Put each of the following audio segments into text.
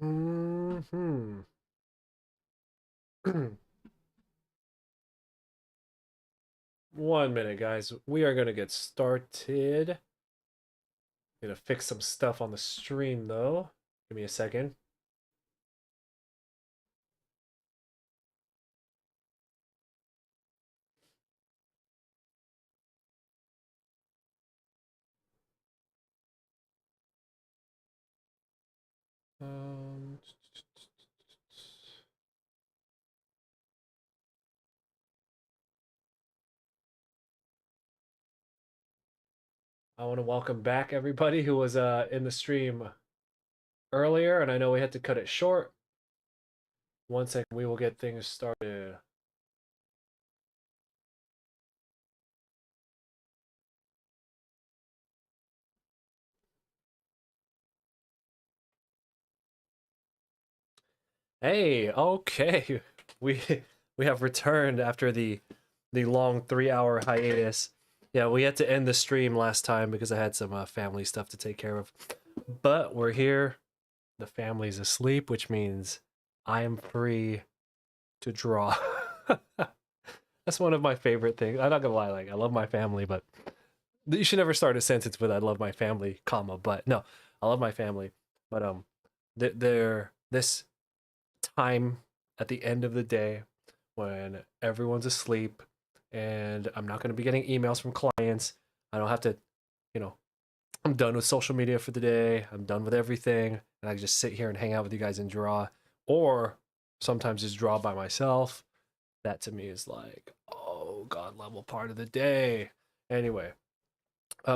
Hmm. 1 minute, guys. We are gonna get started. Gonna fix some stuff on the stream though. Give me a second. Um, I want to welcome back everybody who was in the stream earlier, and I know we had to cut it short. 1 second, we will get things started. Hey, okay. We we have returned after the long 3 hour hiatus. Yeah, we had to end the stream last time because I had some family stuff to take care of. But we're here. The family's asleep, which means I am free to draw. That's one of my favorite things. I'm not gonna lie, like I love my family, but you should never start a sentence with "I love my family," comma. But no, I love my family. But they're this time at the end of the day when everyone's asleep and I'm not going to be getting emails from clients. I don't have to, you know, I'm done with social media for the day. I'm done with everything. And I can just sit here and hang out with you guys and draw. Or sometimes just draw by myself. That to me is like, oh, God level part of the day. Anyway,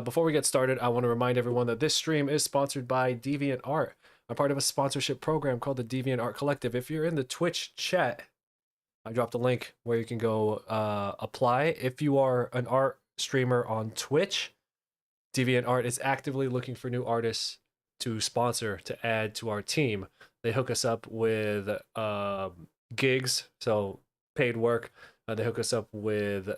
before we get started, I want to remind everyone that this stream is sponsored by Deviant Art. I'm part of a sponsorship program called the Deviant Art Collective. If you're in the Twitch chat, I dropped a link where you can go apply. If you are an art streamer on Twitch, Deviant Art is actively looking for new artists to sponsor to add to our team. They hook us up with gigs, so paid work. They hook us up with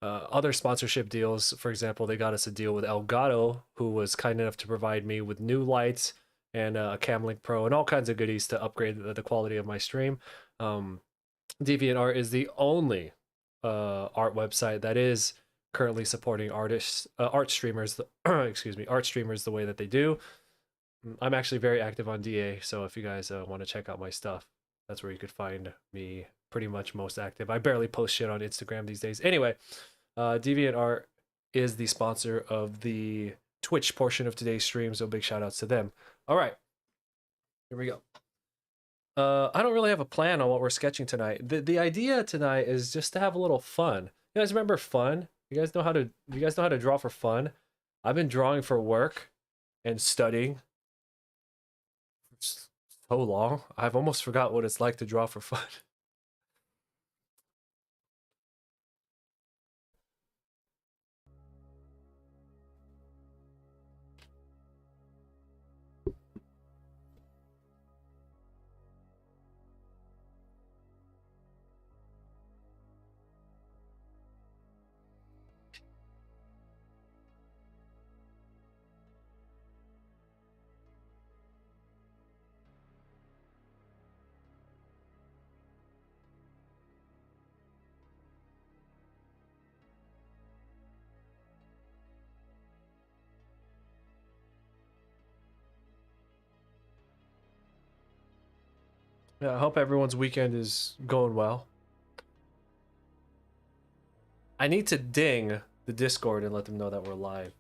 other sponsorship deals. For example, they got us a deal with Elgato, who was kind enough to provide me with new lights and a Camlink Pro and all kinds of goodies to upgrade the quality of my stream. DeviantArt is the only art website that is currently supporting artists, art streamers, excuse me, art streamers the way that they do. I'm actually very active on DA, so if you guys want to check out my stuff, that's where you could find me pretty much most active. I barely post shit on Instagram these days. Anyway, DeviantArt is the sponsor of the Twitch portion of today's stream, so big shout outs to them. All right, here we go. I don't really have a plan on what we're sketching tonight. The idea tonight is just to have a little fun. You guys remember fun? You guys know how to draw for fun? I've been drawing for work and studying for so long. I've almost forgot what it's like to draw for fun. Yeah, I hope everyone's weekend is going well. I need to ding the Discord and let them know that we're live.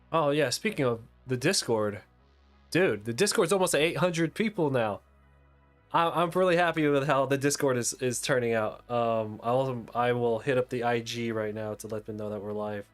Oh yeah, speaking of the Discord, dude, the Discord's almost at 800 people now. I'm really happy with how the Discord is turning out. I will hit up the IG right now to let them know that we're live.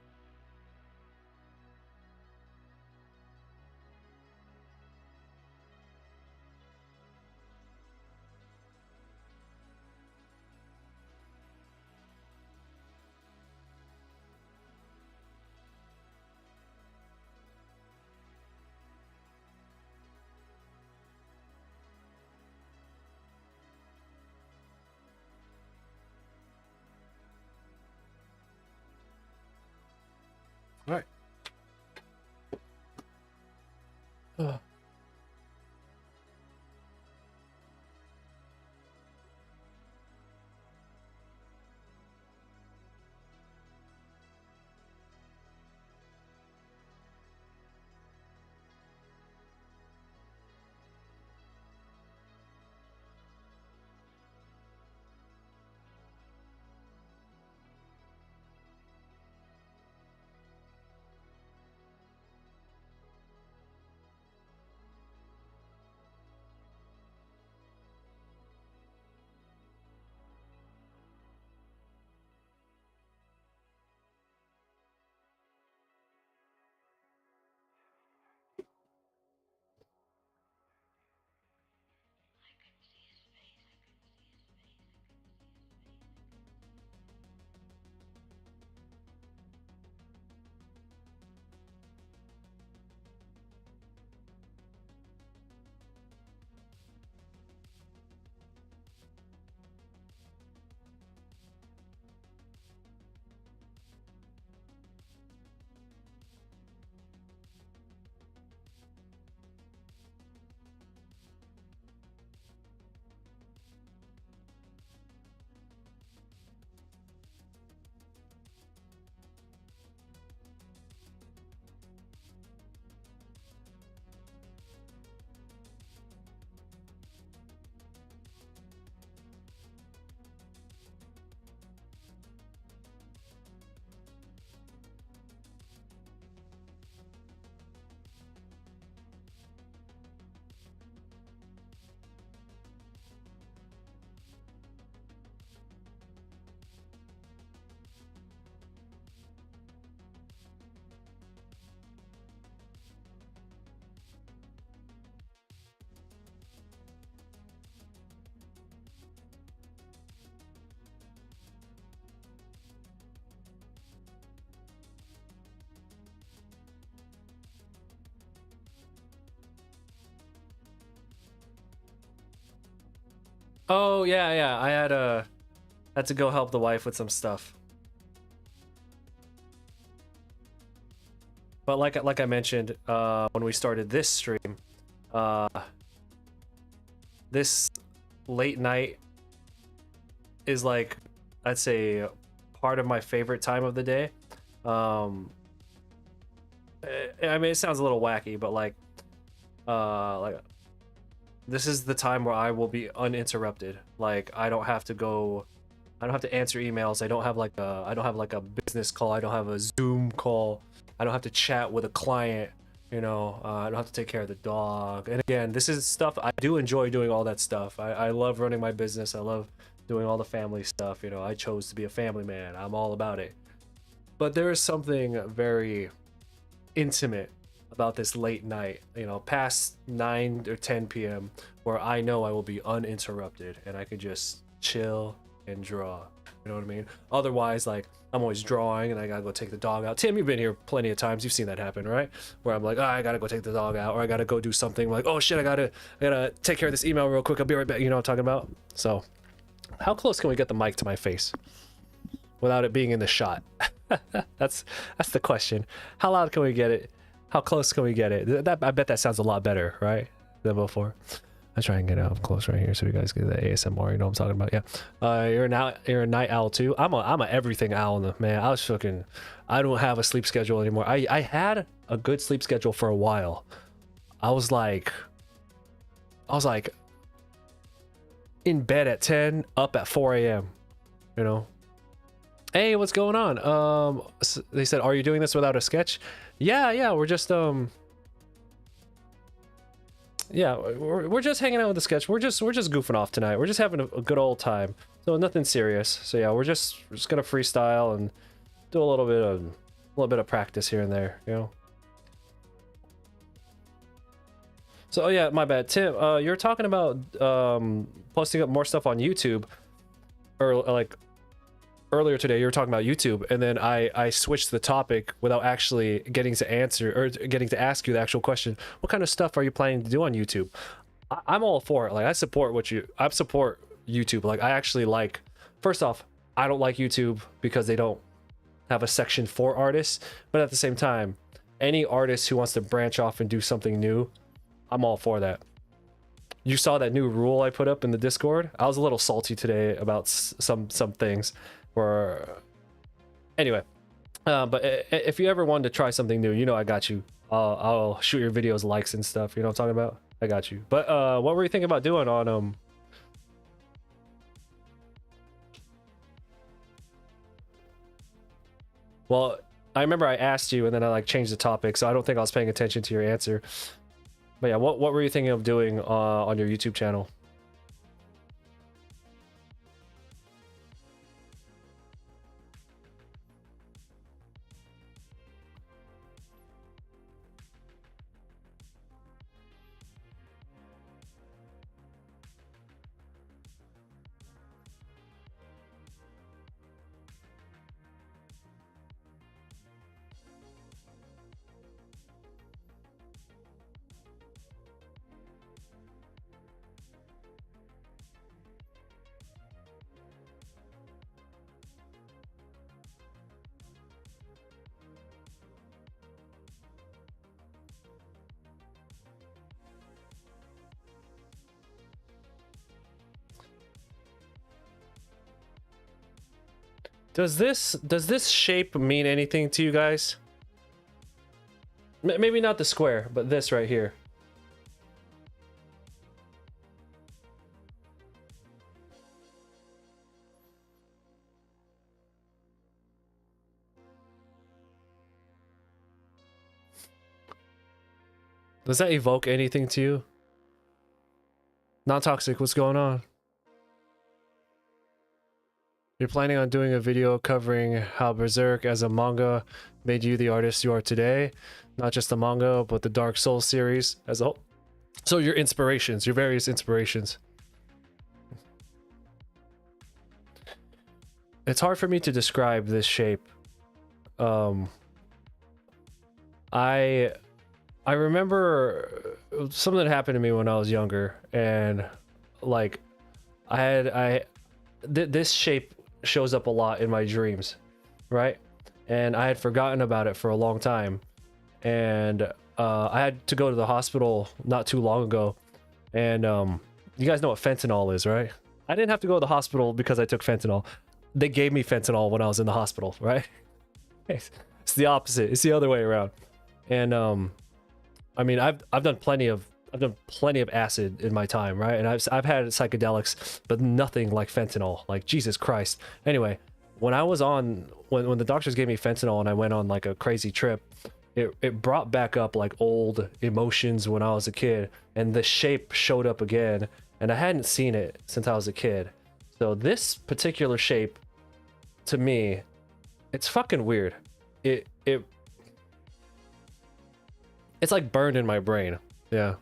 Oh yeah, I had to go help the wife with some stuff. But like I mentioned when we started this stream, uh, this late night is like, I'd say, part of my favorite time of the day. Um, I mean, it sounds a little wacky, but like this is the time where I will be uninterrupted. Like I don't have to answer emails. I don't have like a business call. I don't have a Zoom call. I don't have to chat with a client. You know, I don't have to take care of the dog. And again, this is stuff I do enjoy doing. All that stuff. I love running my business. I love doing all the family stuff. You know, I chose to be a family man. I'm all about it. But there is something very intimate about this late night, you know, past 9 or 10 p.m., where I know I will be uninterrupted and I could just chill and draw. You know what I mean? Otherwise, like, I'm always drawing and I gotta go take the dog out. Tim, you've been here plenty of times. You've seen that happen, right? Where I'm like, oh, I gotta go take the dog out, or I gotta go do something. Like, oh shit, I gotta take care of this email real quick. I'll be right back. You know what I'm talking about? So, how close can we get the mic to my face without it being in the shot? That's the question. How loud can we get it? How close can we get it? I bet that sounds a lot better, right, than before. I try and get it up close right here so you guys get the ASMR. You know what I'm talking about? Yeah. You're a night owl too. I'm a everything owl, man. I don't have a sleep schedule anymore. I had a good sleep schedule for a while. I was like in bed at 10, up at 4 a.m. You know. Hey, what's going on? They said, are you doing this without a sketch? Yeah, we're just yeah, we're just hanging out with the sketch. We're just goofing off tonight. We're just having a good old time. So nothing serious. So yeah, we're just gonna freestyle and do a little bit of practice here and there, you know. So oh yeah, my bad, Tim. You're talking about posting up more stuff on YouTube, or like earlier today. You were talking about YouTube, and then I switched the topic without actually getting to answer or getting to ask you the actual question. What kind of stuff are you planning to do on YouTube? I'm all for it. Like, I support YouTube. Like, I actually like. First off, I don't like YouTube because they don't have a section for artists, but at the same time, any artist who wants to branch off and do something new, I'm all for that. You saw that new rule I put up in the Discord? I was a little salty today about some things. Or anyway, but if you ever wanted to try something new, you know, I got you. I'll shoot your videos likes and stuff. You know what I'm talking about? I got you. But what were you thinking about doing on well, I remember I asked you and then I like changed the topic, so I don't think I was paying attention to your answer. But yeah, what were you thinking of doing on your YouTube channel? Does this shape mean anything to you guys? Maybe not the square, but this right here. Does that evoke anything to you? Non-toxic, what's going on? You're planning on doing a video covering how Berserk as a manga made you the artist you are today? Not just the manga, but the Dark Souls series as a whole? So your inspirations, your various inspirations. It's hard for me to describe this shape. I remember something that happened to me when I was younger, and like This shape shows up a lot in my dreams, right? And I had forgotten about it for a long time, and I had to go to the hospital not too long ago, and you guys know what fentanyl is, right? I didn't have to go to the hospital because I took fentanyl. They gave me fentanyl when I was in the hospital, right? It's the opposite. It's the other way around. And I mean, I've done plenty of acid in my time, right? And I've had psychedelics, but nothing like fentanyl. Like, Jesus Christ. Anyway, when I was on when the doctors gave me fentanyl and I went on like a crazy trip, it brought back up like old emotions when I was a kid, and the shape showed up again, and I hadn't seen it since I was a kid. So this particular shape, to me, it's fucking weird. It's like burned in my brain. Yeah.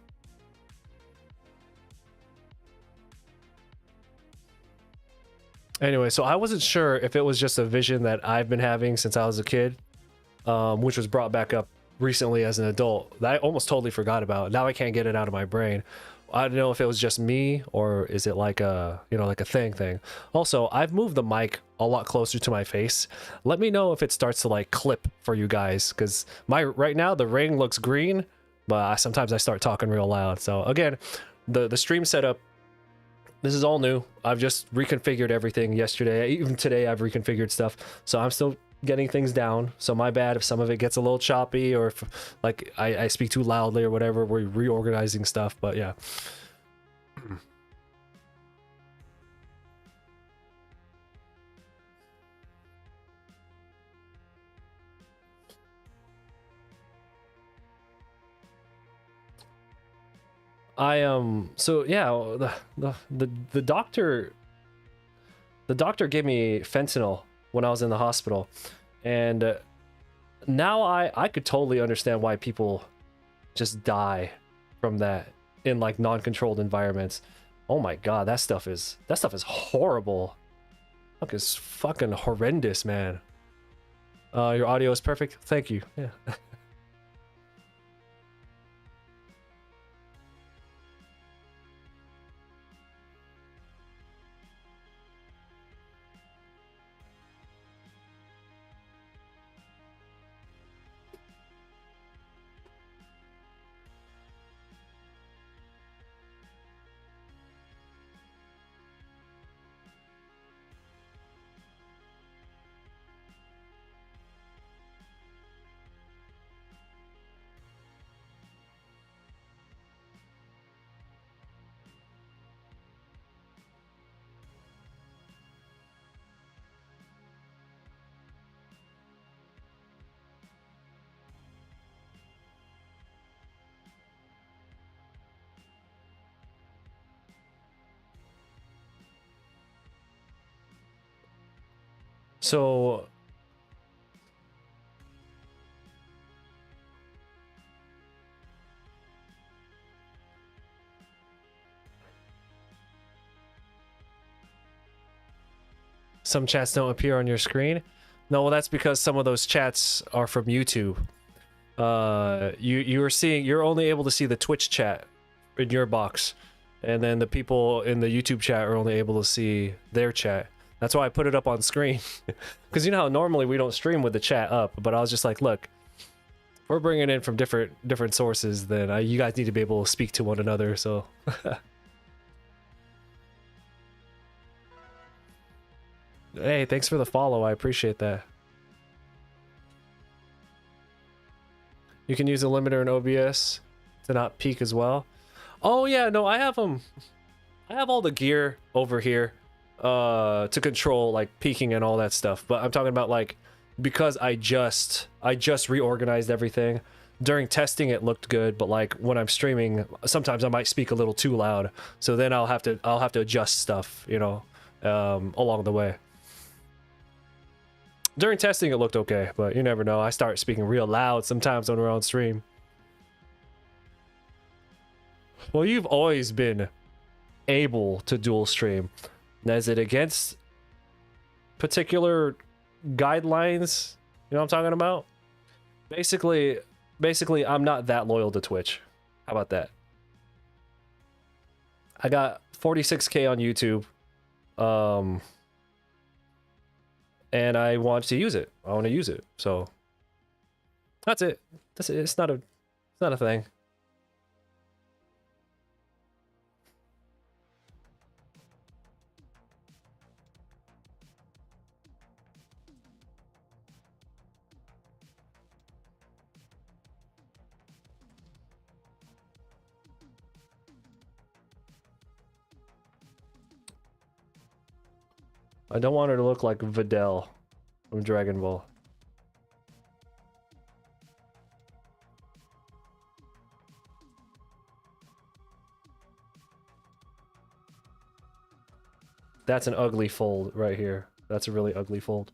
Anyway, so I wasn't sure if it was just a vision that I've been having since I was a kid, which was brought back up recently as an adult, that I almost totally forgot about. Now I can't get it out of my brain. I don't know if it was just me, or is it like a, you know, like a thing. Also, I've moved the mic a lot closer to my face. Let me know if it starts to like clip for you guys, because right now the ring looks green, but sometimes I start talking real loud. So again, the stream setup, this is all new. I've just reconfigured everything yesterday. Even today I've reconfigured stuff, so I'm still getting things down. So my bad if some of it gets a little choppy, or if like I speak too loudly or whatever. We're reorganizing stuff, but yeah. So yeah, the doctor gave me fentanyl when I was in the hospital, and now I could totally understand why people just die from that in like non-controlled environments. Oh my god, that stuff is horrible. Fuck, is fucking horrendous, man. Your audio is perfect. Thank you. Yeah. So some chats don't appear on your screen. No, well, that's because some of those chats are from YouTube. You're only able to see the Twitch chat in your box, and then the people in the YouTube chat are only able to see their chat. That's why I put it up on screen, because you know how normally we don't stream with the chat up, but I was just like, look, we're bringing in from different sources, then you guys need to be able to speak to one another. So hey, thanks for the follow. I appreciate that. You can use a limiter in OBS to not peak as well. Oh yeah, no, I have all the gear over here to control like peaking and all that stuff. But I'm talking about like, because I just reorganized everything. During testing it looked good, but like when I'm streaming, sometimes I might speak a little too loud. So then I'll have to adjust stuff, you know, along the way. During testing it looked okay, but you never know. I start speaking real loud sometimes when we're on stream. Well, you've always been able to dual stream. Now, is it against particular guidelines? You know what I'm talking about? Basically, I'm not that loyal to Twitch. How about that? I got 46K on YouTube. And I want to use it. I want to use it. So that's it. That's it. It's not a thing. I don't want her to look like Videl from Dragon Ball. That's an ugly fold right here. That's a really ugly fold.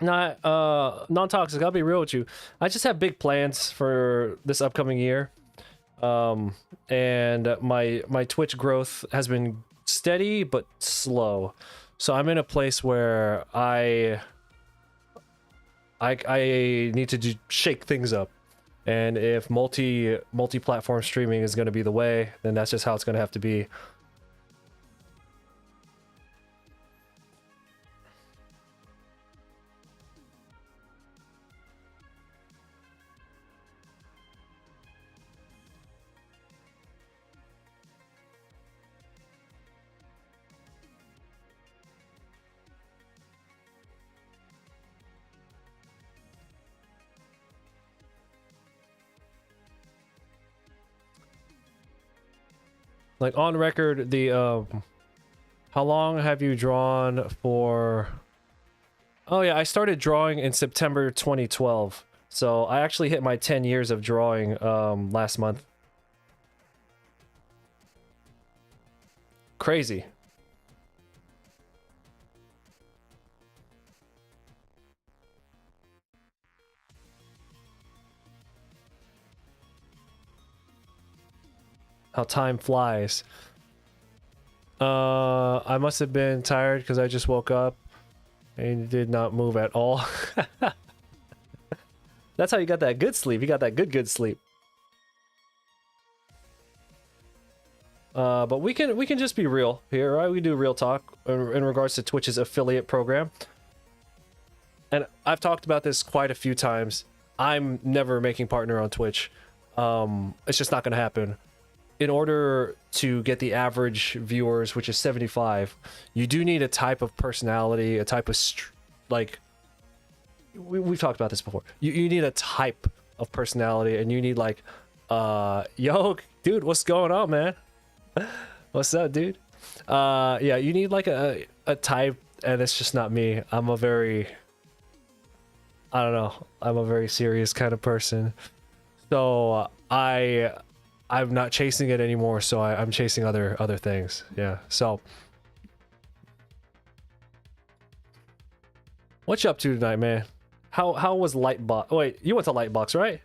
Not non-toxic. I'll be real with you. I just have big plans for this upcoming year, and my Twitch growth has been steady but slow. So I'm in a place where I need to shake things up, and if multi-platform streaming is going to be the way, then that's just how it's going to have to be. Like on record, the how long have you drawn for? Oh yeah, I started drawing in September 2012. So I actually hit my 10 years of drawing last month. Crazy. How time flies. I must have been tired because I just woke up and did not move at all. That's how you got that good sleep. You got that good sleep. But we can just be real here, right? We do real talk in regards to Twitch's affiliate program. And I've talked about this quite a few times. I'm never making partner on Twitch. It's just not going to happen. In order to get the average viewers, which is 75, you do need a type of personality, a type of like we've talked about this before. You need a type of personality, and you need like yo dude, what's going on, man? What's up, dude? Yeah, you need like a type, and it's just not me. I'm a very, I don't know, I'm a very serious kind of person. So I'm not chasing it anymore, so I'm chasing other things. Yeah. So what you up to tonight, man? How was Lightbox? Wait, you went to Lightbox, right?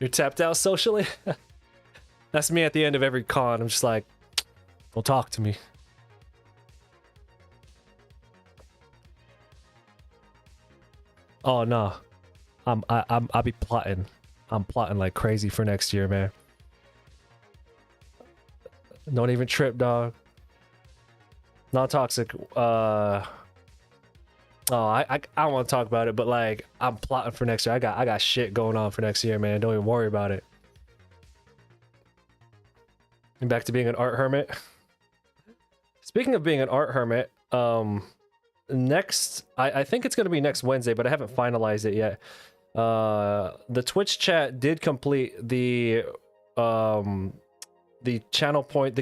You're tapped out socially? That's me at the end of every con. I'm just like, don't talk to me. Oh no. I'll be plotting. I'm plotting like crazy for next year, man. Don't even trip, dog. Not toxic. Oh, I don't want to talk about it, but like I'm plotting for next year. I got shit going on for next year, man. Don't even worry about it. And back to being an art hermit. Speaking of being an art hermit, next I think it's gonna be next Wednesday, but I haven't finalized it yet. The Twitch chat did complete the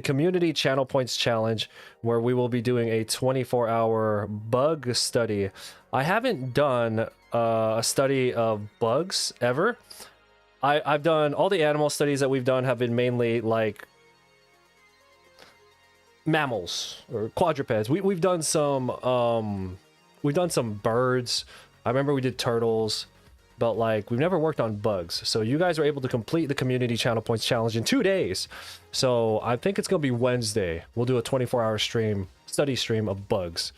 community channel points challenge, where we will be doing a 24-hour bug study. I haven't done a study of bugs ever. I've done all the animal studies that we've done have been mainly like mammals or quadrupeds. We've done some birds. I remember we did turtles, but like we've never worked on bugs. So you guys are able to complete the community channel points challenge in 2 days. So I think it's gonna be Wednesday. We'll do a 24-hour study stream of bugs.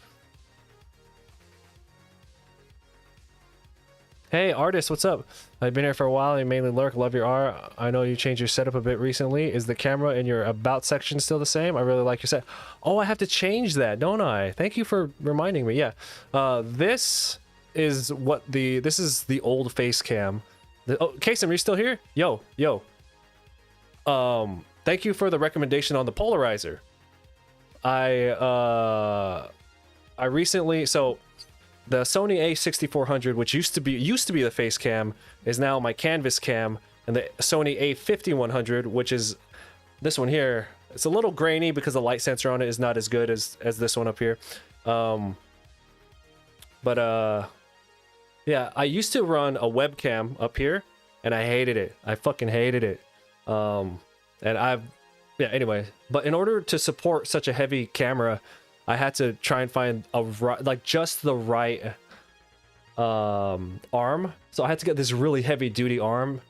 Hey, artist, what's up? I've been here for a while. You mainly lurk. Love your art. I know you changed your setup a bit recently. Is the camera in your about section still the same? I really like your set. Oh, I have to change that, don't I? Thank you for reminding me. Yeah. This is the old face cam. Oh, Kasim, are you still here? Yo. Thank you for the recommendation on the polarizer. I recently, so the Sony A6400, which used to be the face cam, is now my canvas cam, and the Sony A5100, which is this one here, it's a little grainy because the light sensor on it is not as good as this one up here. Yeah, I used to run a webcam up here, and I hated it. I fucking hated it. Anyway, but in order to support such a heavy camera, I had to try and find just the right arm. So I had to get this really heavy duty arm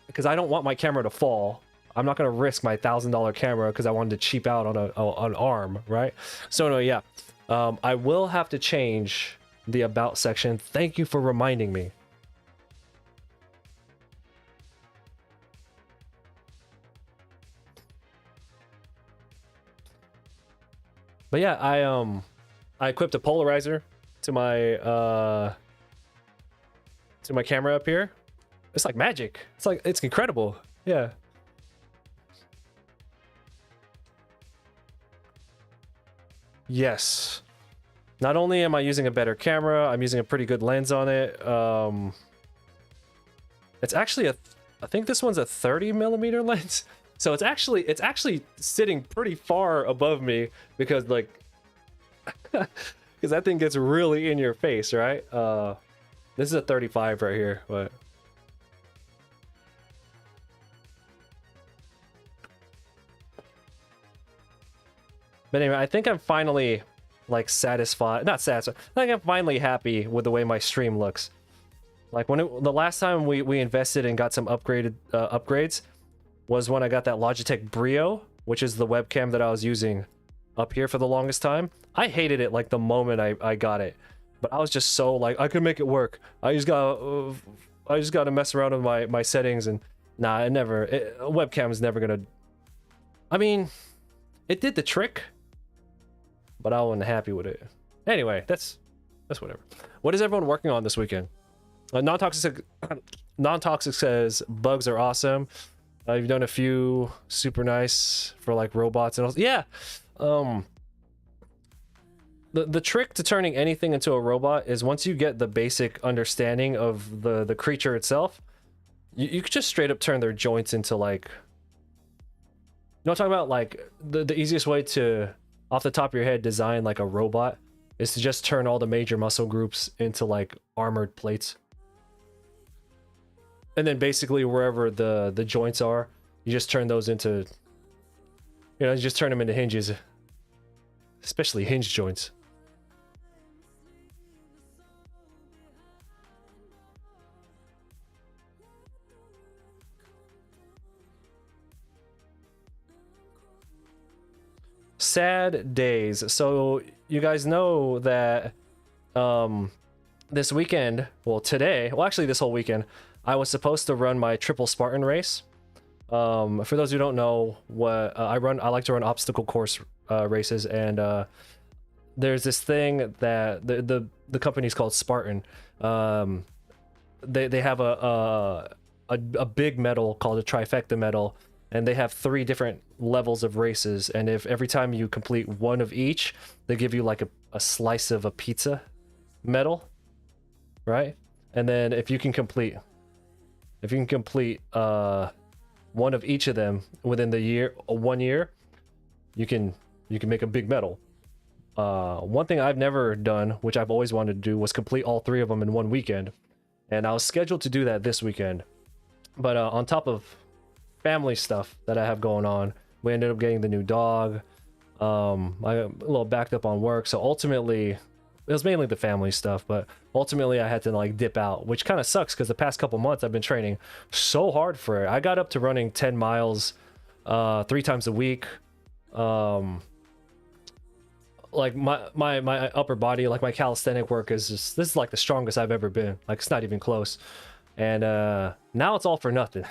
because I don't want my camera to fall. I'm not gonna risk my $1,000 camera because I wanted to cheap out on an arm, right? So no, yeah, I will have to change the about section. Thank you for reminding me. But yeah, I equipped a polarizer to my camera up here. It's like magic. It's incredible. Yeah. Yes. Not only am I using a better camera, I'm using a pretty good lens on it. It's actually I think this one's a 30mm lens. So it's actually sitting pretty far above me because like because that thing gets really in your face, right? This is a 35 right here, but anyway, I think I'm finally like satisfied. Not satisfied. I think I'm finally happy with the way my stream looks. Like the last time we invested and got some upgrades was when I got that Logitech Brio, which is the webcam that I was using up here for the longest time. I hated it like the moment I got it, but I was just so like I could make it work. I just got to mess around with my settings, and nah, a webcam is never gonna. I mean, it did the trick, but I wasn't happy with it. Anyway, that's whatever. What is everyone working on this weekend? Non-toxic says bugs are awesome. You've done a few super nice for like robots and all. Yeah. The trick to turning anything into a robot is once you get the basic understanding of the creature itself, you could just straight up turn their joints into like. You know what I'm talking about? Like the easiest way to, off the top of your head, design like a robot is to just turn all the major muscle groups into like armored plates. And then basically wherever the joints are, you just turn those into, you just turn them into hinges. Especially hinge joints. Sad days. So you guys know that this weekend, well today, well actually this whole weekend, I was supposed to run my triple Spartan race. For those who don't know what I like to run obstacle course races, and there's this thing that the company's called Spartan. They have a big medal called a trifecta medal, and they have 3 different levels of races, and if every time you complete one of each, they give you like a slice of a pizza medal, right? And then if you can complete one of each of them within the 1 year, you can make a big medal. One thing I've never done, which I've always wanted to do, was complete all 3 of them in one weekend, and I was scheduled to do that this weekend. But on top of family stuff that I have going on, we ended up getting the new dog. I got a little backed up on work, so ultimately it was mainly the family stuff, but ultimately I had to like dip out, which kind of sucks because the past couple months I've been training so hard for it. I got up to running 10 miles 3 times a week. Like my upper body, like my calisthenic work is just, this is like the strongest I've ever been. Like, it's not even close. And now it's all for nothing.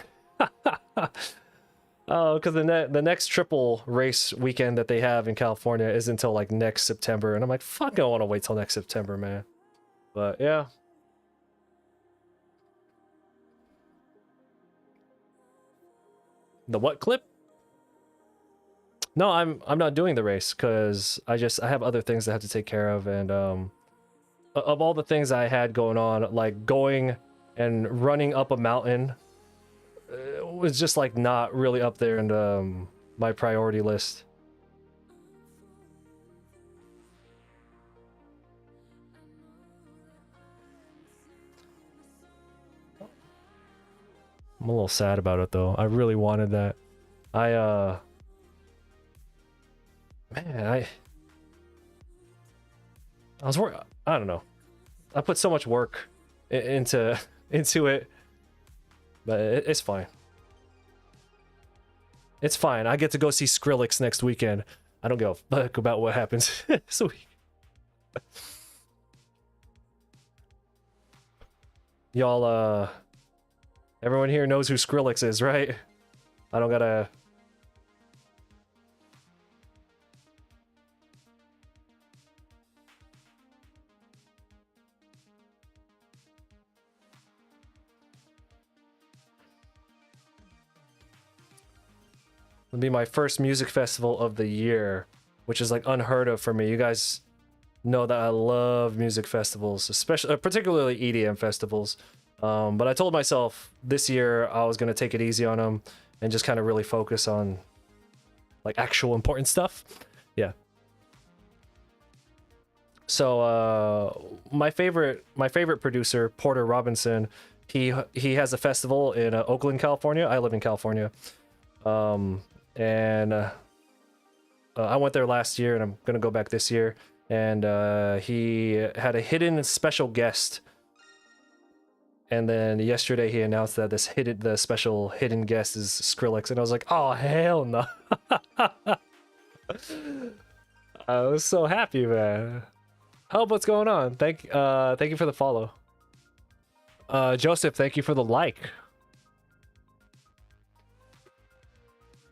Oh, because the next triple race weekend that they have in California is until like next September, and I'm like, fuck, I don't want to wait till next September, man. But yeah. The what clip? No, I'm not doing the race because I have other things I have to take care of, and of all the things I had going on, like going and running up a mountain was just like not really up there in my priority list. I'm a little sad about it though. I really wanted that. Man, I was I don't know. I put so much work into it, but it's fine. It's fine. I get to go see Skrillex next weekend. I don't give a fuck about what happens this week. Y'all, everyone here knows who Skrillex is, right? I don't gotta... It'll be my first music festival of the year, which is like unheard of for me. You guys know that I love music festivals, especially particularly EDM festivals. But I told myself this year I was gonna take it easy on them and just kind of really focus on like actual important stuff. Yeah. So my favorite producer, Porter Robinson, he has a festival in Oakland, California. I live in California. And I went there last year, and I'm gonna go back this year. And he had a hidden special guest, and then yesterday he announced that the special hidden guest is Skrillex, and I was like, oh hell no! I was so happy, man. Oh, what's going on? Thank you for the follow. Joseph, thank you for the like.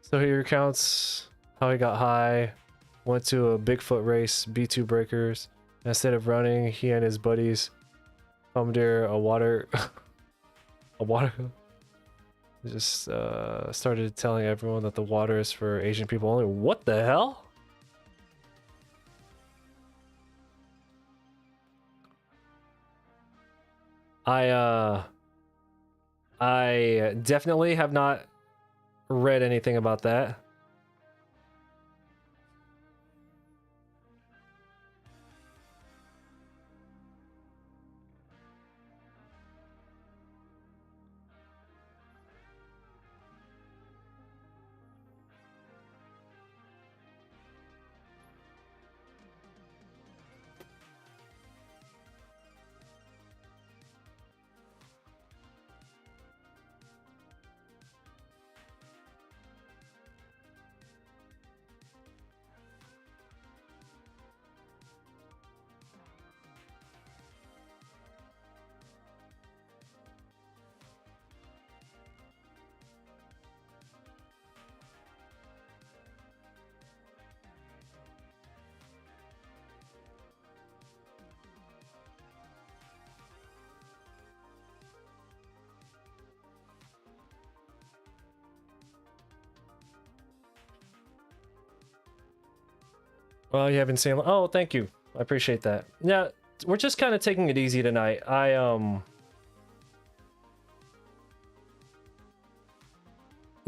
So he recounts how he got high, went to a Bigfoot race, B2 breakers. Instead of running, he and his buddies commandeered a water just started telling everyone that the water is for Asian people only. What the hell? I definitely have not read anything about that. Well, you haven't seen. Oh, thank you. I appreciate that. Yeah, we're just kind of taking it easy tonight. I'm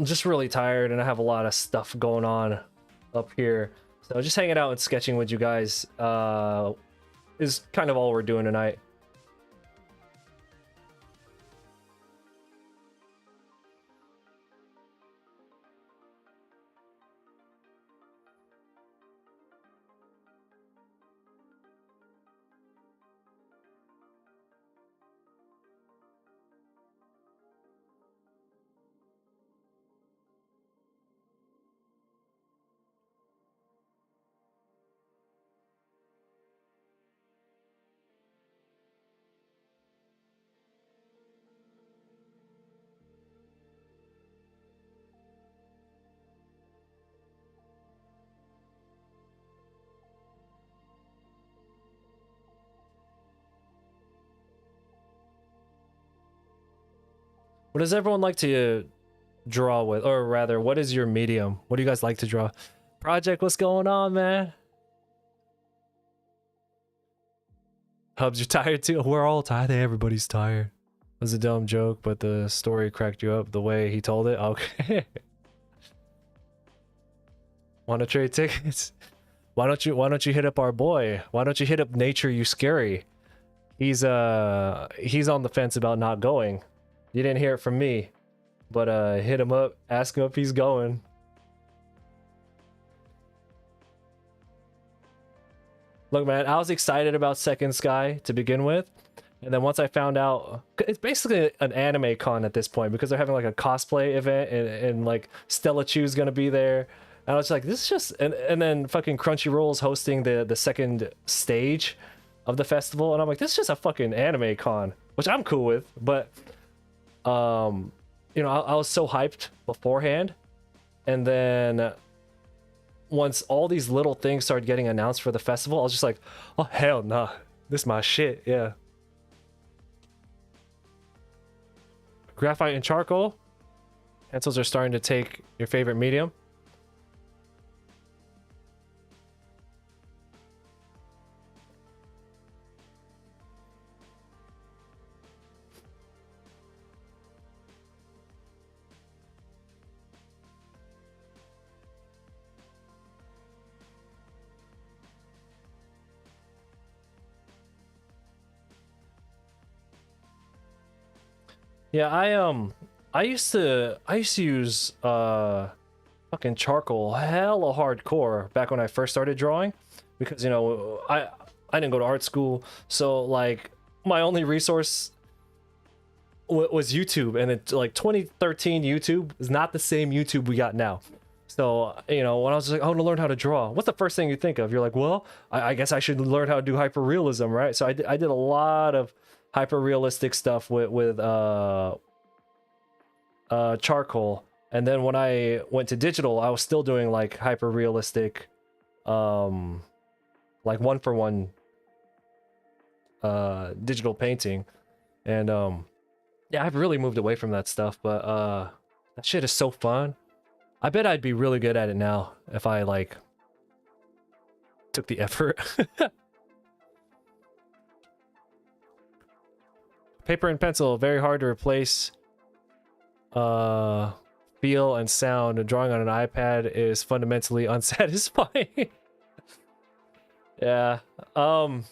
just really tired and I have a lot of stuff going on up here. So just hanging out and sketching with you guys is kind of all we're doing tonight. What does everyone like to draw with? Or rather, what is your medium? What do you guys like to draw? Project, what's going on, man? Hubs, you're tired too? We're all tired. Everybody's tired. It was a dumb joke, but the story cracked you up the way he told it. Okay. Want to trade tickets? Why don't you hit up our boy? Why don't you hit up Nature You Scary? He's on the fence about not going. You didn't hear it from me, but hit him up, ask him if he's going. Look, man, I was excited about Second Sky to begin with, and then once I found out, it's basically an anime con at this point because they're having like a cosplay event, and like Stella Chu's gonna be there. And I was like, this is just, and then fucking Crunchyroll's hosting the second stage of the festival, and I'm like, this is just a fucking anime con, which I'm cool with, but you know, I was so hyped beforehand, and then once all these little things started getting announced for the festival, I was just like, oh hell nah, this is my shit. Yeah. Graphite and charcoal pencils are starting to take your favorite medium. Yeah, I used to use fucking charcoal hella hardcore back when I first started drawing, because you know, I didn't go to art school, so like my only resource was YouTube, and it's like 2013 YouTube is not the same YouTube we got now. So, you know, when I was like, I want to learn how to draw, what's the first thing you think of? You're like, well, I guess I should learn how to do hyperrealism, right? So I did a lot of hyper realistic stuff with charcoal, and then when I went to digital, I was still doing like hyper realistic, like one-for-one digital painting, and yeah, I've really moved away from that stuff, but that shit is so fun. I bet I'd be really good at it now if I like took the effort. Paper and pencil, very hard to replace. Feel and sound. Drawing on an iPad is fundamentally unsatisfying. Yeah. I'm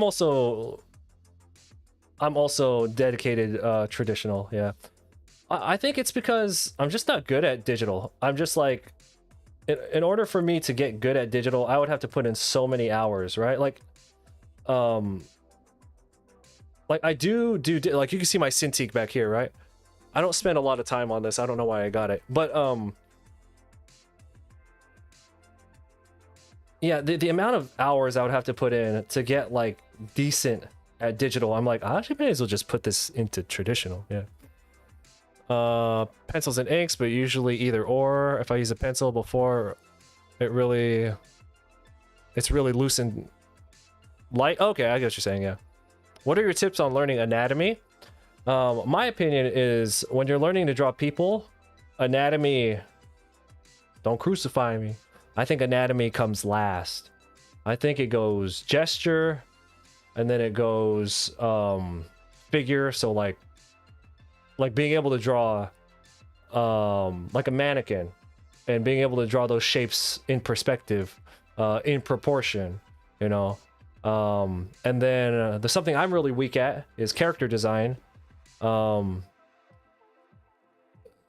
also dedicated traditional. Yeah. I think it's because I'm just not good at digital. I'm just like, in order for me to get good at digital, I would have to put in so many hours, right? Like I do like, you can see my Cintiq back here, right? I don't spend a lot of time on this. I don't know why I got it, but yeah, the amount of hours I would have to put in to get like decent at digital, I'm like, I actually may as well just put this into traditional. Yeah. Pencils and inks, but usually either or. If I use a pencil before it's really loose and light. Okay, I get what you're saying. Yeah. What are your tips on learning anatomy? My opinion is when you're learning to draw people, anatomy, don't crucify me. I think anatomy comes last. I think it goes gesture, and then it goes figure. So like being able to draw like a mannequin, and being able to draw those shapes in perspective, in proportion, you know. And then the something I'm really weak at is character design.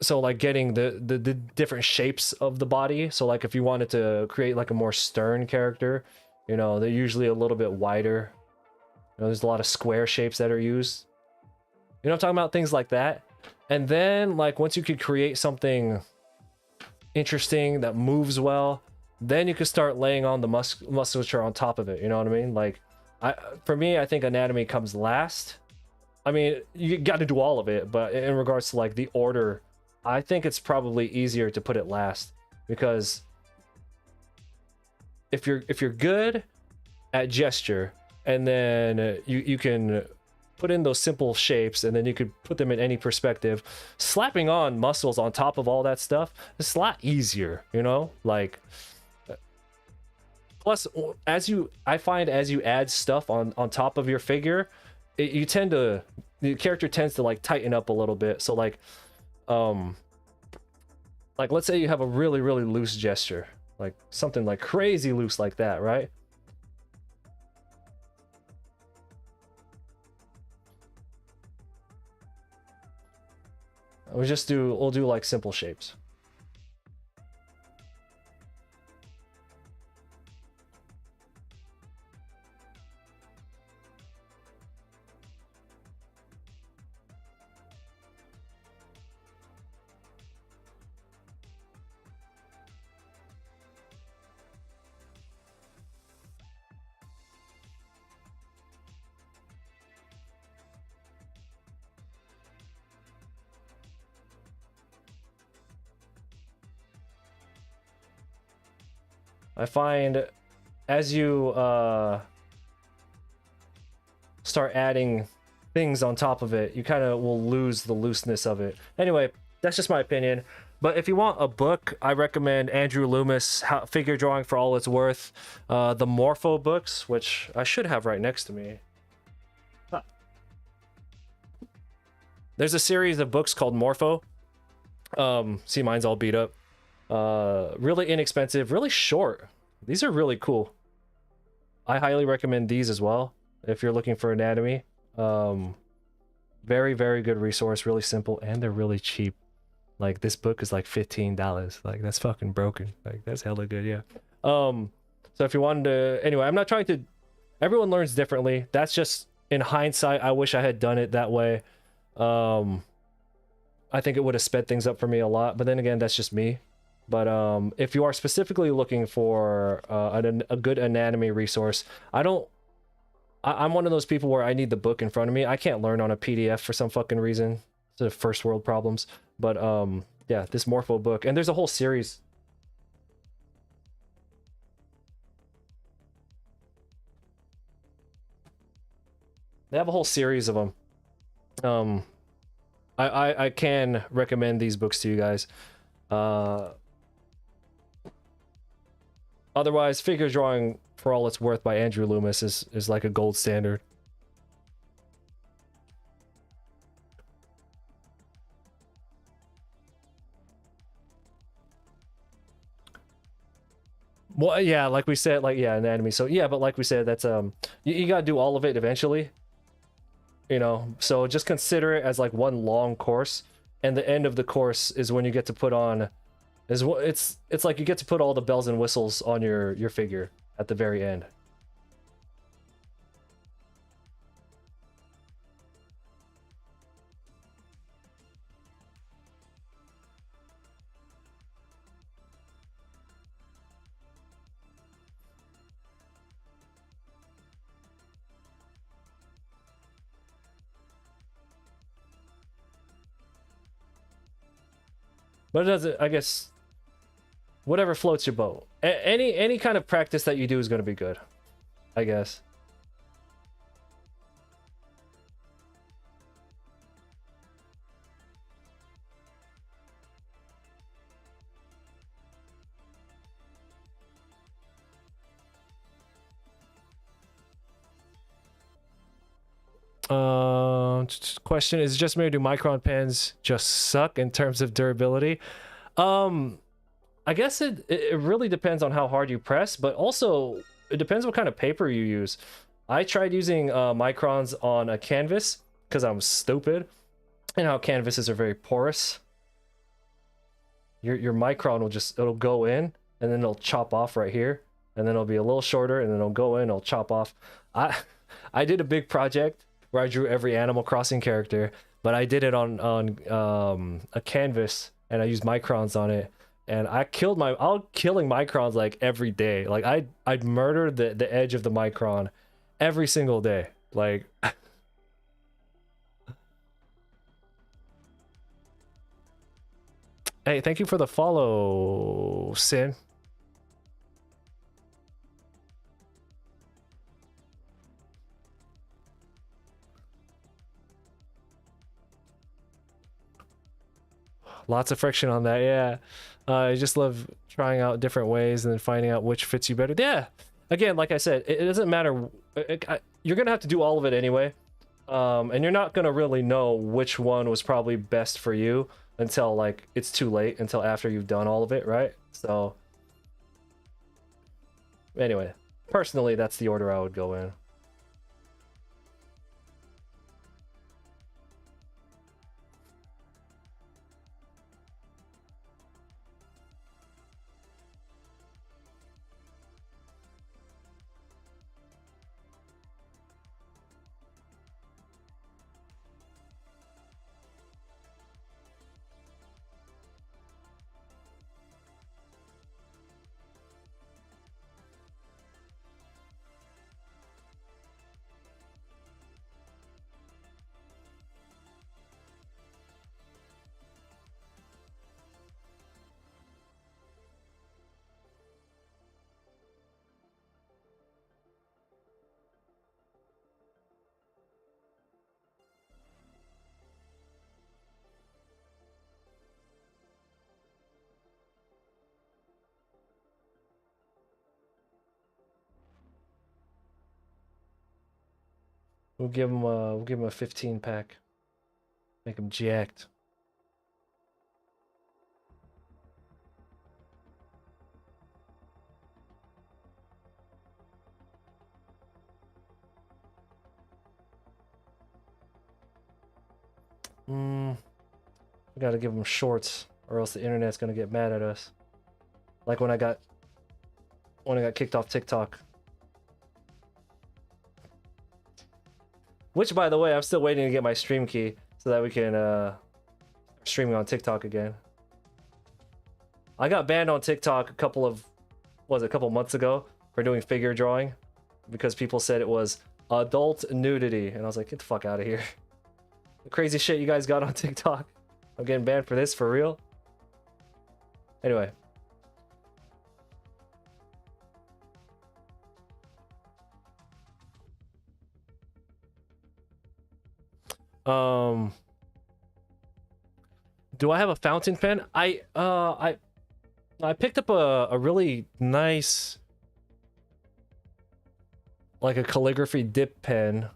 So like getting the different shapes of the body. So like if you wanted to create like a more stern character, you know, they're usually a little bit wider. You know, there's a lot of square shapes that are used. You know what I'm talking about? Things like that. And then like once you could create something interesting that moves well, then you could start laying on the musculature on top of it. You know what I mean? Like for me, I think anatomy comes last. I mean, you got to do all of it, but in regards to like the order, I think it's probably easier to put it last, because if you're good at gesture, and then you can put in those simple shapes, and then you could put them in any perspective, slapping on muscles on top of all that stuff, it's a lot easier, you know? Like, plus I find as you add stuff on top of your figure, the character tends to like tighten up a little bit. So like let's say you have a really loose gesture, like something like crazy loose like that, right? We'll do like simple shapes. I find as you start adding things on top of it, you kind of will lose the looseness of it. Anyway, that's just my opinion. But if you want a book, I recommend Andrew Loomis, Figure Drawing for All It's Worth, the Morpho books, which I should have right next to me. Huh. There's a series of books called Morpho. See, mine's all beat up. Really inexpensive, really short. These are really cool. I highly recommend these as well if you're looking for anatomy. Very good resource, really simple, and they're really cheap. Like this book is like $15. Like that's fucking broken. Like that's hella good, yeah. So if you wanted to, anyway, I'm not trying to. Everyone learns differently. That's just in hindsight. I wish I had done it that way. I think it would have sped things up for me a lot. But then again, that's just me. But if you are specifically looking for a good anatomy resource, I'm one of those people where I need the book in front of me. I can't learn on a PDF for some fucking reason. It's the first world problems. But yeah, this Morpho book, and there's a whole series. They have a whole series of them. I can recommend these books to you guys. Otherwise, Figure Drawing for All It's Worth by Andrew Loomis is like a gold standard. Well, yeah, like we said, like, yeah, anatomy. So yeah, but like we said, that's you gotta do all of it eventually. You know, so just consider it as like one long course, and the end of the course is when you get to put on, it's like you get to put all the bells and whistles on your figure at the very end. But it doesn't, I guess, whatever floats your boat. Any kind of practice that you do is going to be good, I guess. Question is just maybe do micron pens just suck in terms of durability? I guess it really depends on how hard you press, but also it depends what kind of paper you use. I tried using microns on a canvas because I'm stupid, and how canvases are very porous. Your micron will it'll go in and then it'll chop off right here, and then it'll be a little shorter, and then it'll go in, it'll chop off. I did a big project where I drew every Animal Crossing character, but I did it on a canvas, and I used microns on it, and I was killing microns like every day. Like I'd murder the edge of the micron every single day. Like hey, thank you for the follow, Sin. Lots of friction on that, yeah. I just love trying out different ways and then finding out which fits you better. Yeah, again, like I said, it doesn't matter. You're gonna have to do all of it anyway, and you're not gonna really know which one was probably best for you until like it's too late, until after you've done all of it, right? So anyway, personally, that's the order I would go in. We'll give him a 15 pack. Make him jacked. We gotta give him shorts, or else the internet's gonna get mad at us. Like when I got kicked off TikTok. Which, by the way, I'm still waiting to get my stream key so that we can streaming on TikTok again. I got banned on TikTok a couple months ago for doing figure drawing because people said it was adult nudity, and I was like, get the fuck out of here. The crazy shit you guys got on TikTok. I'm getting banned for this, for real? Anyway. Do I have a fountain pen? I picked up a really nice, like a calligraphy dip pen.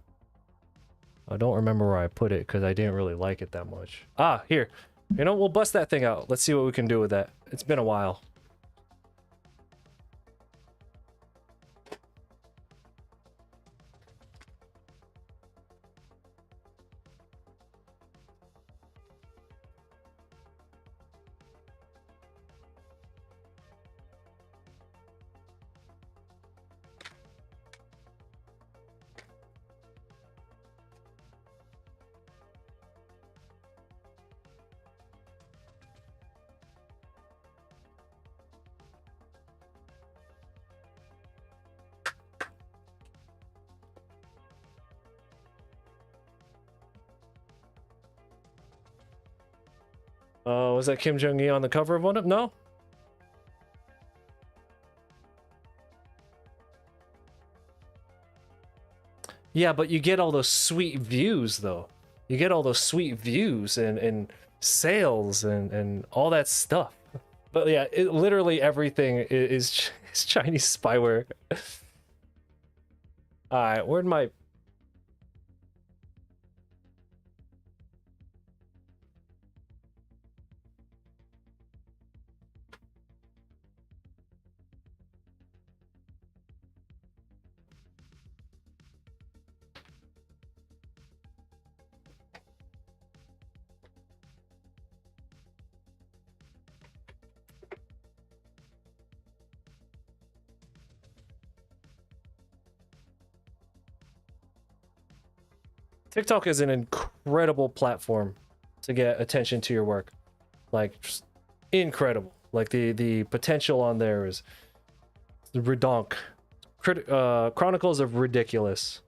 I don't remember where I put it because I didn't really like it that much. Ah, here. You know, we'll bust that thing out. Let's see what we can do with that. It's been a while. Was that Kim Jong-il on the cover of one of them? No? Yeah, but you get all those sweet views, though. You get all those sweet views and sales and all that stuff. But yeah, literally everything is Chinese spyware. Alright, where'd my... TikTok is an incredible platform to get attention to your work. Like, just incredible. Like, the potential on there is redonk. Chronicles of Ridiculous.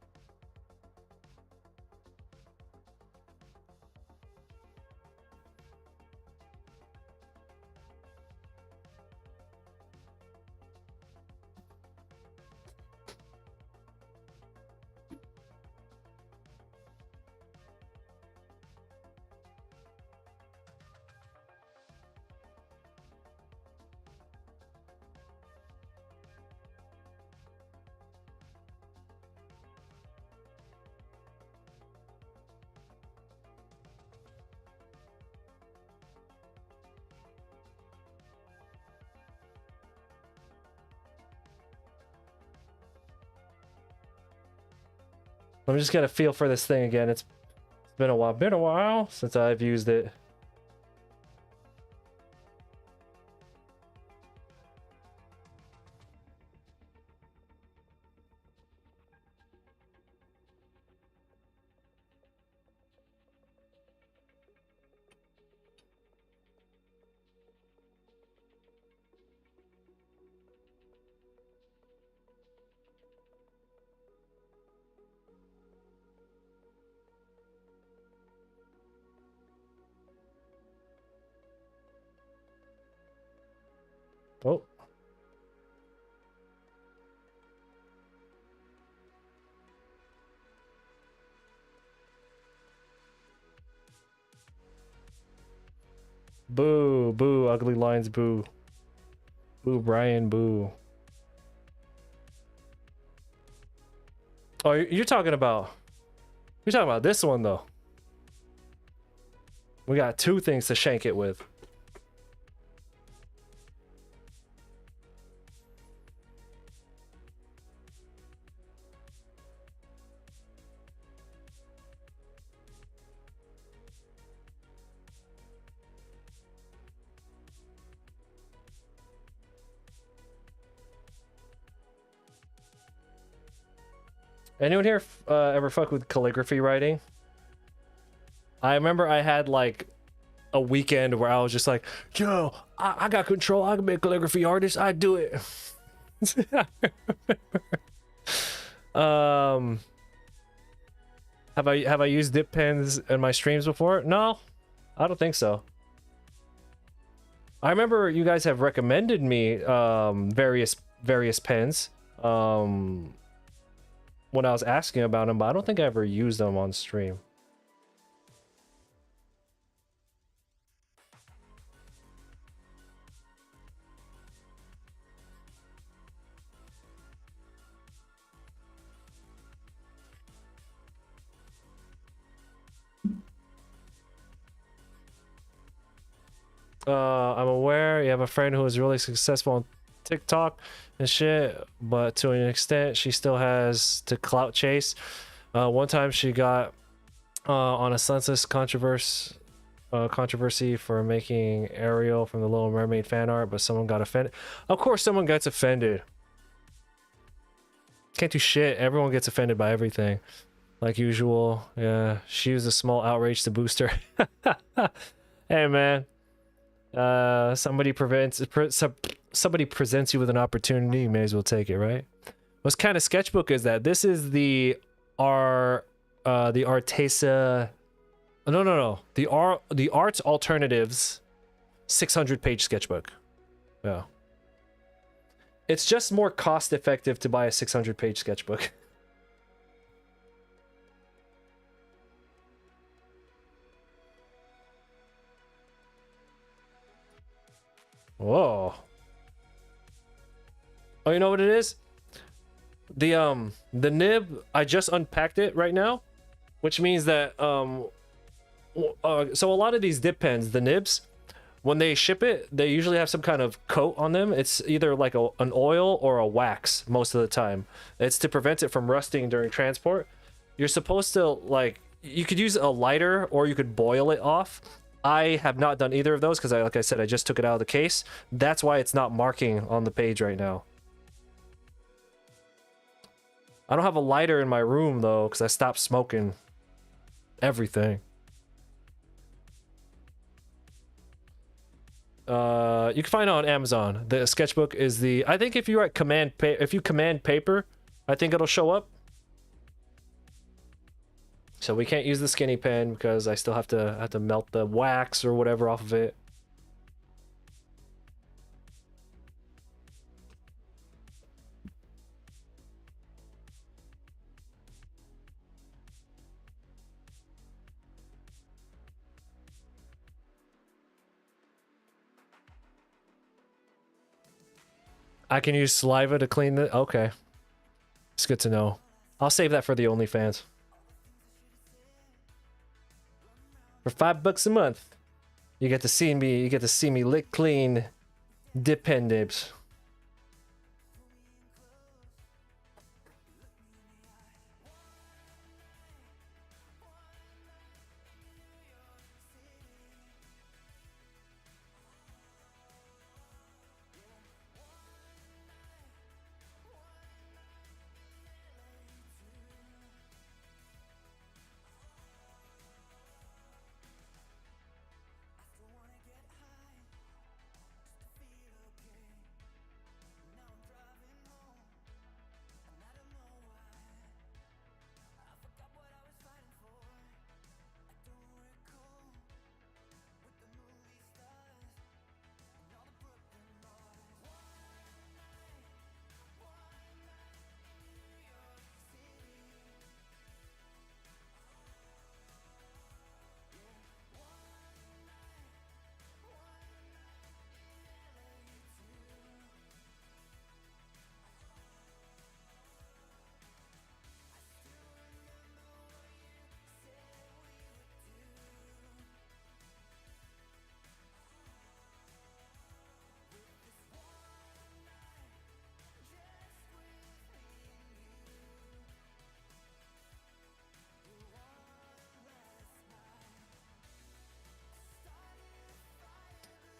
I'm just gonna feel for this thing again. It's been a while since I've used it. Oh. Boo, boo, ugly lines, boo. Boo, Brian, boo. Oh, you're talking about this one though. We got two things to shank it with. Anyone here ever fuck with calligraphy writing? I remember I had like a weekend where I was just like, yo, I got control. I can be a calligraphy artist. I do it. Have I used dip pens in my streams before? No, I don't think so. I remember you guys have recommended me various pens when I was asking about them, but I don't think I ever used them on stream. I'm aware you have a friend who is really successful on TikTok and shit, but to an extent she still has to clout chase. One time she got on a senseless controversy for making Ariel from the Little Mermaid fan art, but someone got offended. Of course someone gets offended. Can't do shit. Everyone gets offended by everything, like usual. Yeah, she used a small outrage to boost her. Hey man, somebody presents you with an opportunity, you may as well take it, right? What kind of sketchbook is that? This is the Artesa. No. The Arts Alternatives 600-page sketchbook. Yeah. It's just more cost effective to buy a 600-page sketchbook. Whoa. Oh, you know what it is? The nib, I just unpacked it right now, which means that so a lot of these dip pens, the nibs, when they ship it, they usually have some kind of coat on them. It's either like an oil or a wax most of the time. It's to prevent it from rusting during transport. You're supposed to, like, you could use a lighter or you could boil it off. I have not done either of those because, like I said, I just took it out of the case. That's why it's not marking on the page right now. I don't have a lighter in my room though because I stopped smoking. everything. You can find it on Amazon. The sketchbook is the, I think if you write if you command paper, I think it'll show up. So we can't use the skinny pen because I still have to melt the wax or whatever off of it. I can use saliva to clean the... Okay. It's good to know. I'll save that for the OnlyFans. For $5 a month, you get to see me lick clean dip pen nibs.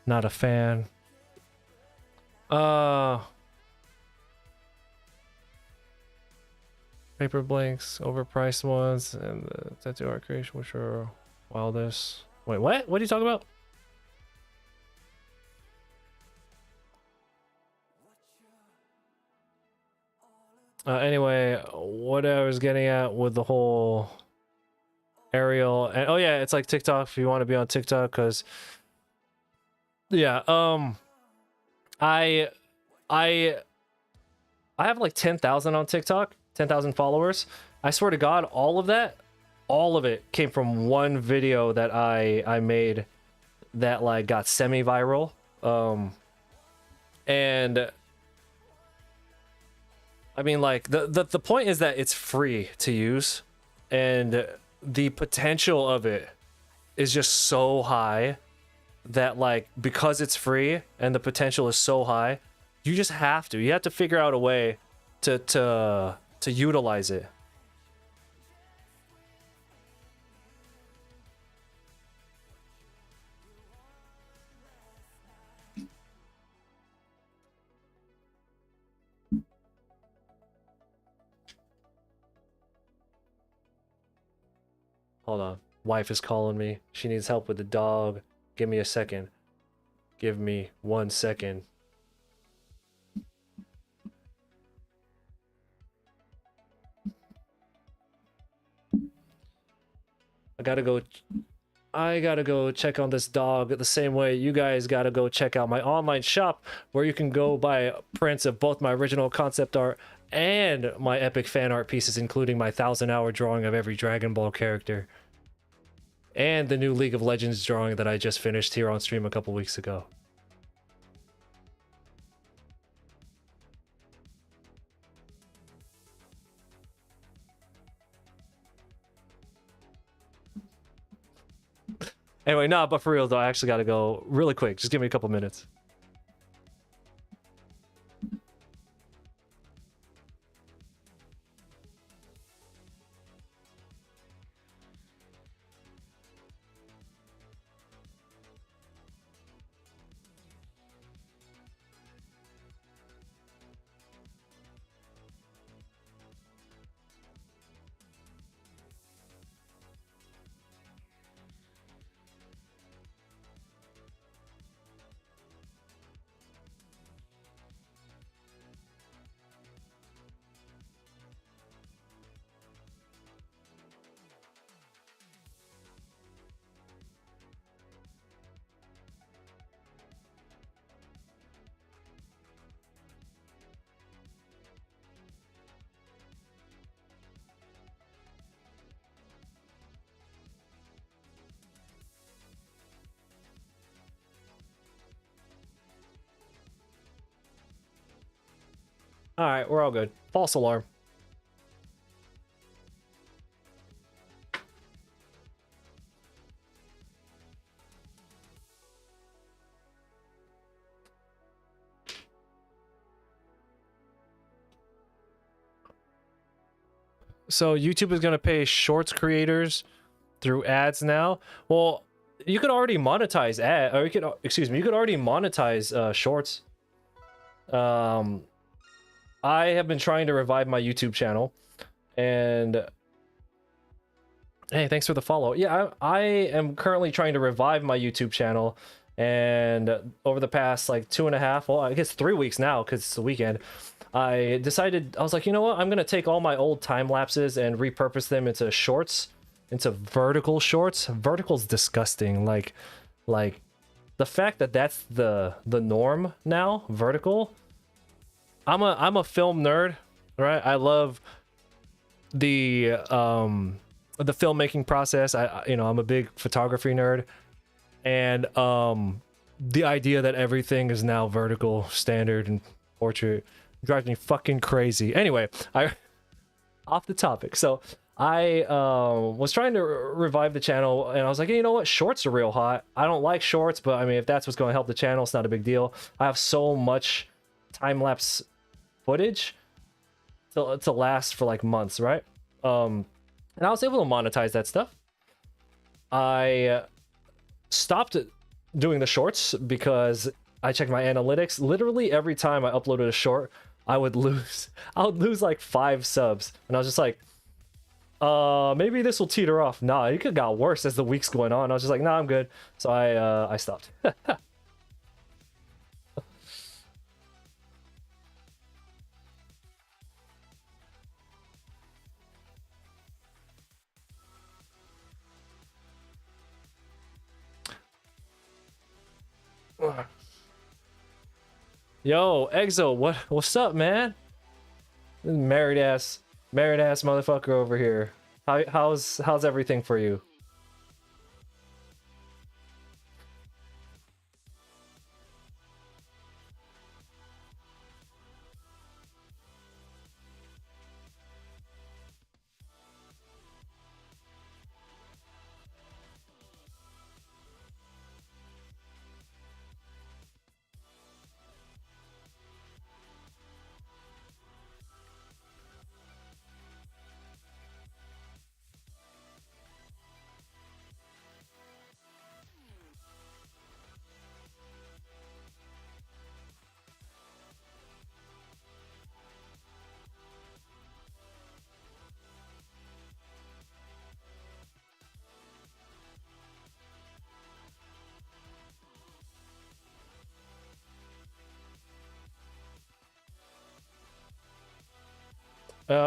Not a fan. Paper blanks, overpriced ones, and the tattoo art creation, which are wildest. Wait, what? What are you talking about? Anyway, what I was getting at with the whole aerial, and oh yeah, it's like TikTok if you want to be on TikTok, because yeah, I have like 10,000 on TikTok, 10,000 followers. I swear to God, all of it came from one video that I made that like got semi-viral. And I mean, like the point is that it's free to use, and the potential of it is just so high that, like, because it's free and the potential is so high, you have to figure out a way to utilize it. Hold on. Wife is calling me. She needs help with the dog. Give me a second. Give me 1 second. I gotta go check on this dog the same way you guys gotta go check out my online shop, where you can go buy prints of both my original concept art and my epic fan art pieces, including my 1,000-hour drawing of every Dragon Ball character. And the new League of Legends drawing that I just finished here on stream a couple weeks ago. Anyway, nah, but for real though, I actually gotta go really quick. Just give me a couple minutes. All right, we're all good. False alarm. So YouTube is going to pay shorts creators through ads now. Well, you could already monetize you could, excuse me, you could already monetize shorts. I have been trying to revive my YouTube channel, and hey, thanks for the follow. Yeah, I am currently trying to revive my YouTube channel, and over the past like 2.5, well, I guess 3 weeks now, because it's the weekend, I decided, I was like, you know what, I'm gonna take all my old time lapses and repurpose them into shorts, into vertical shorts. Vertical's disgusting. Like the fact that that's the norm now, vertical. I'm a film nerd, right? I love the filmmaking process. You know, I'm a big photography nerd, and the idea that everything is now vertical, standard, and portrait drives me fucking crazy. Anyway, off the topic. So I was trying to revive the channel, and I was like, hey, you know what? Shorts are real hot. I don't like shorts, but I mean, if that's what's going to help the channel, it's not a big deal. I have so much time-lapse footage to last for like months, right? And I was able to monetize that stuff. I stopped doing the shorts because I checked my analytics. Literally every time I uploaded a short, I would lose like 5 subs, and I was just like, maybe this will teeter off. Nah, it could got worse as the weeks going on. I was just like, nah, I'm good. So I stopped. Yo, Exo, what's up, man? Married ass motherfucker over here. How's everything for you?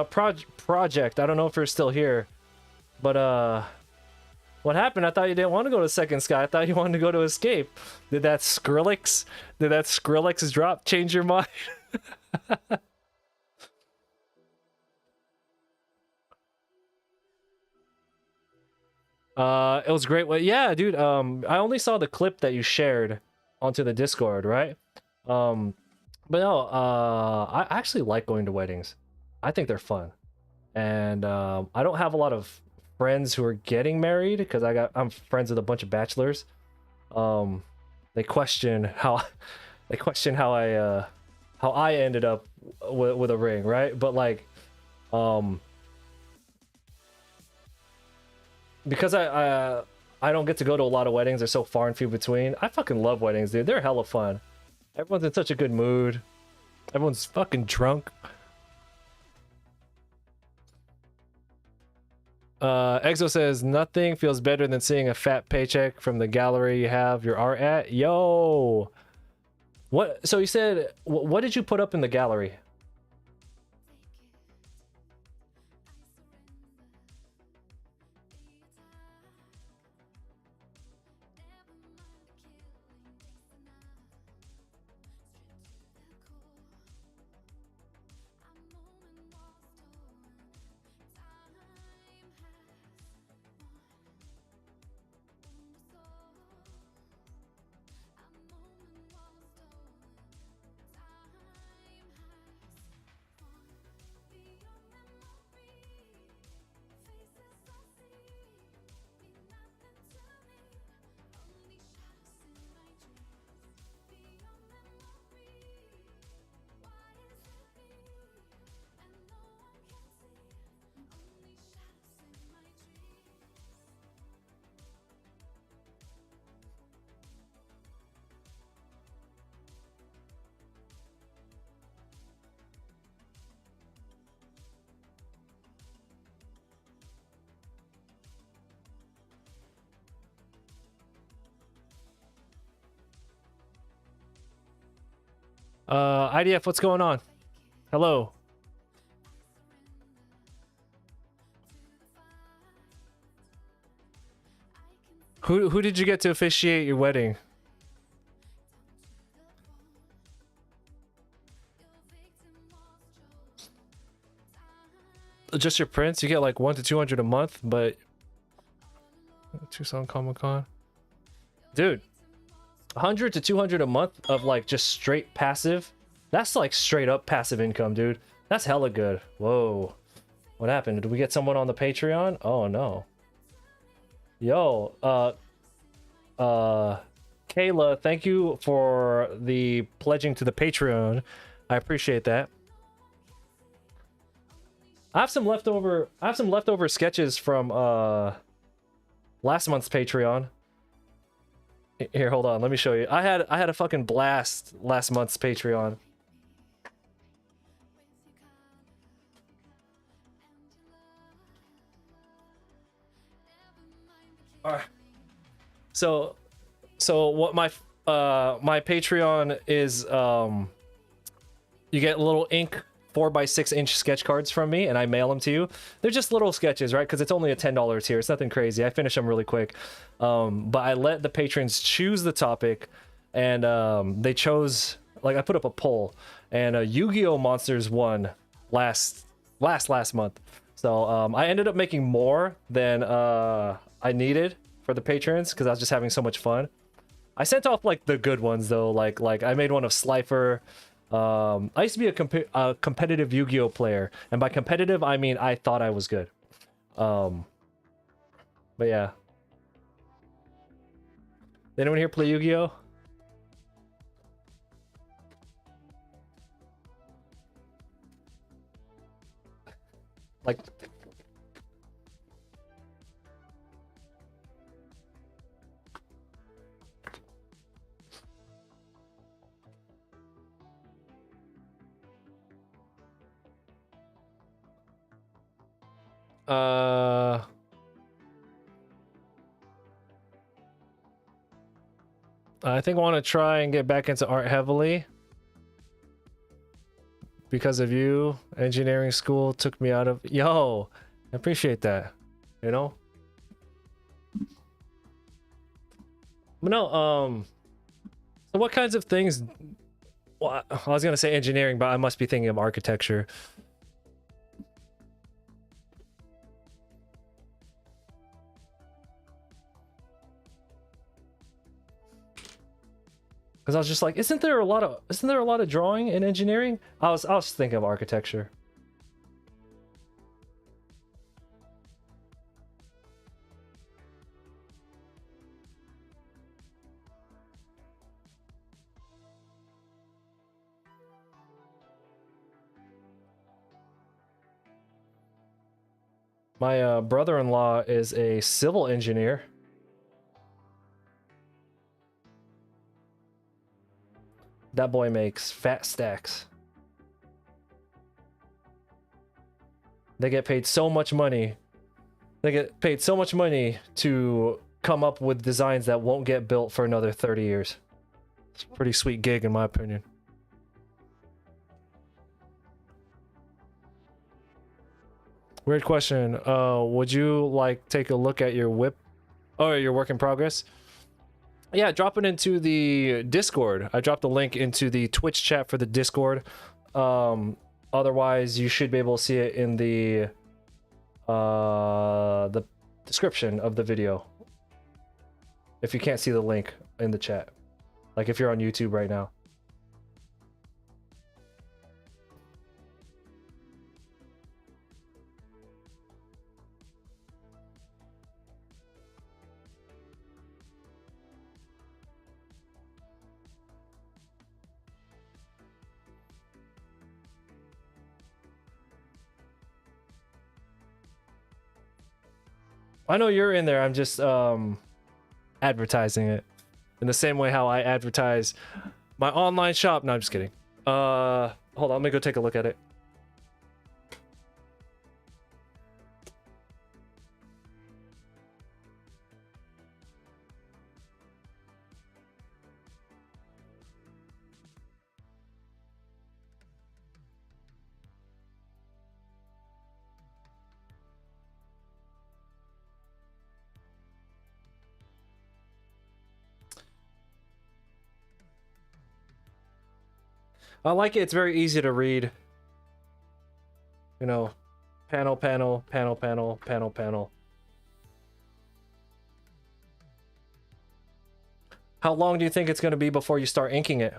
Project, I don't know if you're still here, but what happened? I thought you didn't want to go to Second Sky. I thought you wanted to go to Escape. Did that Skrillex drop change your mind? It was great. Well, yeah, dude. I only saw the clip that you shared onto the Discord, right? But no, I actually like going to weddings. I think they're fun, and I don't have a lot of friends who are getting married because I'm friends with a bunch of bachelors. They question how how I ended up with a ring, right? But like, because I don't get to go to a lot of weddings. They're so far and few between. I fucking love weddings, dude. They're hella fun. Everyone's in such a good mood. Everyone's fucking drunk. Exo says nothing feels better than seeing a fat paycheck from the gallery you have your art at. Yo, what? So you said what did you put up in the gallery? IDF, what's going on? Hello. Who did you get to officiate your wedding? Just your prince? You get like 100 to 200 a month, but Tucson Comic Con, dude, 100 to 200 a month of like just straight passive. That's like straight up passive income, dude. That's hella good. Whoa, what happened? Did we get someone on the Patreon? Oh no. Yo, Kayla, thank you for the pledging to the Patreon. I appreciate that. I have some leftover sketches from last month's Patreon. Here, hold on, let me show you. I had a fucking blast last month's Patreon. All right. So what my Patreon is, you get little ink 4x6-inch sketch cards from me, and I mail them to you. They're just little sketches, right? Because it's only a $10 tier. It's nothing crazy. I finish them really quick. But I let the patrons choose the topic, and they chose, like, I put up a poll, and Yu-Gi-Oh! Monsters won last month. So I ended up making more than I needed for the patrons because I was just having so much fun. I sent off like the good ones though, like I made one of Slifer. I used to be a competitive Yu-Gi-Oh player, and by competitive I mean I thought I was good. But yeah. Did anyone here play Yu-Gi-Oh? Like, I think I want to try and get back into art heavily because of you. Engineering school took me out of... Yo, I appreciate that, you know? But no, so what kinds of things... Well, I was gonna say engineering, but I must be thinking of architecture. Because I was just like, isn't there a lot of drawing in engineering? I was thinking of architecture. My brother-in-law is a civil engineer. That boy makes fat stacks. They get paid so much money. They get paid so much money to come up with designs that won't get built for another 30 years. It's a pretty sweet gig in my opinion. Weird question. Would you like take a look at your whip or your work in progress? Yeah, drop it into the Discord. I dropped the link into the Twitch chat for the Discord. Otherwise, you should be able to see it in the description of the video. If you can't see the link in the chat, like if you're on YouTube right now. I know you're in there. I'm just advertising it in the same way how I advertise my online shop. No, I'm just kidding. Hold on, let me go take a look at it. I like it. It's very easy to read. You know, panel, panel, panel, panel, panel, panel. How long do you think it's going to be before you start inking it?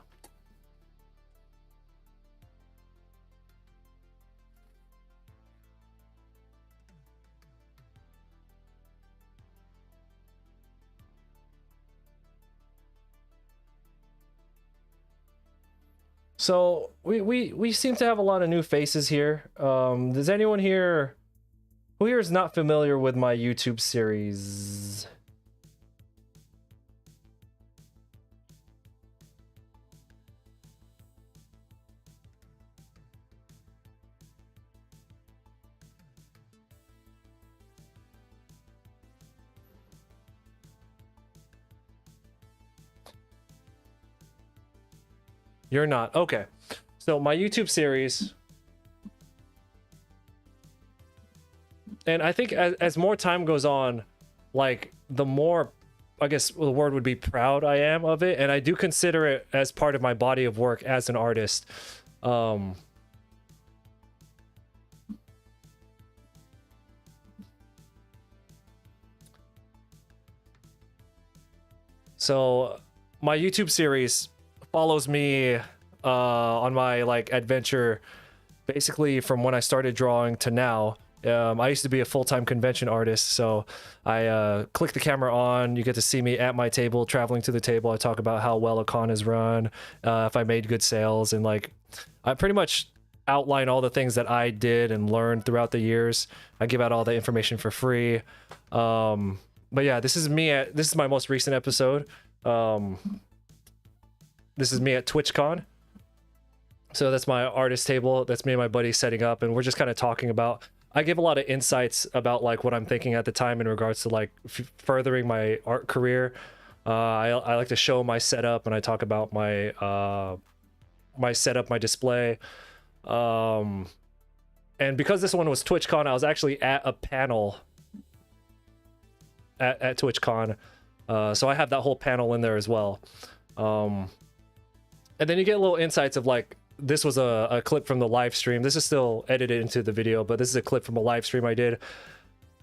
So we seem to have a lot of new faces here. Does anyone here, who here is not familiar with my YouTube series? You're not. Okay. So my YouTube series, and I think as more time goes on, like the more, I guess the word would be proud I am of it, and I do consider it as part of my body of work as an artist. So my YouTube series follows me on my like adventure, basically from when I started drawing to now. I used to be a full-time convention artist, so I click the camera on, you get to see me at my table, traveling to the table. I talk about how well a con is run, if I made good sales, and like I pretty much outline all the things that I did and learned throughout the years. I give out all the information for free. But yeah, this is my most recent episode. This is me at TwitchCon. So that's my artist table. That's me and my buddy setting up, and we're just kind of talking about, I give a lot of insights about like what I'm thinking at the time in regards to like furthering my art career. I like to show my setup, and I talk about my my setup, my display. And because this one was TwitchCon, I was actually at a panel at TwitchCon. So I have that whole panel in there as well. And then you get little insights of like, this was a clip from the live stream. This is still edited into the video, but this is a clip from a live stream I did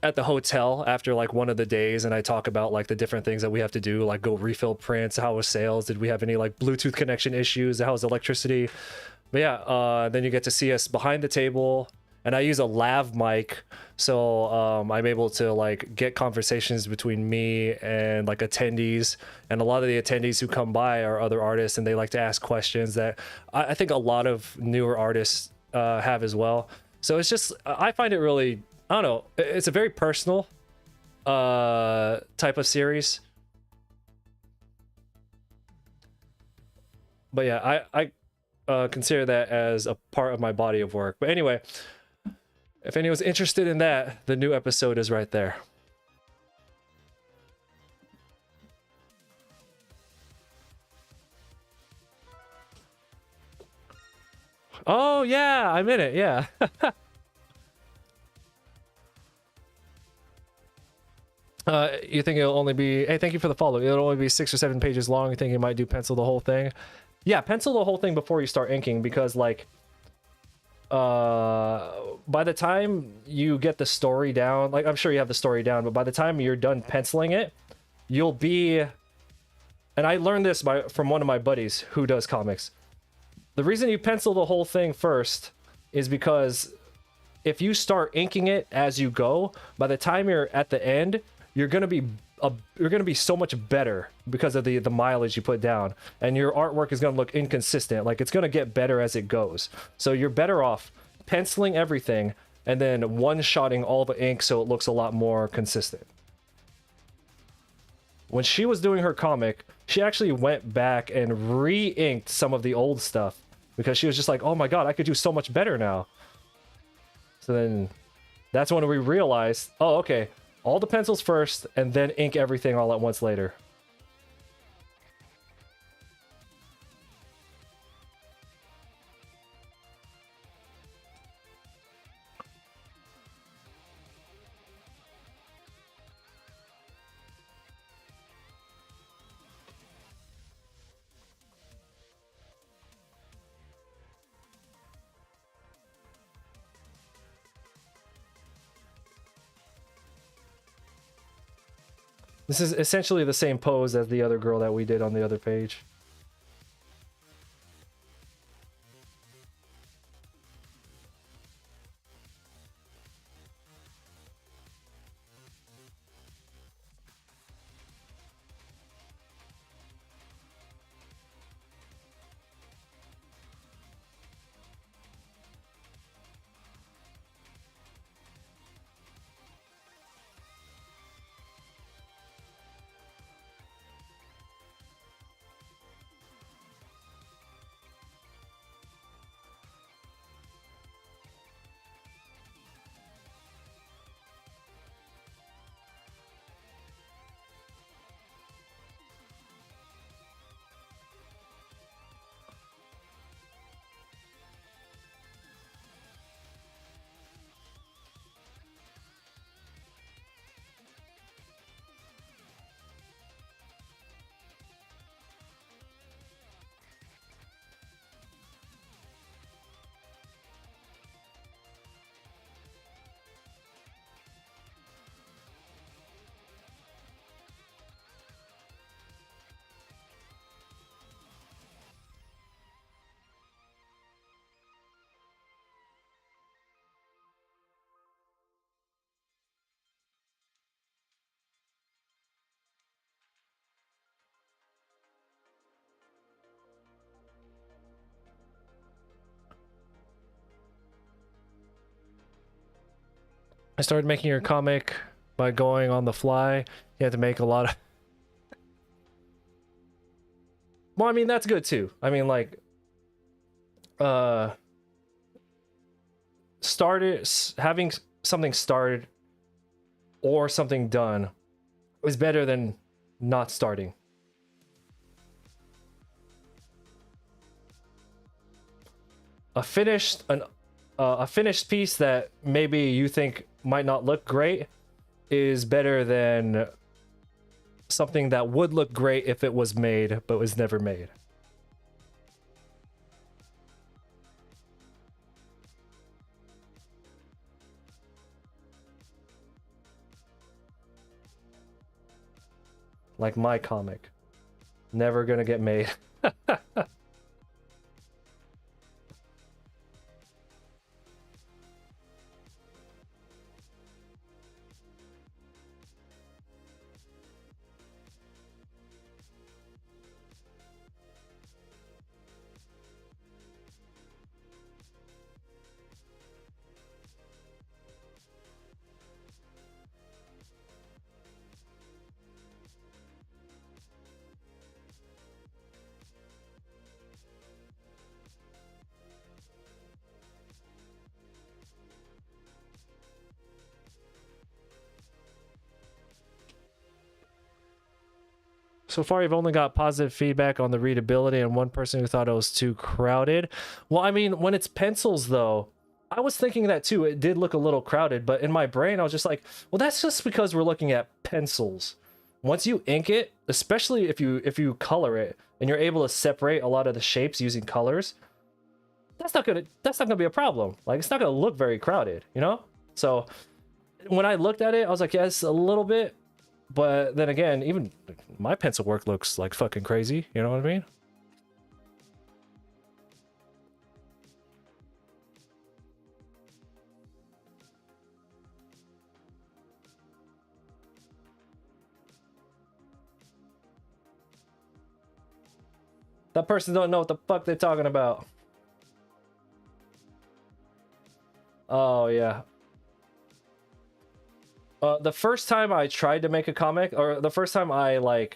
at the hotel after like one of the days, and I talk about like the different things that we have to do, like go refill prints, how was sales, did we have any like Bluetooth connection issues, how was electricity. But yeah, then you get to see us behind the table, and I use a lav mic, so I'm able to like get conversations between me and like attendees, and a lot of the attendees who come by are other artists, and they like to ask questions that I think a lot of newer artists have as well. So it's just, I find it really, I don't know, it's a very personal type of series. But yeah, I consider that as a part of my body of work. But anyway, if anyone's interested in that, the new episode is right there. Oh yeah, I'm in it, yeah. You think it'll only be, hey, thank you for the follow. It'll only be 6 or 7 pages long. You think you might do pencil the whole thing? Yeah, pencil the whole thing before you start inking, because like by the time you get the story down, like I'm sure you have the story down, but by the time you're done penciling it, you'll be, and I learned this from one of my buddies who does comics. The reason you pencil the whole thing first is because if you start inking it as you go, by the time you're at the end, you're gonna be so much better because of the mileage you put down, and your artwork is gonna look inconsistent. Like, it's gonna get better as it goes. So you're better off penciling everything and then one-shotting all the ink so it looks a lot more consistent. When she was doing her comic, she actually went back and re-inked some of the old stuff because she was just like, oh my god, I could do so much better now. So then that's when we realized, oh, okay, all the pencils first and then ink everything all at once later. This is essentially the same pose as the other girl that we did on the other page. I started making your comic by going on the fly. You had to make a lot of... Well, I mean, that's good too. I mean, like... having something started or something done is better than not starting. A finished piece that maybe you think might not look great is better than something that would look great if it was made but was never made. Like my comic. Never gonna get made. So far, you've only got positive feedback on the readability and one person who thought it was too crowded. Well, I mean, when it's pencils, though, I was thinking that too. It did look a little crowded, but in my brain, I was just like, well, that's just because we're looking at pencils. Once you ink it, especially if you color it and you're able to separate a lot of the shapes using colors, that's not gonna be a problem. Like, it's not gonna look very crowded, you know? So when I looked at it, I was like, yes, a little bit. But then again, even my pencil work looks like fucking crazy. You know what I mean? That person don't know what the fuck they're talking about. Oh, yeah. The first time I tried to make a comic, or the first time I, like,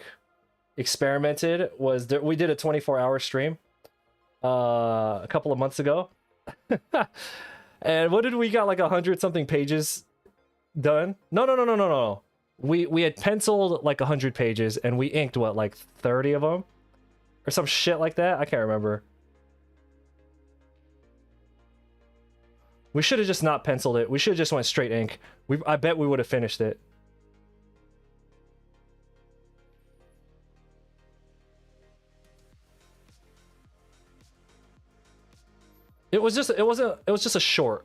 experimented was... we did a 24-hour stream a couple of months ago. And what did we got, like, 100-something pages done? No. We had penciled, like, 100 pages, and we inked, what, like, 30 of them? Or some shit like that? I can't remember. We should have just not penciled it. We should have just went straight ink. I bet we would have finished it. It was just a short.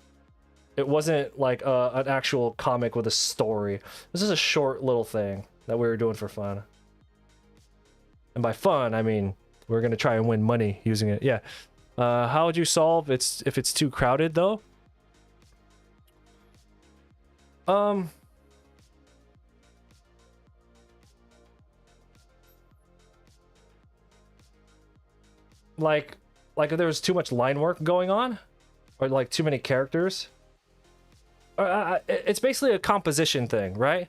It wasn't like an actual comic with a story. This is a short little thing. that we were doing for fun. And by fun, I mean we're gonna try and win money using it. Yeah. How would you solve if it's too crowded though? Like if there was too much line work going on, or like too many characters. It's basically a composition thing, right?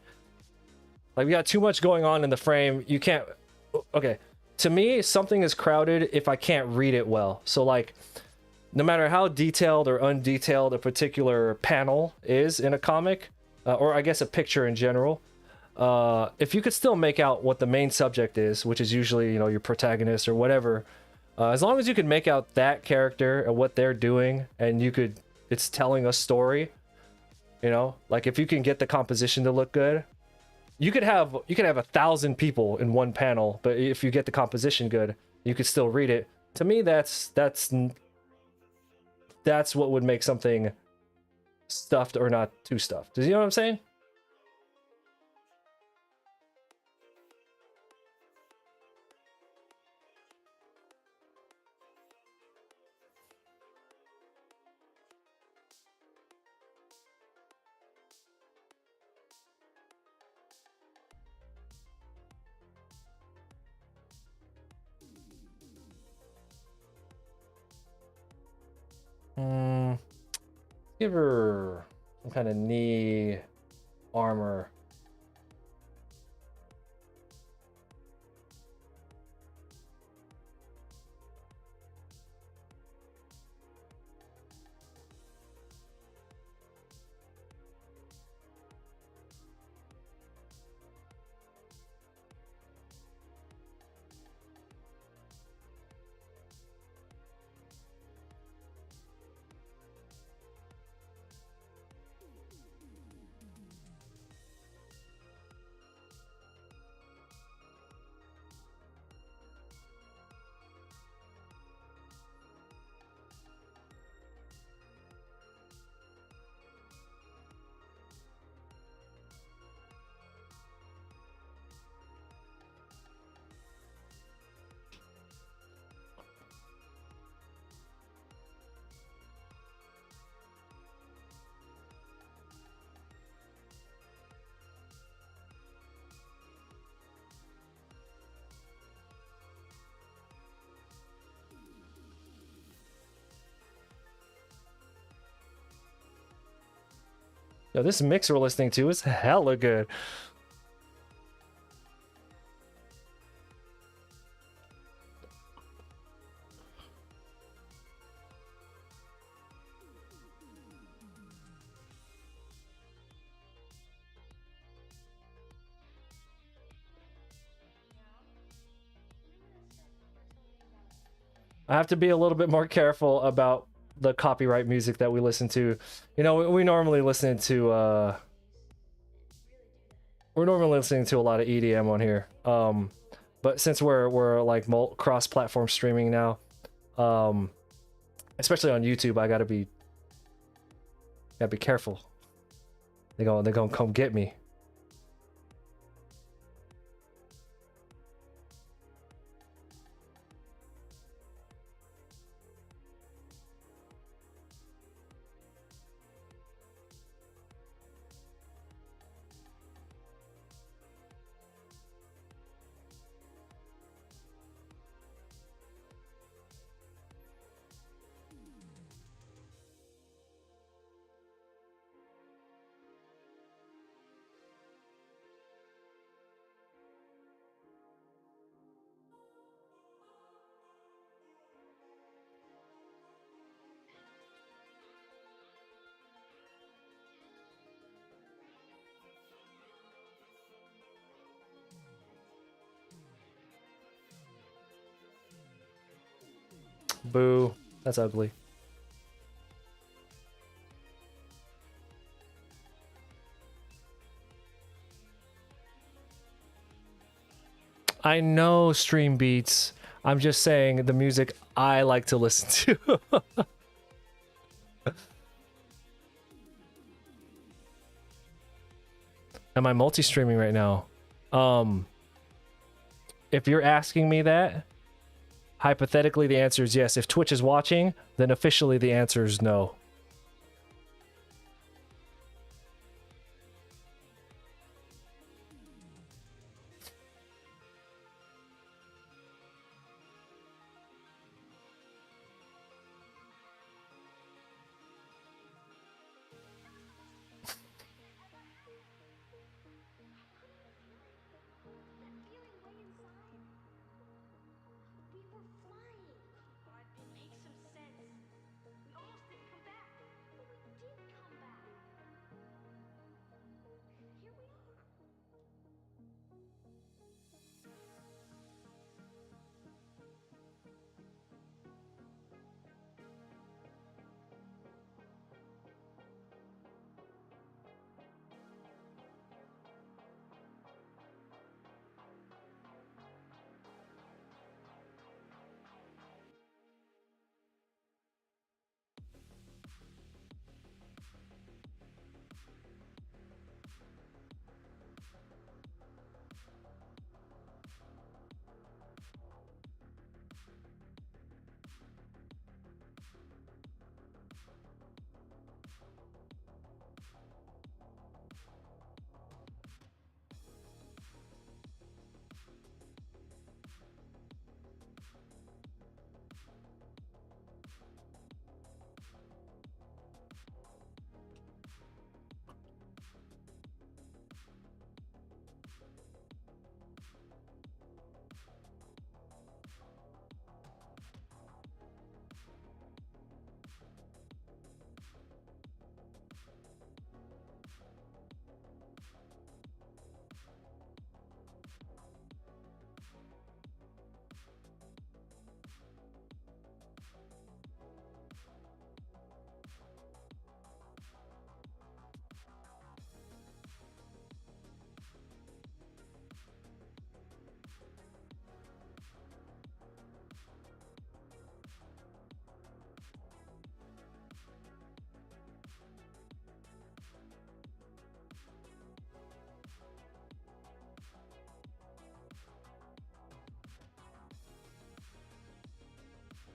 Like we got too much going on in the frame. You can't. Okay, to me, something is crowded if I can't read it well. So like, no matter how detailed or undetailed a particular panel is in a comic, or I guess a picture in general, if you could still make out what the main subject is, which is usually, you know, your protagonist or whatever, as long as you can make out that character and what they're doing, and it's telling a story, you know, like if you can get the composition to look good, you could have 1,000 people in one panel, but if you get the composition good, you could still read it. To me, that's what would make something stuffed or not too stuffed. Do you know what I'm saying? Give her some kind of knee armor. Yo, this mix we're listening to is hella good. I have to be a little bit more careful about the copyright music that we listen to. You know, we normally listen to we're normally listening to a lot of EDM on here. But since we're like cross-platform streaming now, especially on YouTube, I gotta be careful. They're gonna come get me. Boo. That's ugly. I know stream beats. I'm just saying the music I like to listen to. Am I multi-streaming right now? If you're asking me that, hypothetically, the answer is yes. If Twitch is watching, then officially the answer is no.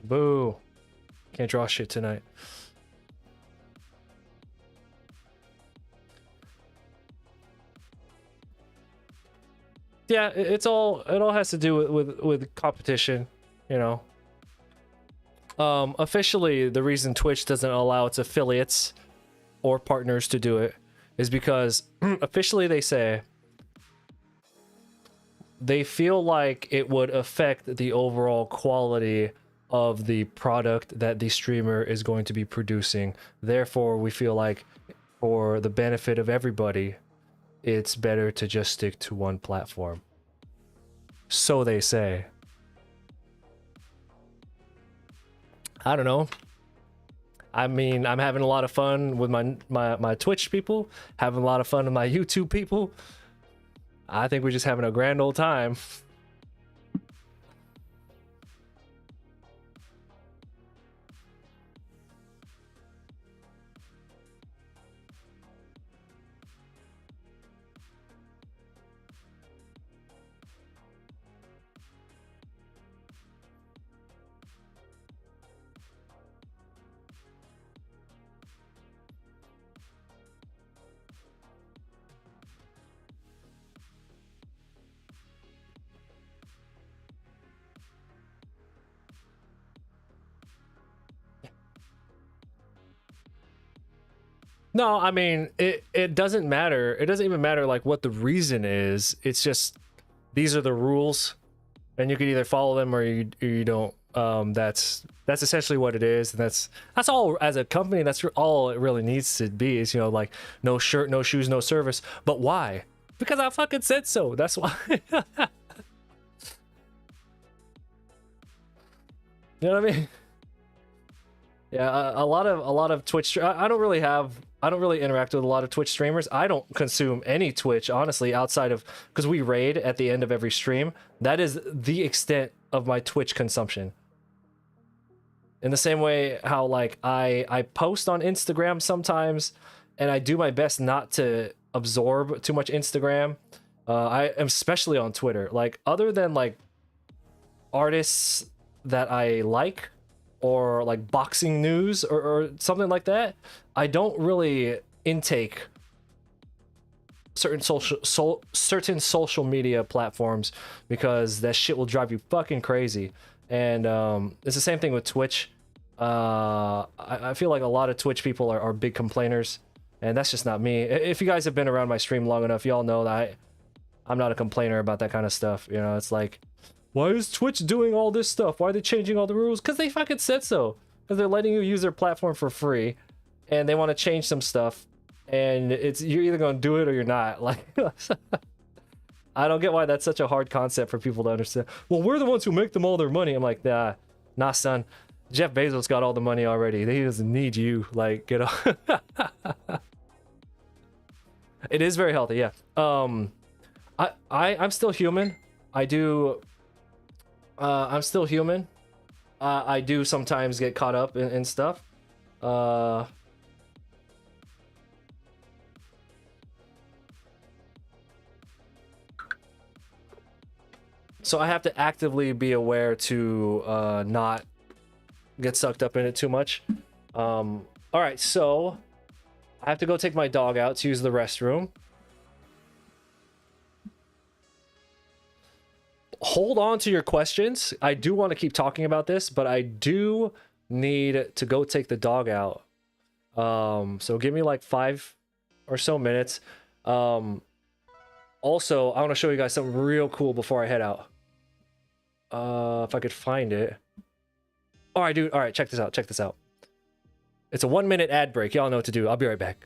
Boo. Can't draw shit tonight. Yeah, it all has to do with competition, you know. Officially, the reason Twitch doesn't allow its affiliates or partners to do it is because officially they say they feel like it would affect the overall quality of the product that the streamer is going to be producing. Therefore, we feel like for the benefit of everybody, it's better to just stick to one platform. So they say. I don't know. I mean, I'm having a lot of fun with my Twitch people, having a lot of fun with my YouTube people. I think we're just having a grand old time. No, I mean, it doesn't matter. It doesn't even matter like what the reason is. It's just these are the rules, and you can either follow them or you don't. That's essentially what it is, and that's all. As a company, that's all it really needs to be. Is, you know, like no shirt, no shoes, no service. But why? Because I fucking said so. That's why. You know what I mean? Yeah, a lot of Twitch. I don't really interact with a lot of Twitch streamers. I don't consume any Twitch, honestly, outside of because we raid at the end of every stream. That is the extent of my Twitch consumption. In the same way how like I post on Instagram sometimes, and I do my best not to absorb too much Instagram. I am especially on Twitter. Like, other than like artists that I like, or like boxing news or something like that, I don't really intake certain social media platforms, because that shit will drive you fucking crazy. And it's the same thing with Twitch. I feel like a lot of Twitch people are big complainers, and that's just not me. If you guys have been around my stream long enough, y'all know that I'm not a complainer about that kind of stuff. You know, it's like, why is Twitch doing all this stuff? Why are they changing all the rules? Because they fucking said so. Because they're letting you use their platform for free, and they want to change some stuff, and you're either gonna do it or you're not. Like, I don't get why that's such a hard concept for people to understand. Well, we're the ones who make them all their money. I'm like, nah, son. Jeff Bezos got all the money already. He doesn't need you. Like, get off. It is very healthy, yeah. I'm still human. I'm still human. I do sometimes get caught up in stuff. So I have to actively be aware to not get sucked up in it too much. All right, so I have to go take my dog out to use the restroom. Hold on to your questions. I do want to keep talking about this, but I do need to go take the dog out. So give me like 5 or so minutes. Also, I want to show you guys something real cool before I head out. If I could find it. All right, dude. All right, check this out. Check this out. It's a 1-minute ad break. Y'all know what to do. I'll be right back.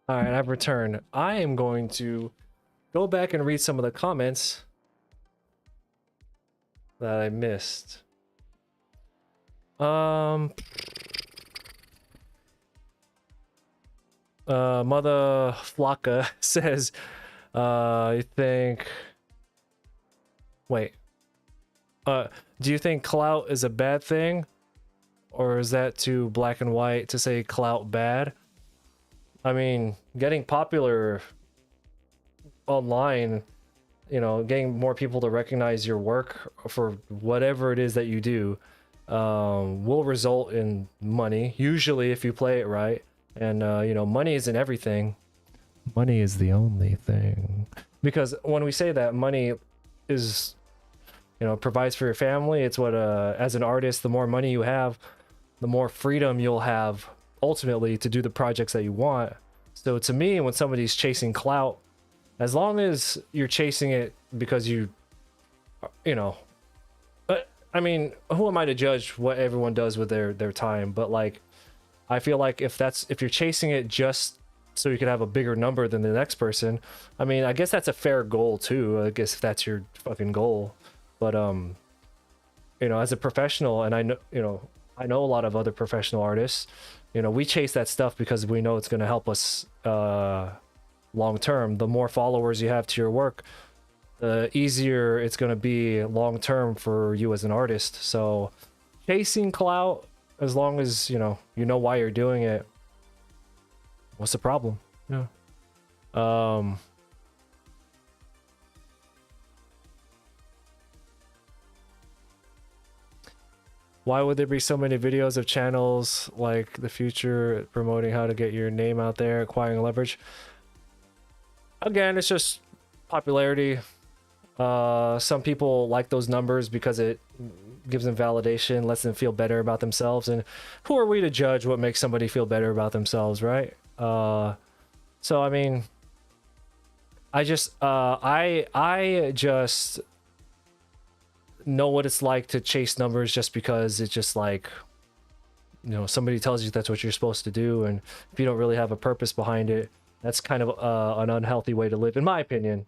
All right, I've returned. I am going to go back and read some of the comments that I missed. Mother Flocka says, I think. Wait. Do you think clout is a bad thing? Or is that too black and white to say clout bad? I mean, getting popular online, you know, getting more people to recognize your work for whatever it is that you do, will result in money, usually if you play it right. And, you know, money isn't everything. Money is the only thing. Because when we say that money is, you know, provides for your family, it's what, as an artist, the more money you have, the more freedom you'll have ultimately to do the projects that you want. So to me, when somebody's chasing clout, as long as you're chasing it because you know, I mean, who am I to judge what everyone does with their time? But like, I feel like if you're chasing it just so you can have a bigger number than the next person, I mean, I guess that's a fair goal too. I guess if that's your fucking goal. But you know, as a professional, and I know, you know, I know a lot of other professional artists, you know, we chase that stuff because we know it's going to help us long term. The more followers you have to your work, the easier it's going to be long term for you as an artist. So chasing clout, as long as you know why you're doing it, what's the problem? Yeah. Why would there be so many videos of channels like the future promoting how to get your name out there, acquiring leverage? Again, it's just popularity. Some people like those numbers because it gives them validation, lets them feel better about themselves. And who are we to judge what makes somebody feel better about themselves, right? So I mean, I just know what it's like to chase numbers just because it's just like, you know, somebody tells you that's what you're supposed to do, and if you don't really have a purpose behind it, that's kind of an unhealthy way to live, in my opinion.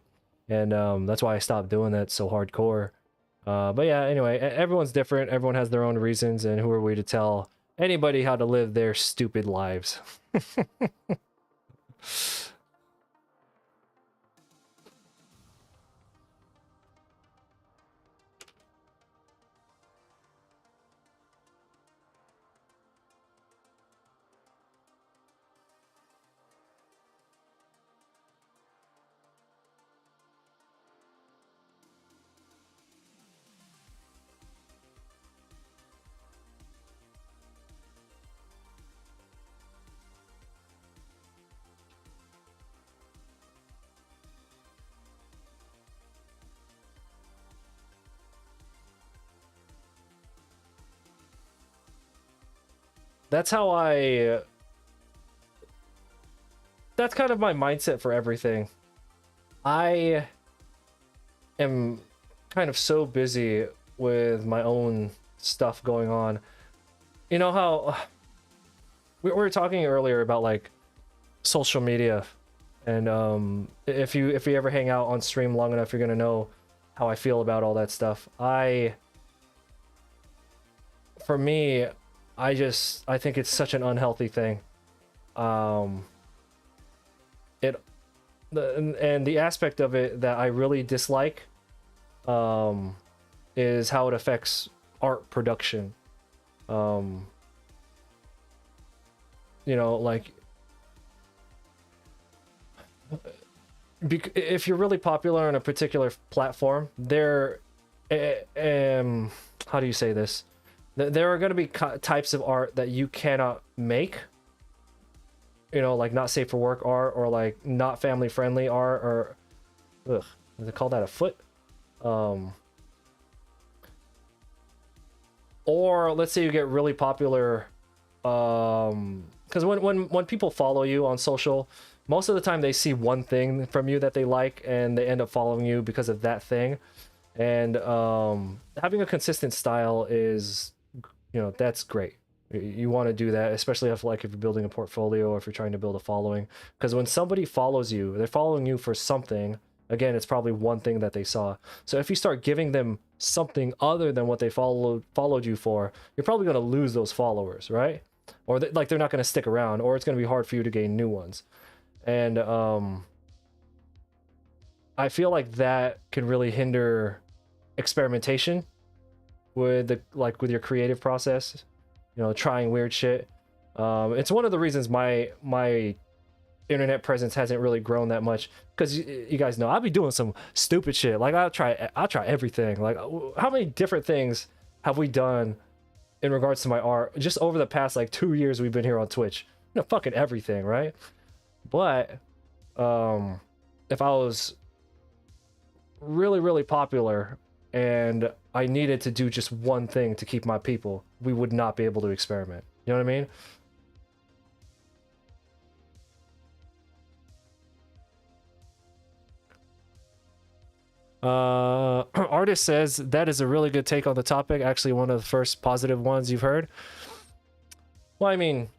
And that's why I stopped doing that so hardcore. But yeah, anyway, everyone's different, everyone has their own reasons, and who are we to tell anybody how to live their stupid lives? That's how that's kind of my mindset for everything. I am kind of so busy with my own stuff going on. You know how we were talking earlier about like social media, and if you ever hang out on stream long enough, you're gonna know how I feel about all that stuff. For me, I think it's such an unhealthy thing. And the aspect of it that I really dislike is how it affects art production. You know, like if you're really popular on a particular platform, how do you say this? There are going to be types of art that you cannot make, you know, like not safe for work art, or like not family friendly art, or they call that a foot. Or let's say you get really popular, because when people follow you on social, most of the time they see one thing from you that they like, and they end up following you because of that thing. And having a consistent style is, you know, that's great. You want to do that, especially if like if you're building a portfolio or if you're trying to build a following. Because when somebody follows you, they're following you for something. Again, it's probably one thing that they saw. So if you start giving them something other than what they followed you for, you're probably going to lose those followers, right? Or like they're not going to stick around, or it's going to be hard for you to gain new ones. And I feel like that can really hinder experimentation with with your creative process. You know, trying weird shit. It's one of the reasons my internet presence hasn't really grown that much, because you guys know I'll be doing some stupid shit. Like I'll try everything. Like how many different things have we done in regards to my art just over the past like 2 years we've been here on Twitch? You know, fucking everything, right? But if I was really popular and I needed to do just one thing to keep my people, we would not be able to experiment. You know what I mean? Artist says that is a really good take on the topic. Actually, one of the first positive ones you've heard. Well, I mean,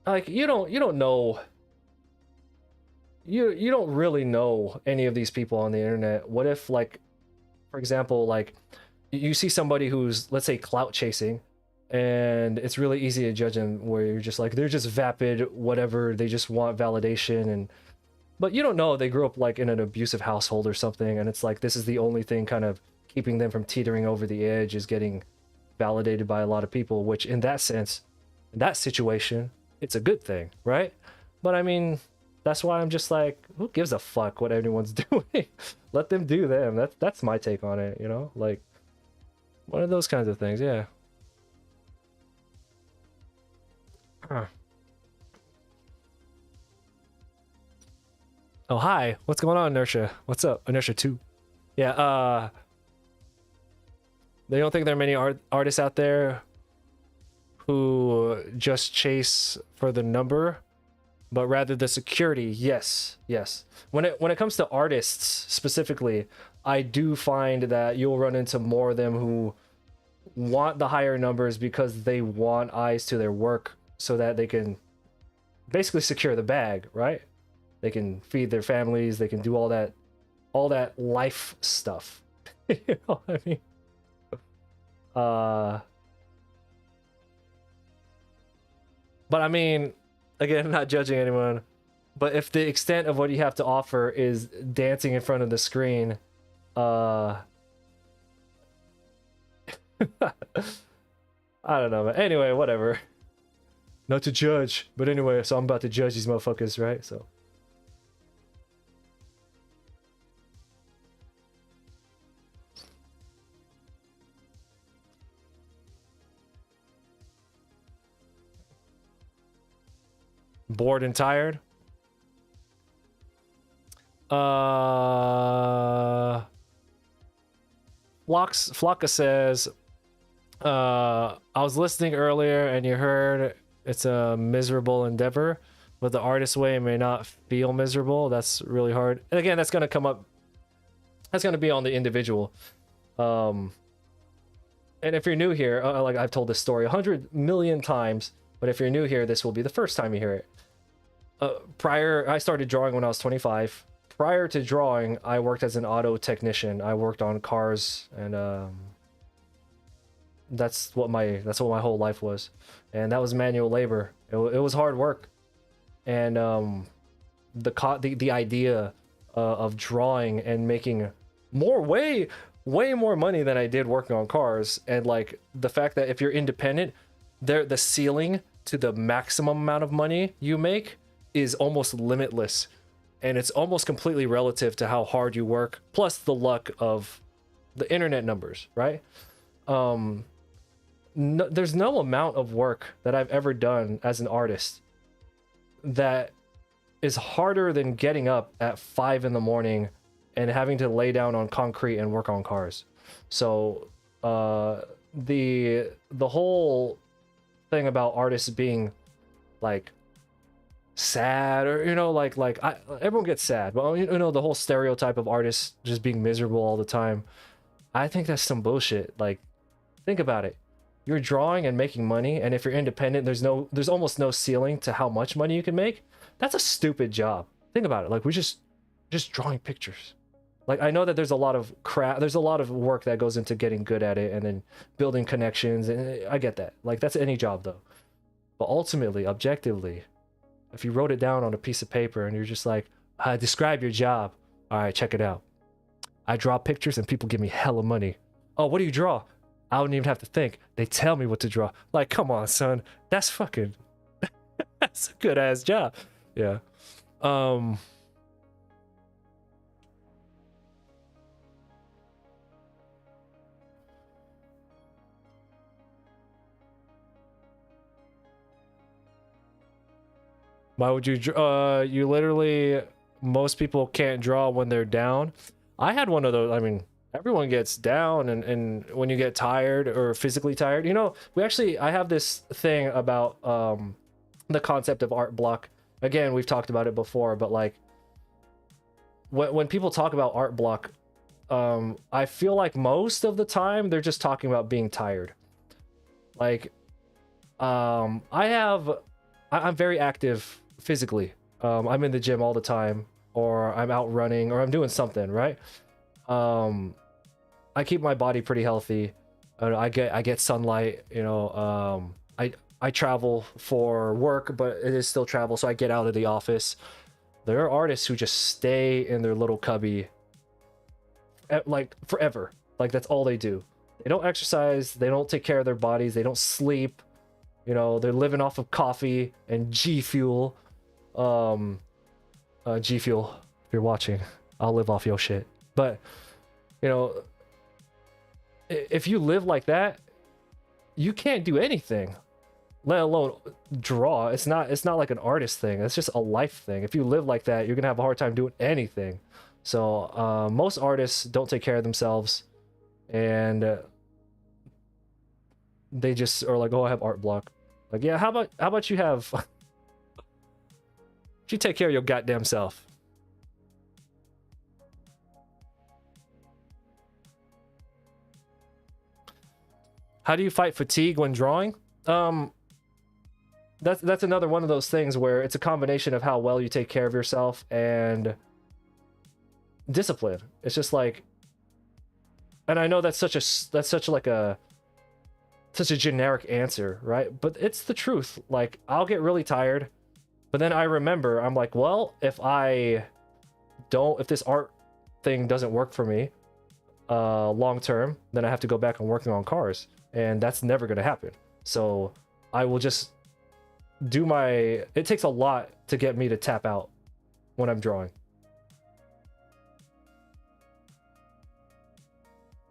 like you don't know. You don't really know any of these people on the internet. What if, like, for example, like you see somebody who's, let's say, clout chasing, and it's really easy to judge them where you're just like, they're just vapid, whatever, they just want validation. And but you don't know they grew up like in an abusive household or something, and it's like this is the only thing kind of keeping them from teetering over the edge, is getting validated by a lot of people, which in that sense, in that situation, it's a good thing, right? But I mean, that's why I'm just like, who gives a fuck what anyone's doing? Let them do them. That's my take on it, you know? Like, one of those kinds of things, yeah. Huh. Oh, hi. What's going on, Inertia? What's up, Inertia 2? Yeah, they don't think there are many artists out there who just chase for the number, but rather the security. Yes. When it comes to artists specifically, I do find that you'll run into more of them who want the higher numbers because they want eyes to their work so that they can basically secure the bag, right? They can feed their families, they can do all that life stuff. You know what I mean? But I mean, again, I'm not judging anyone, but if the extent of what you have to offer is dancing in front of the screen, I don't know, but anyway, whatever. Not to judge, but anyway, so I'm about to judge these motherfuckers, right? So bored and tired. Flocka says, I was listening earlier and you heard it's a miserable endeavor, but the artist way may not feel miserable. That's really hard. And again, that's going to come up. That's going to be on the individual. And if you're new here, like I've told this story 100 million times, but if you're new here, this will be the first time you hear it. I started drawing when I was 25. Prior to drawing, I worked as an auto technician. I worked on cars, and that's what my whole life was, and that was manual labor. It was hard work, and the idea of drawing and making way more money than I did working on cars, and like the fact that if you're independent, the ceiling to the maximum amount of money you make is almost limitless, and it's almost completely relative to how hard you work, plus the luck of the internet numbers, right? There's no amount of work that I've ever done as an artist that is harder than getting up at 5 in the morning and having to lay down on concrete and work on cars. So the whole thing about artists being like sad, or everyone gets sad, but you know, the whole stereotype of artists just being miserable all the time, I think that's some bullshit. Like, think about it. You're drawing and making money, and if you're independent, there's almost no ceiling to how much money you can make. That's a stupid job. Think about it. Like, we're just drawing pictures. Like, I know that there's a lot of there's a lot of work that goes into getting good at it and then building connections, and I get that. Like, that's any job though. But ultimately, objectively, if you wrote it down on a piece of paper and you're just like, describe your job. All right, check it out. I draw pictures and people give me hella money. Oh, what do you draw? I don't even have to think. They tell me what to draw. Like, come on, son. That's fucking... that's a good-ass job. Yeah. Why would you draw? You literally... Most people can't draw when they're down. I had one of those. I mean... Everyone gets down and when you get tired or physically tired, you know, I have this thing about the concept of art block. Again, we've talked about it before, but like when people talk about art block, I feel like most of the time they're just talking about being tired. Like I'm very active physically. I'm in the gym all the time, or I'm out running, or I'm doing something, right? I keep my body pretty healthy. I get sunlight, you know. I travel for work, but it is still travel, so I get out of the office. There are artists who just stay in their little cubby like forever. Like, that's all they do. They don't exercise, they don't take care of their bodies, they don't sleep. You know, they're living off of coffee and G Fuel. G Fuel, if you're watching, I'll live off your shit. But, you know, if you live like that, you can't do anything, let alone draw. It's not like an artist thing. It's just a life thing. If you live like that, you're gonna have a hard time doing anything. So most artists don't take care of themselves, and they just are like, oh, I have art block. Like, yeah, how about you have you take care of your goddamn self. How do you fight fatigue when drawing? That's another one of those things where it's a combination of how well you take care of yourself and discipline. It's just like, and I know that's such a generic answer, right? But it's the truth. Like, I'll get really tired, but then I remember, I'm like, well, if this art thing doesn't work for me long term, then I have to go back and working on cars. And that's never going to happen. So I will just do it takes a lot to get me to tap out when I'm drawing.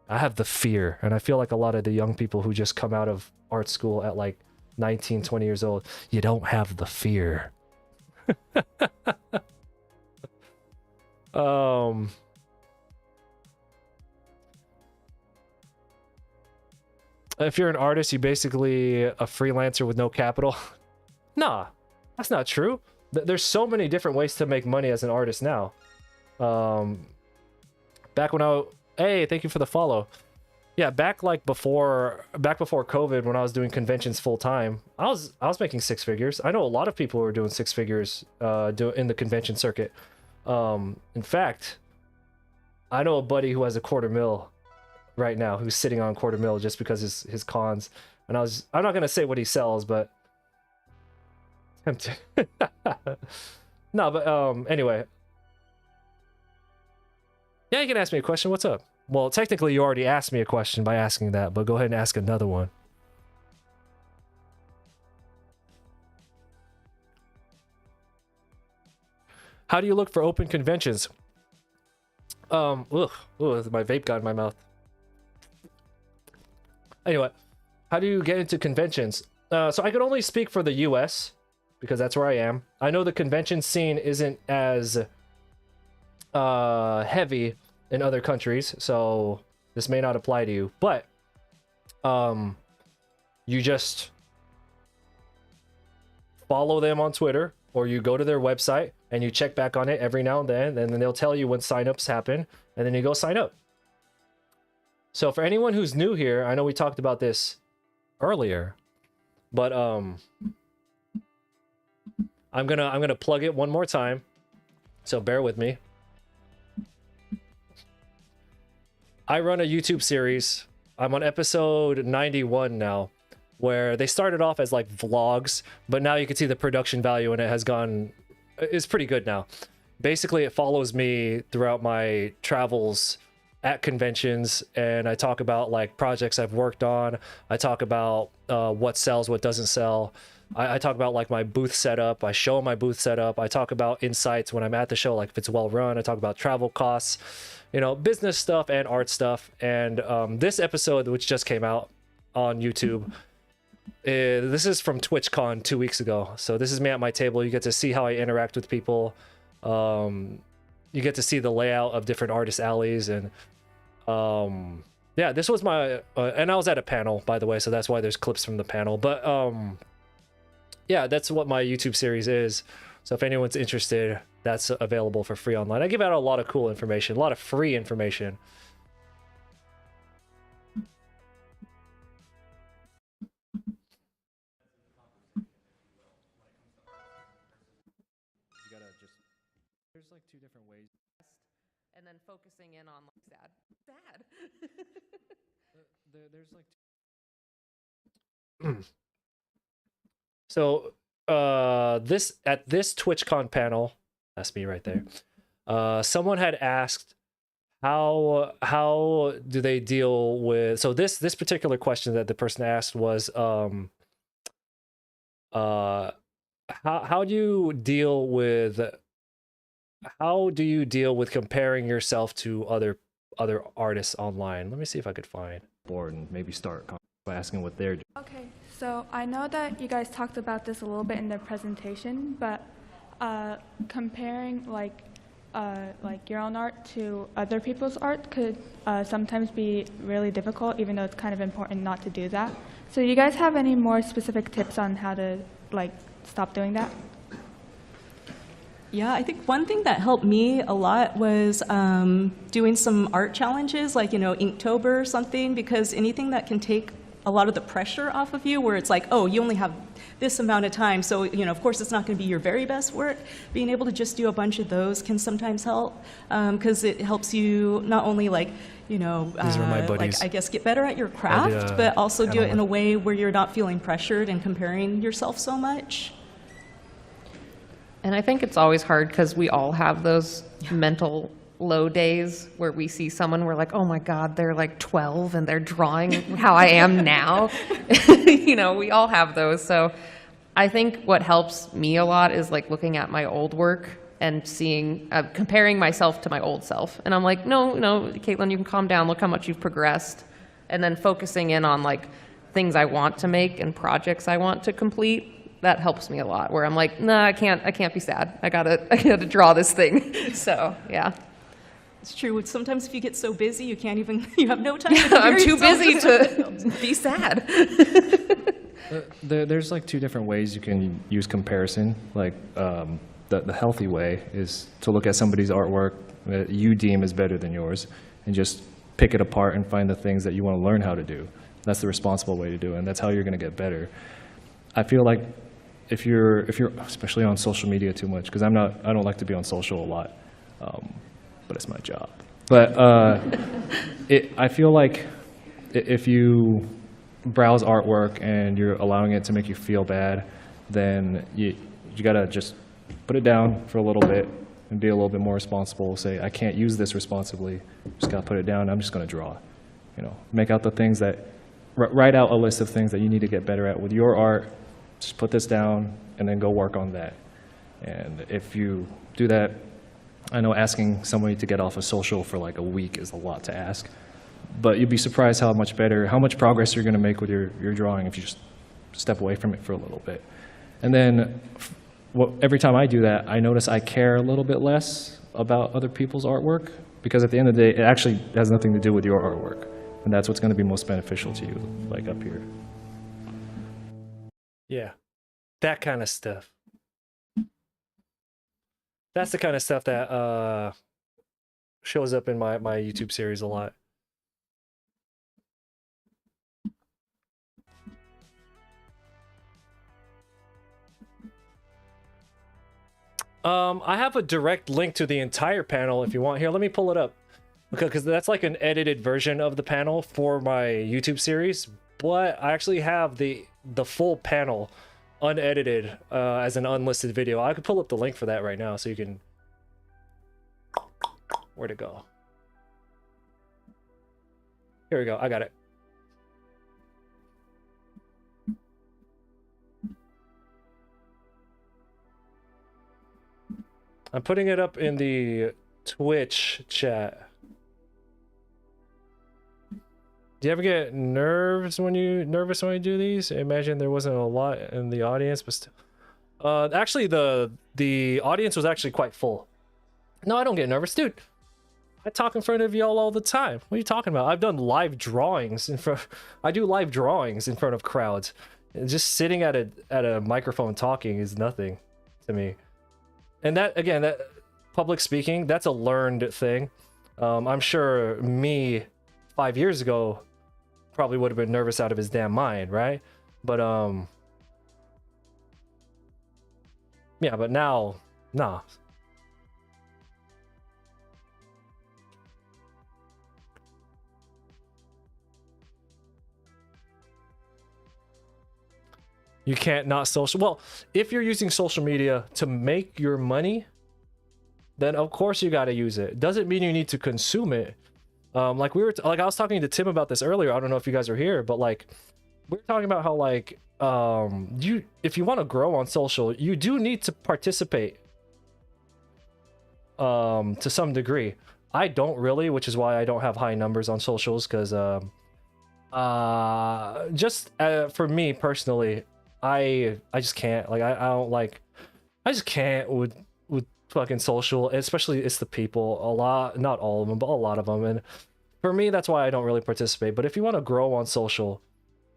I have the fear, and I feel like a lot of the young people who just come out of art school at like 19, 20 years old, you don't have the fear. If you're an artist, you're basically a freelancer with no capital. Nah, that's not true. There's so many different ways to make money as an artist now. Back when hey, thank you for the follow. Yeah, back before COVID, when I was doing conventions full time, I was making six figures. I know a lot of people who are doing six figures in the convention circuit. In fact, I know a buddy who has a $250,000 right now, who's sitting on $250,000 just because his cons. And I'm not gonna say what he sells, but no, but anyway. Yeah, you can ask me a question. What's up? Well, technically you already asked me a question by asking that, but go ahead and ask another one. How do you look for open conventions? My vape got in my mouth. Anyway, how do you get into conventions? So I could only speak for the US because that's where I am. I know the convention scene isn't as heavy in other countries, so this may not apply to you, but you just follow them on Twitter, or you go to their website and you check back on it every now and then they'll tell you when signups happen, and then you go sign up. So for anyone who's new here, I know we talked about this earlier, but I'm gonna plug it one more time. So bear with me. I run a YouTube series. I'm on episode 91 now, where they started off as like vlogs, but now you can see the production value and it has gone, it's pretty good now. Basically, it follows me throughout my travels at conventions, and I talk about like projects I've worked on. I talk about what sells, what doesn't sell. I talk about like my booth setup. I show my booth setup. I talk about insights when I'm at the show, like if it's well run. I talk about travel costs, you know, business stuff and art stuff. And this episode, which just came out on YouTube, this is from TwitchCon 2 weeks ago. So this is me at my table. You get to see how I interact with people. You get to see the layout of different artist alleys, and yeah, this was my and I was at a panel, by the way, so that's why there's clips from the panel. But yeah, that's what my YouTube series is. So if anyone's interested, that's available for free online. I give out a lot of cool information, a lot of free information. You gotta just, there's like two different ways. And then focusing in on like sad. There's like so this at this TwitchCon panel, that's me right there. Someone had asked how do they deal with, so this particular question that the person asked was how do you deal with comparing yourself to other artists online? Let me see if I could find board and maybe start by asking what they're doing. Okay, so I know that you guys talked about this a little bit in the presentation, but comparing like your own art to other people's art could sometimes be really difficult, even though it's kind of important not to do that. So you guys have any more specific tips on how to like stop doing that? Yeah, I think one thing that helped me a lot was doing some art challenges, like, you know, Inktober or something, because anything that can take a lot of the pressure off of you, where it's like, oh, you only have this amount of time, so, you know, of course it's not going to be your very best work. Being able to just do a bunch of those can sometimes help, because it helps you not only, like, you know, These are my buddies. like, I guess, get better at your craft, but also do it in a way where you're not feeling pressured and comparing yourself so much. And I think it's always hard because we all have those mental low days where we see someone, we're like, oh my God, they're like 12 and they're drawing how I am now. You know, we all have those. So I think what helps me a lot is like looking at my old work and seeing, comparing myself to my old self. And I'm like, no, Caitlin, you can calm down. Look how much you've progressed. And then focusing in on like things I want to make and projects I want to complete. That helps me a lot, where I'm like, nah, I can't be sad. I gotta draw this thing. So yeah. It's true. Sometimes if you get so busy, you can't even, you have no time. Yeah, I'm too busy to be sad. There's like two different ways you can use comparison. Like the healthy way is to look at somebody's artwork that you deem is better than yours and just pick it apart and find the things that you want to learn how to do. That's the responsible way to do it, and that's how you're going to get better. I feel like if you're especially on social media too much, because I don't like to be on social a lot, but it's my job. But I feel like if you browse artwork and you're allowing it to make you feel bad, then you gotta just put it down for a little bit and be a little bit more responsible. Say, I can't use this responsibly. Just gotta put it down. I'm just gonna draw. You know, make out the things that, write out a list of things that you need to get better at with your art. Just put this down and then go work on that. And if you do that, I know asking somebody to get off of social for like a week is a lot to ask, but you'd be surprised how much progress you're going to make with your drawing if you just step away from it for a little bit. And then every time I do that, I notice I care a little bit less about other people's artwork, because at the end of the day, it actually has nothing to do with your artwork. And that's what's going to be most beneficial to you, like up here. Yeah, that kind of stuff. That's the kind of stuff that shows up in my YouTube series a lot. I have a direct link to the entire panel if you want. Here, let me pull it up. Because that's like an edited version of the panel for my YouTube series. But I actually have the full panel unedited as an unlisted video. I could pull up the link for that right now so you can... Where'd it go? Here we go. I got it. I'm putting it up in the Twitch chat. Do you ever get nervous when you do these? I imagine there wasn't a lot in the audience, but still. Actually, the audience was actually quite full. No, I don't get nervous, dude. I talk in front of y'all all the time. What are you talking about? I've done live drawings in front. I do live drawings in front of crowds. And just sitting at a microphone talking is nothing to me. And that, again, that public speaking, that's a learned thing. I'm sure me 5 years ago probably would have been nervous out of his damn mind, right? But yeah, but now, nah. You can't not social. Well, if you're using social media to make your money, then of course you got to use it. Doesn't mean you need to consume it. Like I was talking to Tim about this earlier. I don't know if you guys are here, but like we're talking about how like if you want to grow on social, you do need to participate to some degree. I don't really, which is why I don't have high numbers on socials, because just for me personally, I just can't. Like I don't like. I just can't with fucking social. Especially it's the people. A lot, not all of them, but a lot of them. And for me, that's why I don't really participate. But if you want to grow on social,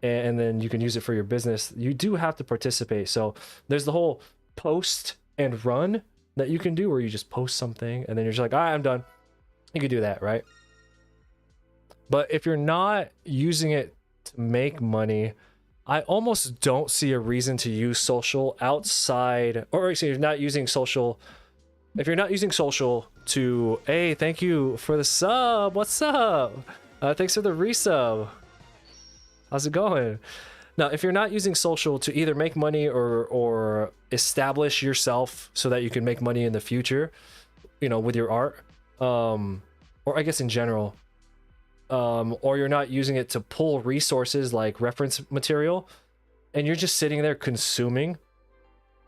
and then you can use it for your business, you do have to participate. So there's the whole post and run that you can do, where you just post something and then you're just like, all right, I'm done. You could do that, right? But if you're not using it to make money, I almost don't see a reason to use social outside, or actually, you're not using social. If you're not using social to, hey, thank you for the sub. What's up? Thanks for the resub. How's it going? Now, if you're not using social to either make money or establish yourself so that you can make money in the future, you know, with your art, or I guess in general, or you're not using it to pull resources like reference material, and you're just sitting there consuming,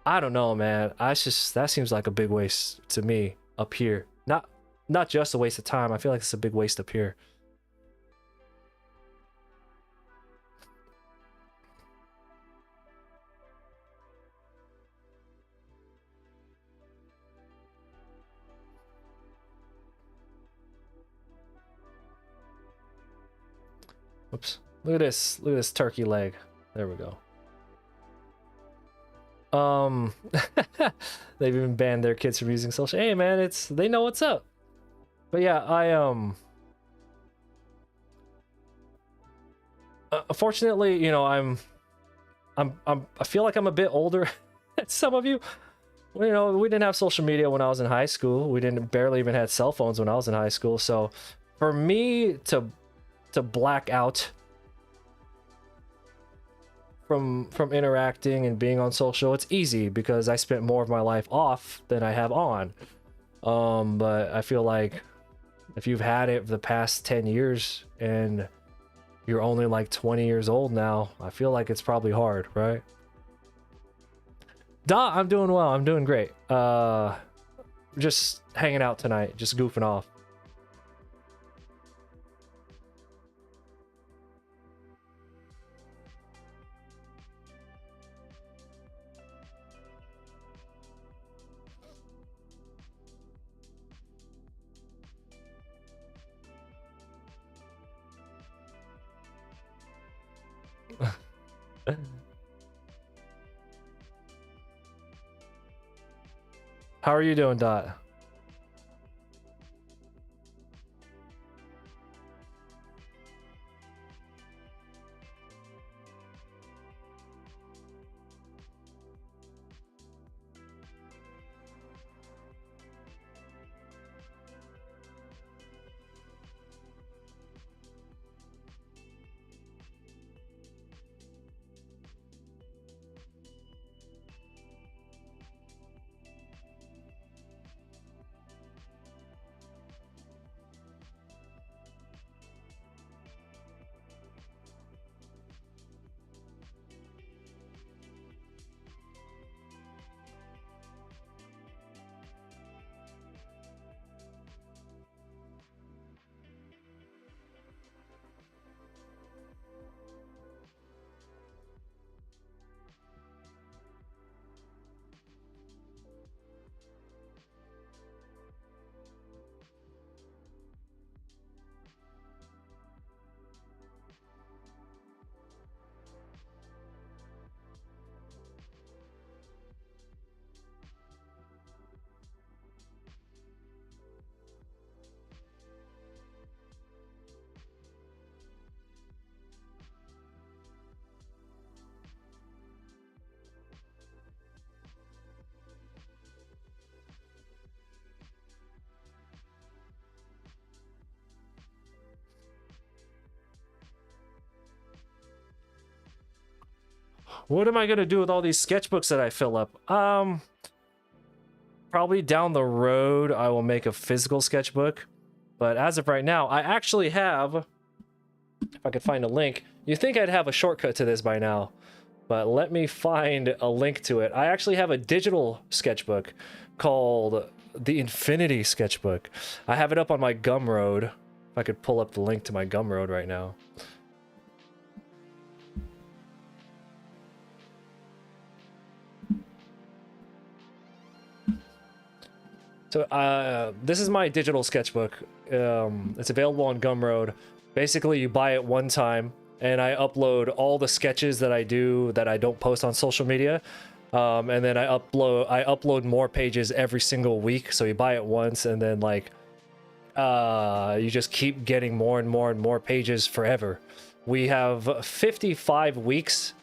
I don't know, man. That seems like a big waste to me up here. Not just a waste of time. I feel like it's a big waste up here. Oops. Look at this. Look at this turkey leg. There we go. They've even banned their kids from using social. Hey man, they know what's up. But yeah, unfortunately, you know, I feel like I'm a bit older than some of you. You know, we didn't have social media when I was in high school. We barely even had cell phones when I was in high school. So for me to black out from interacting and being on social, it's easy because I spent more of my life off than I have on. But I feel like if you've had it for the past 10 years and you're only like 20 years old now, I feel like it's probably hard, right? I'm doing well. I'm doing great. Just hanging out tonight, just goofing off. How are you doing, Dot? What am I gonna do with all these sketchbooks that I fill up? Probably down the road I will make a physical sketchbook. But as of right now, I actually have, if I could find a link, you think I'd have a shortcut to this by now, but let me find a link to it. I actually have a digital sketchbook called the Infinity Sketchbook. I have it up on my Gumroad. If I could pull up the link to my Gumroad right now. So this is my digital sketchbook. It's available on Gumroad. Basically, you buy it one time, and I upload all the sketches that I do that I don't post on social media. And then I upload more pages every single week. So you buy it once, and then like you just keep getting more and more and more pages forever. We have 55 weeks.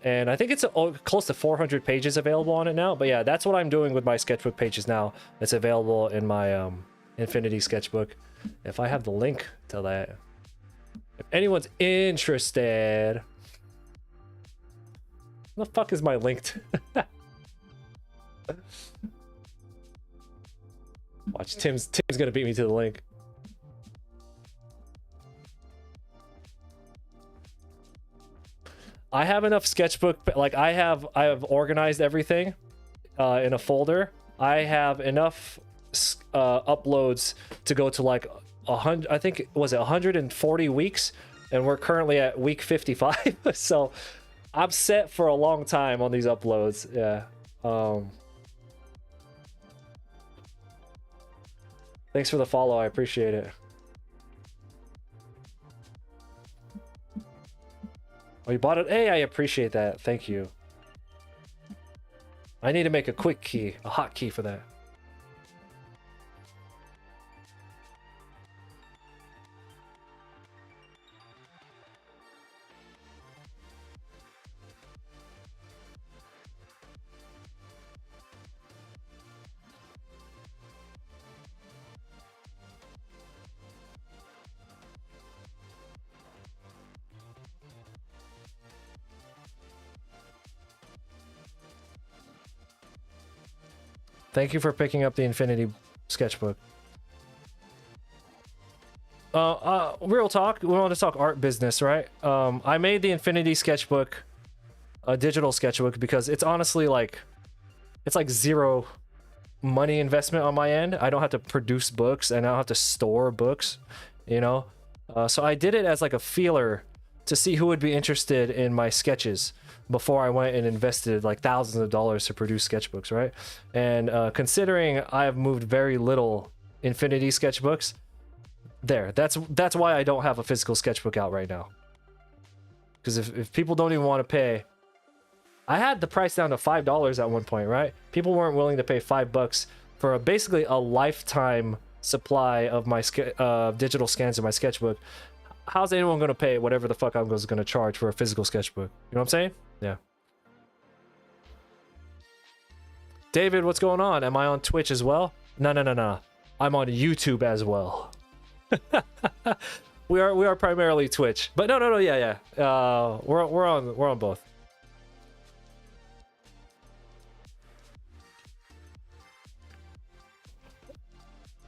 And I think it's close to 400 pages available on it now. But yeah, that's what I'm doing with my sketchbook pages now. It's available in my Infinity Sketchbook. If I have the link to that. If anyone's interested. What the fuck is my link to? Watch, Tim's gonna beat me to the link. I have enough sketchbook, like I have organized everything in a folder. I have enough uploads to go to like 100, I think, was it 140 weeks? And we're currently at week 55. So I'm set for a long time on these uploads. Yeah. Thanks for the follow. I appreciate it. Oh, you bought it? Hey, I appreciate that. Thank you. I need to make a quick key, a hotkey for that. Thank you for picking up the Infinity Sketchbook. Real talk, we want to talk art business, right? I made the Infinity Sketchbook a digital sketchbook because it's honestly like, it's like zero money investment on my end. I don't have to produce books and I don't have to store books, you know? So I did it as like a feeler to see who would be interested in my sketches before I went and invested like thousands of dollars to produce sketchbooks, right? And considering I have moved very little Infinity sketchbooks, that's why I don't have a physical sketchbook out right now. Because if people don't even want to pay, I had the price down to $5 at one point, right? People weren't willing to pay $5 for basically a lifetime supply of my digital scans of my sketchbook. How's anyone going to pay whatever the fuck I was going to charge for a physical sketchbook? You know what I'm saying? Yeah. David, what's going on? Am I on Twitch as well? No. I'm on YouTube as well. we are primarily Twitch, but no. Yeah. We're on both.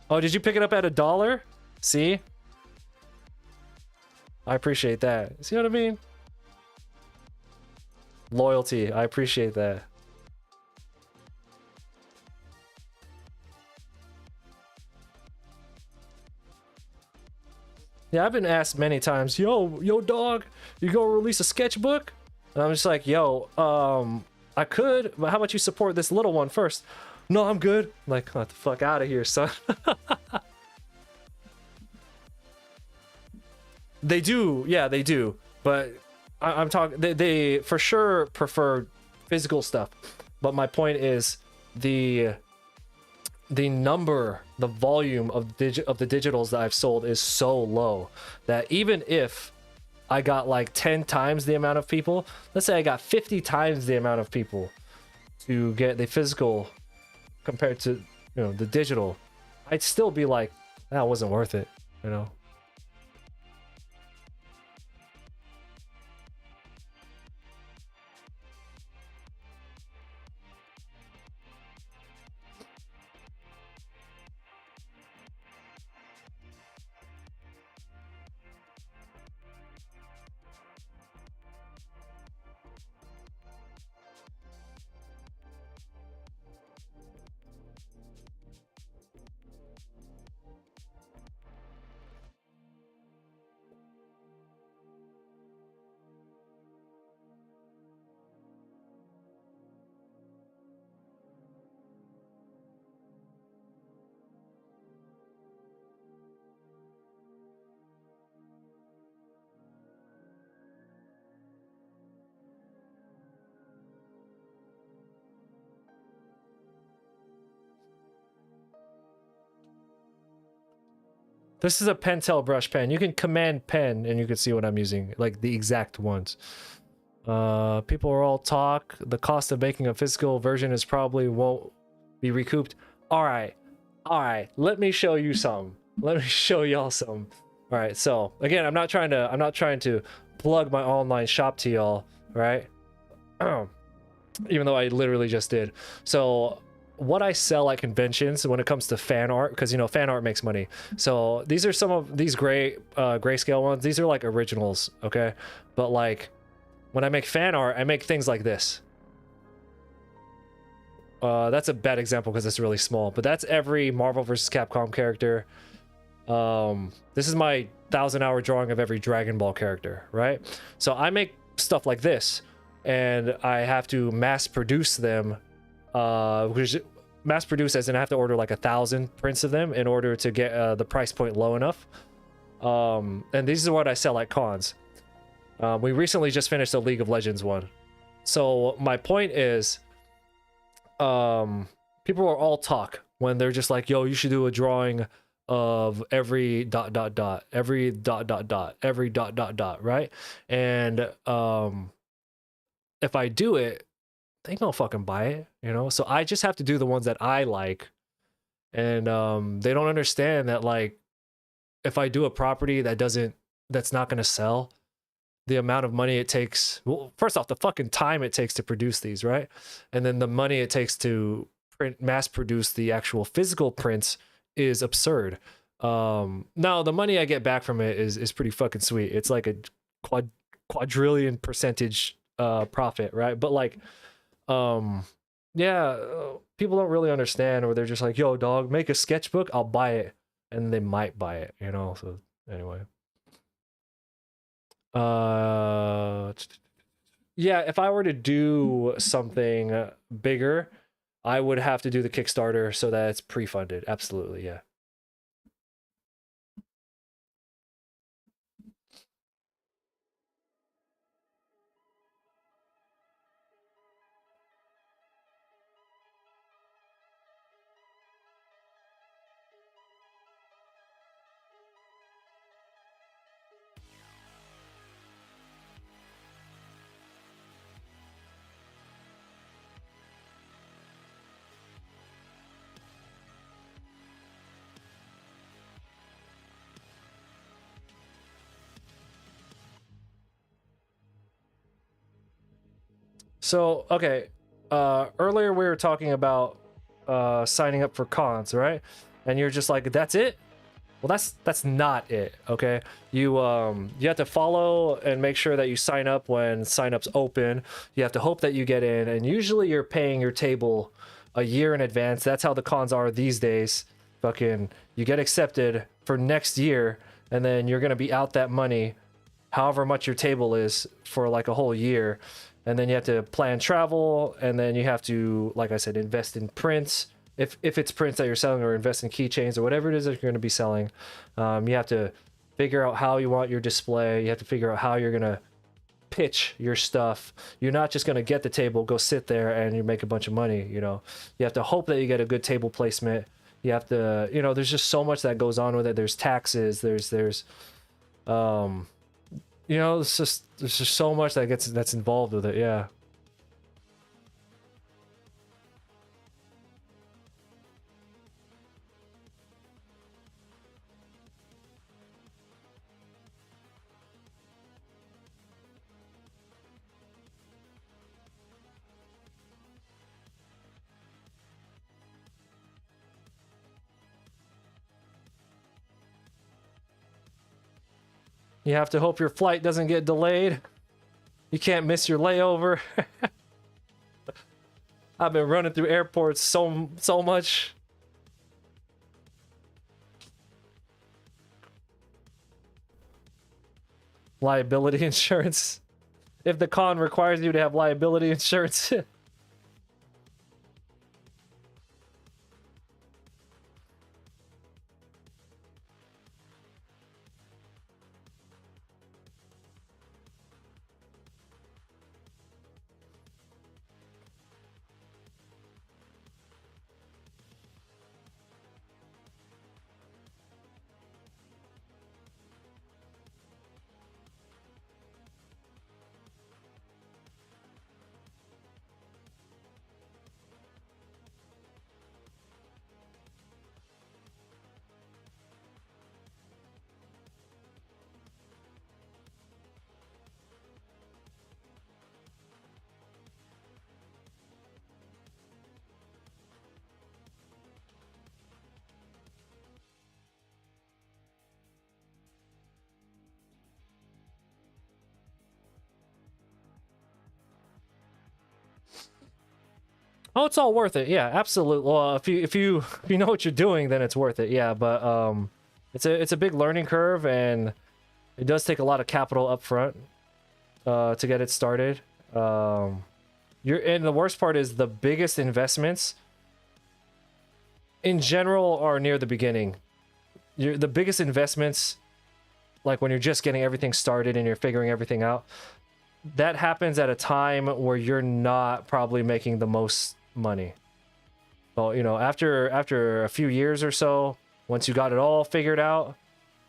Oh, did you pick it up at $1? See? I appreciate that. See what I mean? Loyalty. I appreciate that. Yeah, I've been asked many times, yo dog, you gonna release a sketchbook? And I'm just like, yo, I could, but how about you support this little one first? No, I'm good. I'm like, get the fuck out of here, son. They do, yeah, they do. But I'm talking, they for sure prefer physical stuff. But my point is the number, the volume of the digitals that I've sold is so low that even if I got like 10 times the amount of people, let's say I got 50 times the amount of people to get the physical compared to, the digital, I'd still be like, that wasn't worth it, This is a Pentel brush pen. You can command pen and you can see what I'm using, like the exact ones. People are all talk. The cost of making a physical version is probably won't be recouped. All right. Let me show you some. Let me show y'all some. All right. So again, I'm not trying to plug my online shop to y'all, right? Even though I literally just did. So what I sell at conventions when it comes to fan art, because you know fan art makes money. So these are some of these grayscale ones. These are like originals, okay? But like when I make fan art, I make things like this. That's a bad example because it's really small, but that's every Marvel vs. Capcom character. This is my 1,000-hour drawing of every Dragon Ball character, right? So I make stuff like this, and I have to mass produce them. Which mass produce as in I have to order like 1,000 prints of them in order to get the price point low enough. And these are what I sell at cons. We recently just finished a League of Legends one. So my point is, people are all talk when they're just like, yo, you should do a drawing of every ... every ... every ... right? And if I do it, they don't fucking buy it, you know? So I just have to do the ones that I like. And they don't understand that, like, if I do a property that's not gonna sell, the amount of money it takes, well, first off, the fucking time it takes to produce these, right? And then the money it takes to mass produce the actual physical prints is absurd. Now the money I get back from it is pretty fucking sweet. It's like a quadrillion percentage profit, right? But like, yeah, people don't really understand, or they're just like, yo, dog, make a sketchbook, I'll buy it. And they might buy it, you know? So anyway. Yeah, if I were to do something bigger, I would have to do the Kickstarter so that it's pre-funded. Absolutely, yeah. So, okay, earlier we were talking about signing up for cons, right? And you're just like, that's it? Well, that's not it, okay? You have to follow and make sure that you sign up when signups open. You have to hope that you get in, and usually you're paying your table a year in advance. That's how the cons are these days. Fucking, you get accepted for next year, and then you're gonna be out that money, however much your table is, for like a whole year. And then you have to plan travel, and then you have to, like I said, invest in prints. If it's prints that you're selling, or invest in keychains or whatever it is that you're going to be selling. You have to figure out how you want your display. You have to figure out how you're going to pitch your stuff. You're not just going to get the table, go sit there, and you make a bunch of money, you know. You have to hope that you get a good table placement. You have to, you know, there's just so much that goes on with it. There's taxes, there's you know, there's just so much that's involved with it, yeah. You have to hope your flight doesn't get delayed. You can't miss your layover. I've been running through airports so much. Liability insurance. If the con requires you to have liability insurance. Oh, it's all worth it. Yeah, absolutely. Well, if you know what you're doing, then it's worth it. Yeah, but it's a big learning curve, and it does take a lot of capital up front to get it started. And the worst part is the biggest investments in general are near the beginning. The biggest investments, like when you're just getting everything started and you're figuring everything out, that happens at a time where you're not probably making the most money. Well, you know, after a few years or so, once you got it all figured out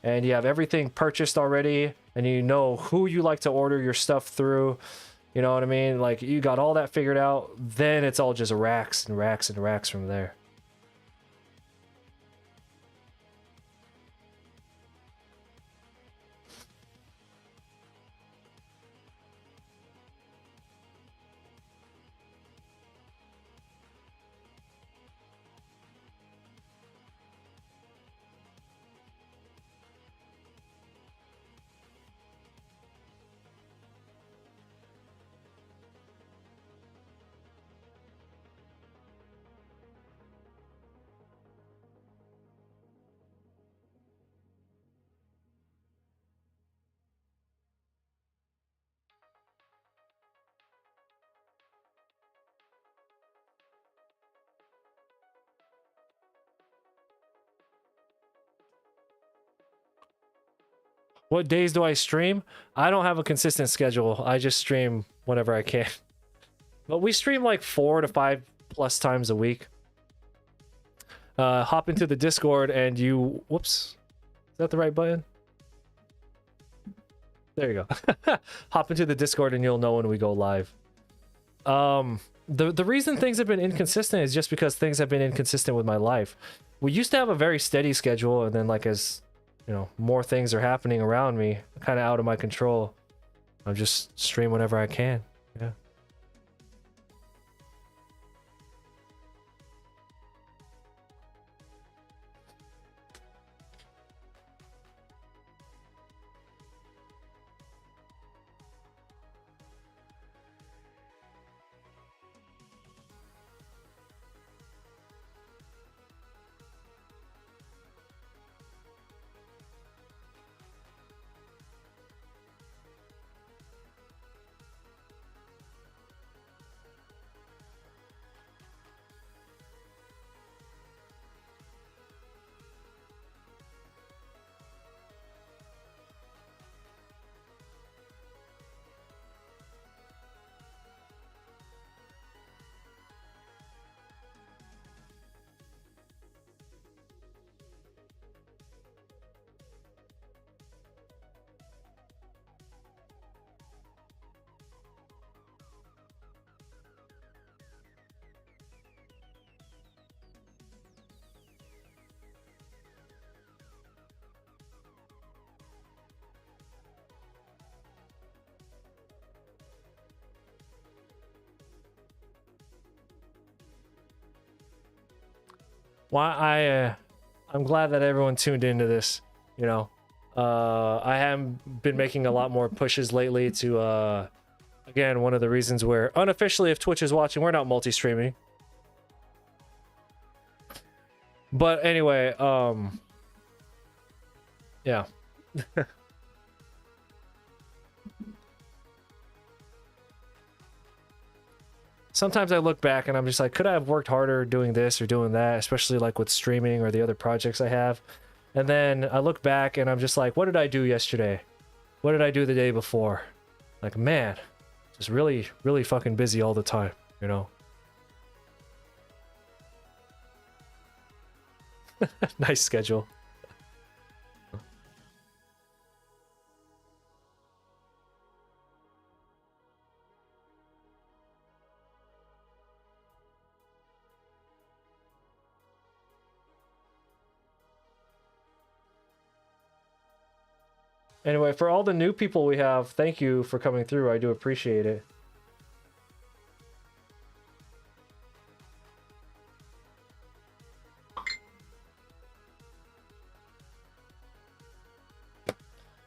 and you have everything purchased already and you know who you like to order your stuff through, you know what I mean? Like, you got all that figured out, then it's all just racks and racks and racks from there. What days do I stream? I don't have a consistent schedule. I just stream whenever I can. But we stream like 4 to 5 plus times a week. Hop into the Discord and you... Whoops. Is that the right button? There you go. Hop into the Discord and you'll know when we go live. The reason things have been inconsistent is just because things have been inconsistent with my life. We used to have a very steady schedule, and then, like, as you know, more things are happening around me, kind of out of my control, I'll just stream whenever I can. Yeah. Well, I'm glad that everyone tuned into this. You know, I have been making a lot more pushes lately to, again, one of the reasons where unofficially, if Twitch is watching, we're not multi-streaming. But anyway, yeah. Sometimes I look back and I'm just like, could I have worked harder doing this or doing that, especially like with streaming or the other projects I have. And then I look back and I'm just like, what did I do yesterday? What did I do the day before? Like, man, just really, really fucking busy all the time, you know? Nice schedule. Anyway, for all the new people we have, thank you for coming through. I do appreciate it.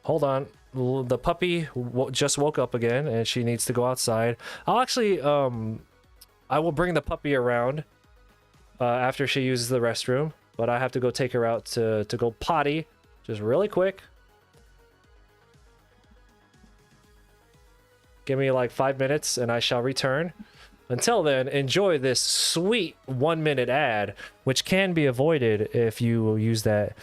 Hold on. The puppy just woke up again and she needs to go outside. I'll actually, I will bring the puppy around after she uses the restroom, but I have to go take her out to go potty, just really quick. Give me like 5 minutes and I shall return. Until then, enjoy this sweet 1-minute ad, which can be avoided if you use that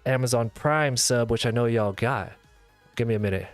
Amazon Prime sub, which I know y'all got. Give me a minute.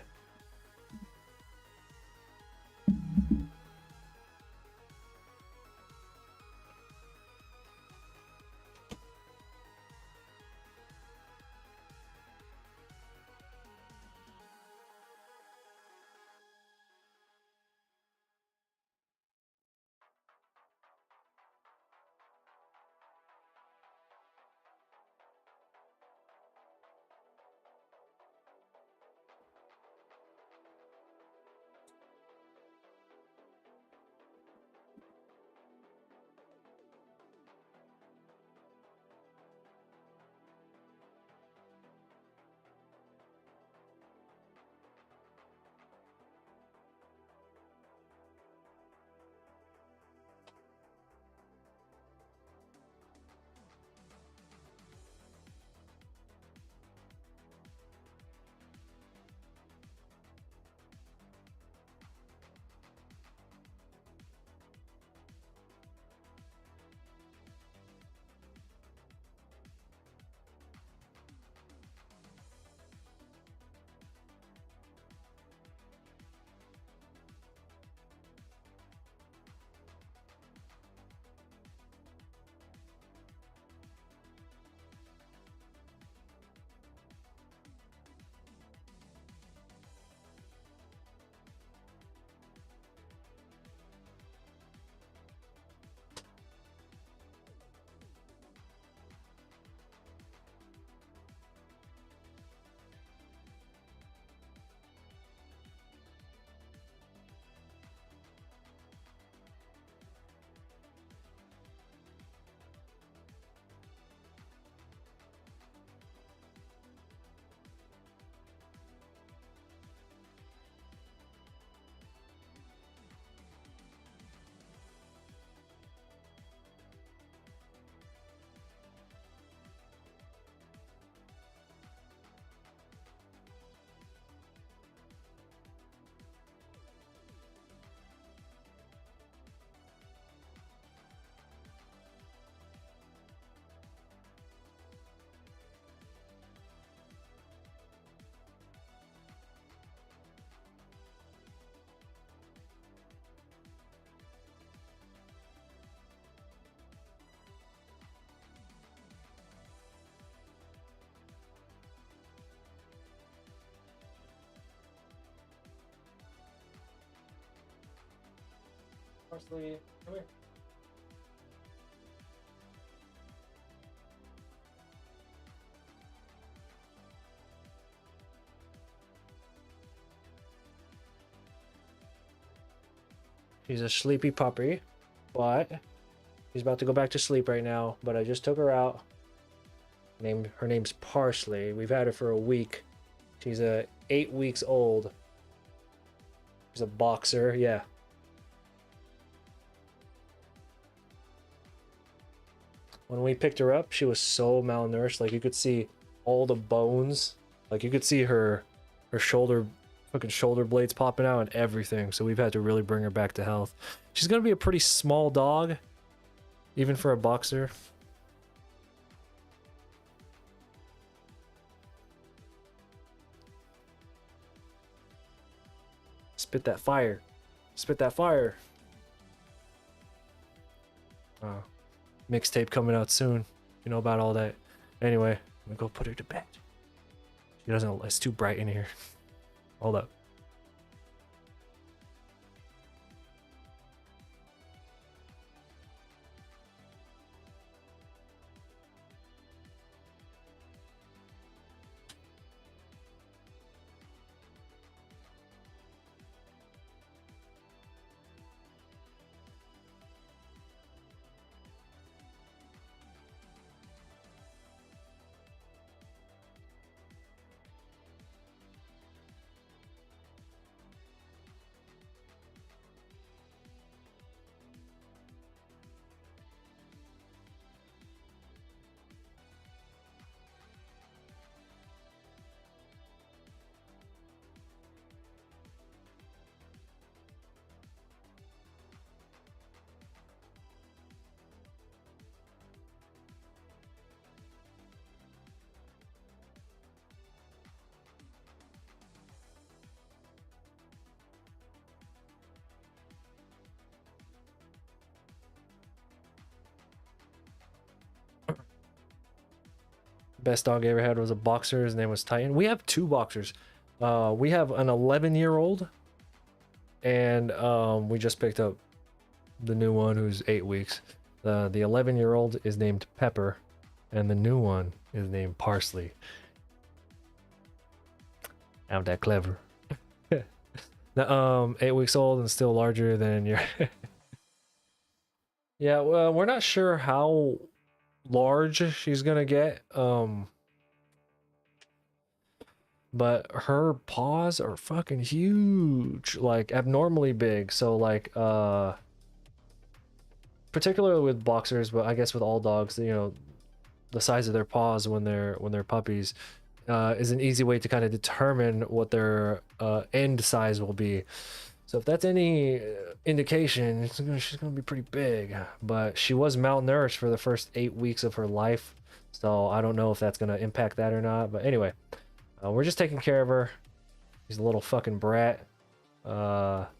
Parsley, come here. She's a sleepy puppy, but she's about to go back to sleep right now. But I just took her out. Her name's Parsley. We've had her for a week. She's 8 weeks old. She's a boxer, yeah. When we picked her up, she was so malnourished. Like, you could see all the bones. Like, you could see her fucking shoulder blades popping out and everything. So we've had to really bring her back to health. She's gonna be a pretty small dog, even for a boxer. Spit that fire. Spit that fire. Oh. Mixtape coming out soon. You know about all that. Anyway, I'm gonna go put her to bed. She doesn't. It's too bright in here. Hold up. Best dog I ever had was a boxer. His name was Titan. We have 2 boxers. We have an 11-year-old, and we just picked up the new one who's 8 weeks. The 11-year-old is named Pepper, and the new one is named Parsley. I'm that clever. 8 weeks old and still larger than your. Yeah, well, we're not sure how large she's gonna get. But her paws are fucking huge, like abnormally big. So like particularly with boxers, but I guess with all dogs, you know, the size of their paws when they're puppies is an easy way to kind of determine what their end size will be. So if that's any indication, she's gonna be pretty big. But she was malnourished for the first 8 weeks of her life, so I don't know if that's gonna impact that or not. But anyway, we're just taking care of her. She's a little fucking brat. But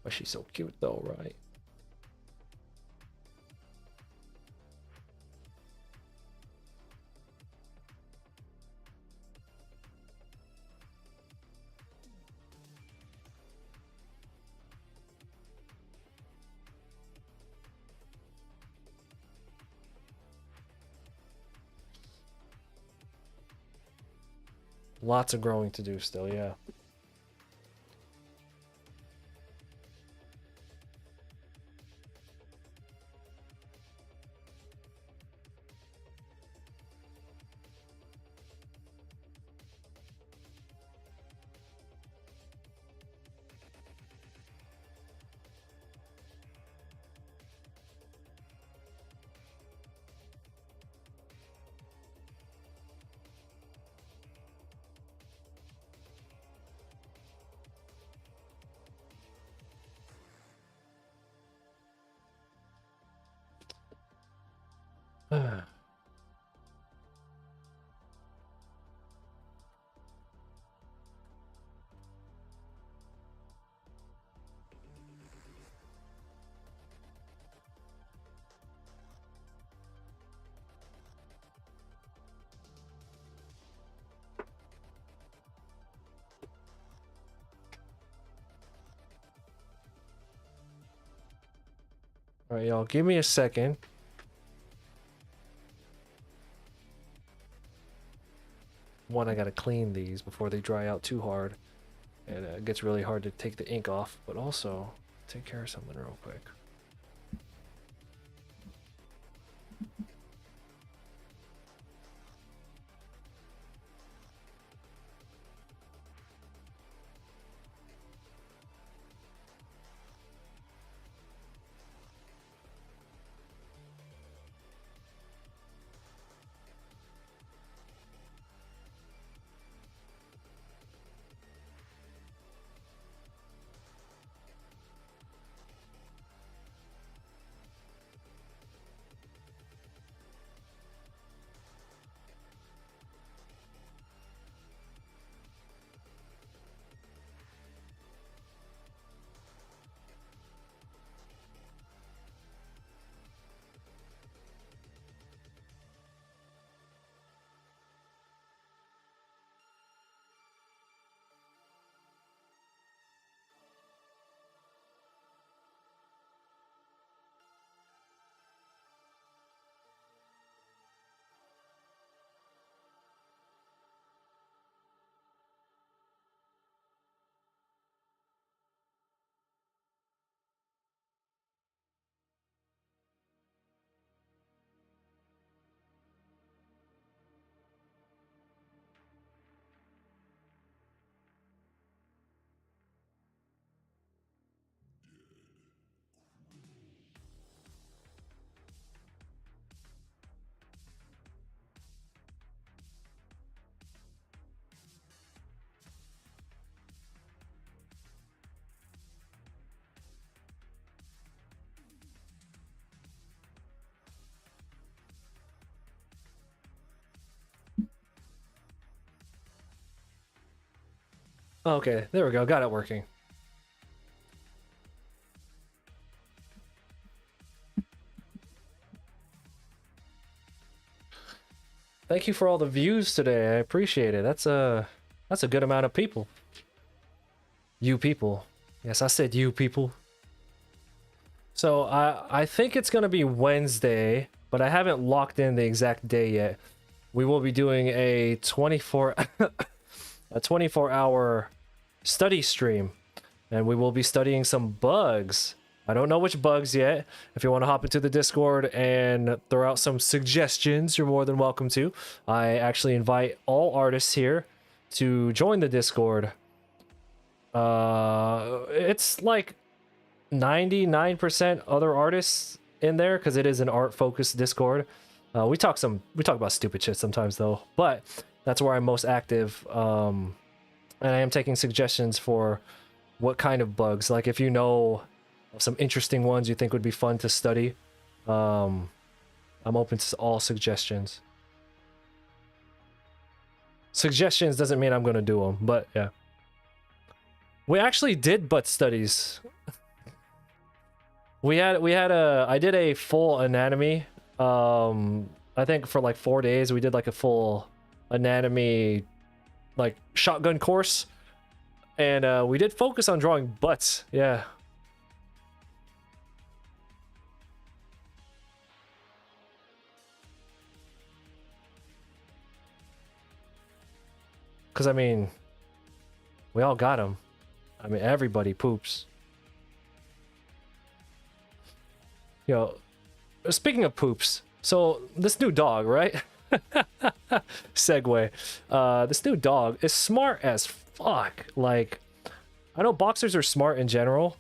she's so cute though, right? Lots of growing to do still, yeah. All right, y'all, give me a second. One, I gotta clean these before they dry out too hard. And it gets really hard to take the ink off, but also take care of something real quick. Okay, there we go. Got it working. Thank you for all the views today. I appreciate it. That's a good amount of people. You people. Yes, I said you people. So I think it's gonna be Wednesday, but I haven't locked in the exact day yet. We will be doing a 24-hour study stream, and we will be studying some bugs. I don't know which bugs yet. If you want to hop into the Discord and throw out some suggestions, you're more than welcome to. I actually invite all artists here to join the Discord. It's like 99% other artists in there because it is an art-focused Discord. We talk about stupid shit sometimes though, but that's where I'm most active. And I am taking suggestions for what kind of bugs. Like if you know some interesting ones you think would be fun to study, I'm open to all suggestions. Suggestions doesn't mean I'm gonna do them, but yeah. We actually did butt studies. I did a full anatomy. I think for like 4 days we did like a full anatomy like shotgun course, and we did focus on drawing butts. Yeah. Because I mean, we all got them. I mean, everybody poops. Yo, speaking of poops, so this new dog, right? Segue. This new dog is smart as fuck. Like, I know boxers are smart in general.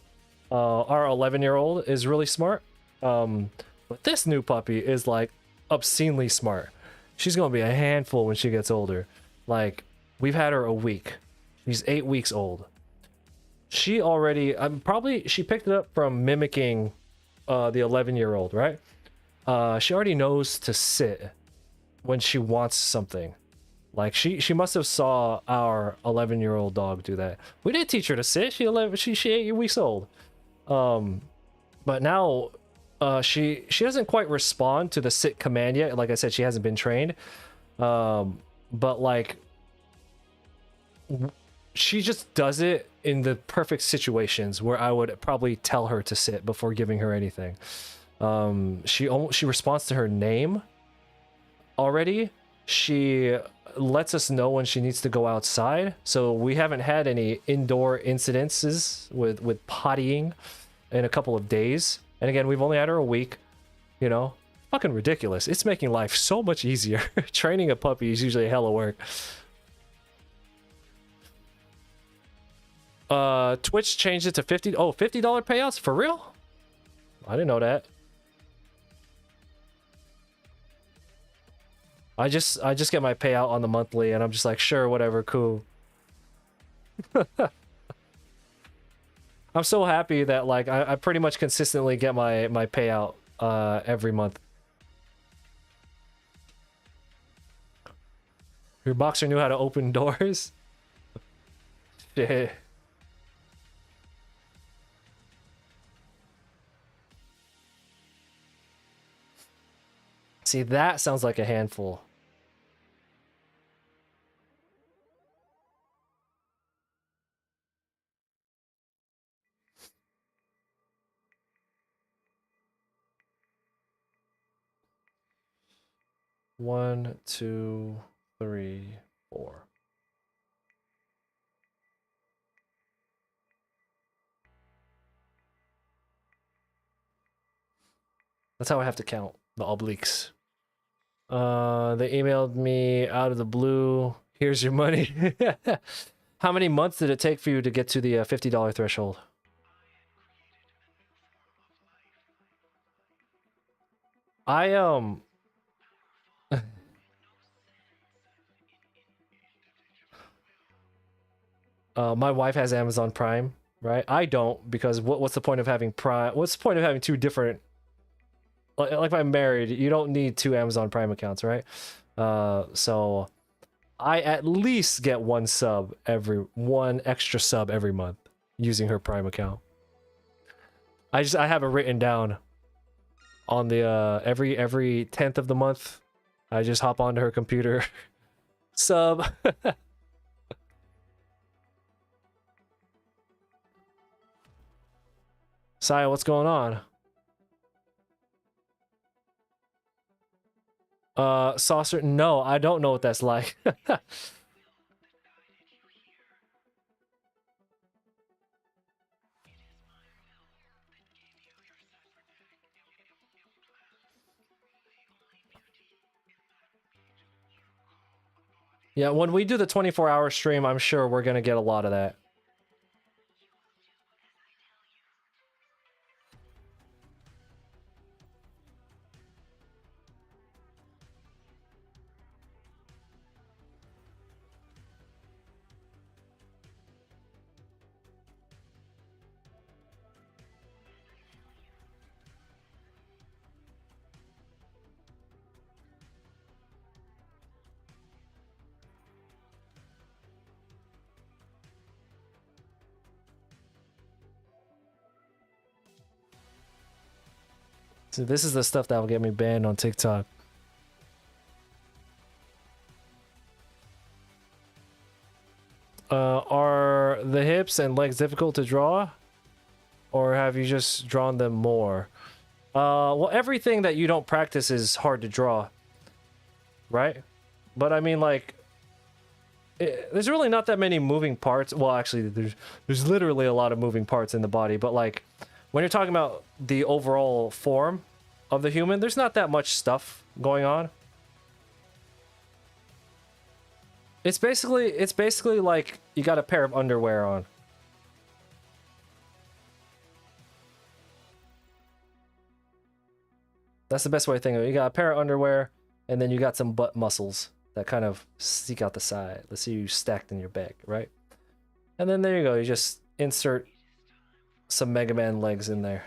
Our 11-year-old is really smart. But this new puppy is like obscenely smart. She's gonna be a handful when she gets older. Like, we've had her a week. She's 8 weeks old. She already, she picked it up from mimicking the 11-year-old, right? She already knows to sit when she wants something. Like she must have saw our 11-year-old dog do that. We did teach her to sit. She 8 weeks old. But now she doesn't quite respond to the sit command yet. Like I said, she hasn't been trained. But like she just does it in the perfect situations where I would probably tell her to sit before giving her anything. She responds to her name already. She lets us know when she needs to go outside. So we haven't had any indoor incidences with pottying in a couple of days. And again, we've only had her a week, you know. Fucking ridiculous. It's making life so much easier. Training a puppy is usually a hell of work. Twitch changed it to $50 payouts for real? I didn't know that. I just get my payout on the monthly and I'm just like, sure, whatever, cool. I'm so happy that like I pretty much consistently get my payout every month. Your boxer knew how to open doors? Shit. See, that sounds like a handful. One, two, three, four. That's how I have to count the obliques. They emailed me out of the blue. Here's your money. How many months did it take for you to get to the $50 threshold? My wife has Amazon Prime, right? I don't, because what's the point of having Prime? What's the point of having two different? Like if I'm married, you don't need two Amazon Prime accounts, right? So I at least get one extra sub every month using her Prime account. I have it written down on the every 10th of the month I just hop onto her computer. Sub. Saya, what's going on? Saucer, no, I don't know what that's like. Yeah, when we do the 24-hour stream, I'm sure we're gonna get a lot of that. So this is the stuff that will get me banned on TikTok. Are the hips and legs difficult to draw? Or have you just drawn them more? Well, everything that you don't practice is hard to draw. Right? But I mean, like, there's really not that many moving parts. Well, actually, there's literally a lot of moving parts in the body. But, like, when you're talking about the overall form of the human, there's not that much stuff going on. It's basically like you got a pair of underwear on. That's the best way to think of it. You got a pair of underwear, and then you got some butt muscles that kind of stick out the side. Let's see you stacked in your back, right? And then there you go. You just insert some Mega Man legs in there.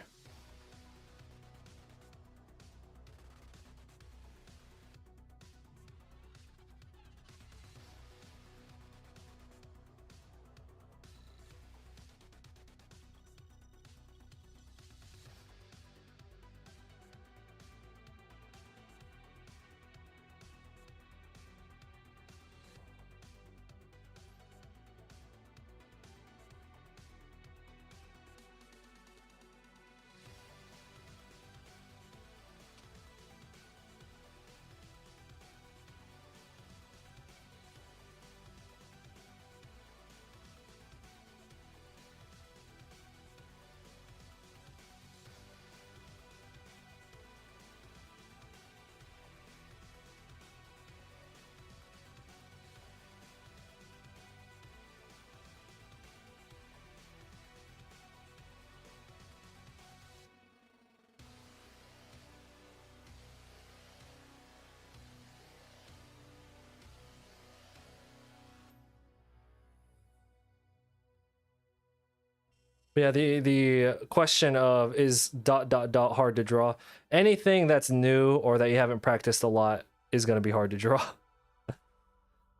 Yeah, the question of is ... hard to draw. Anything that's new or that you haven't practiced a lot is going to be hard to draw.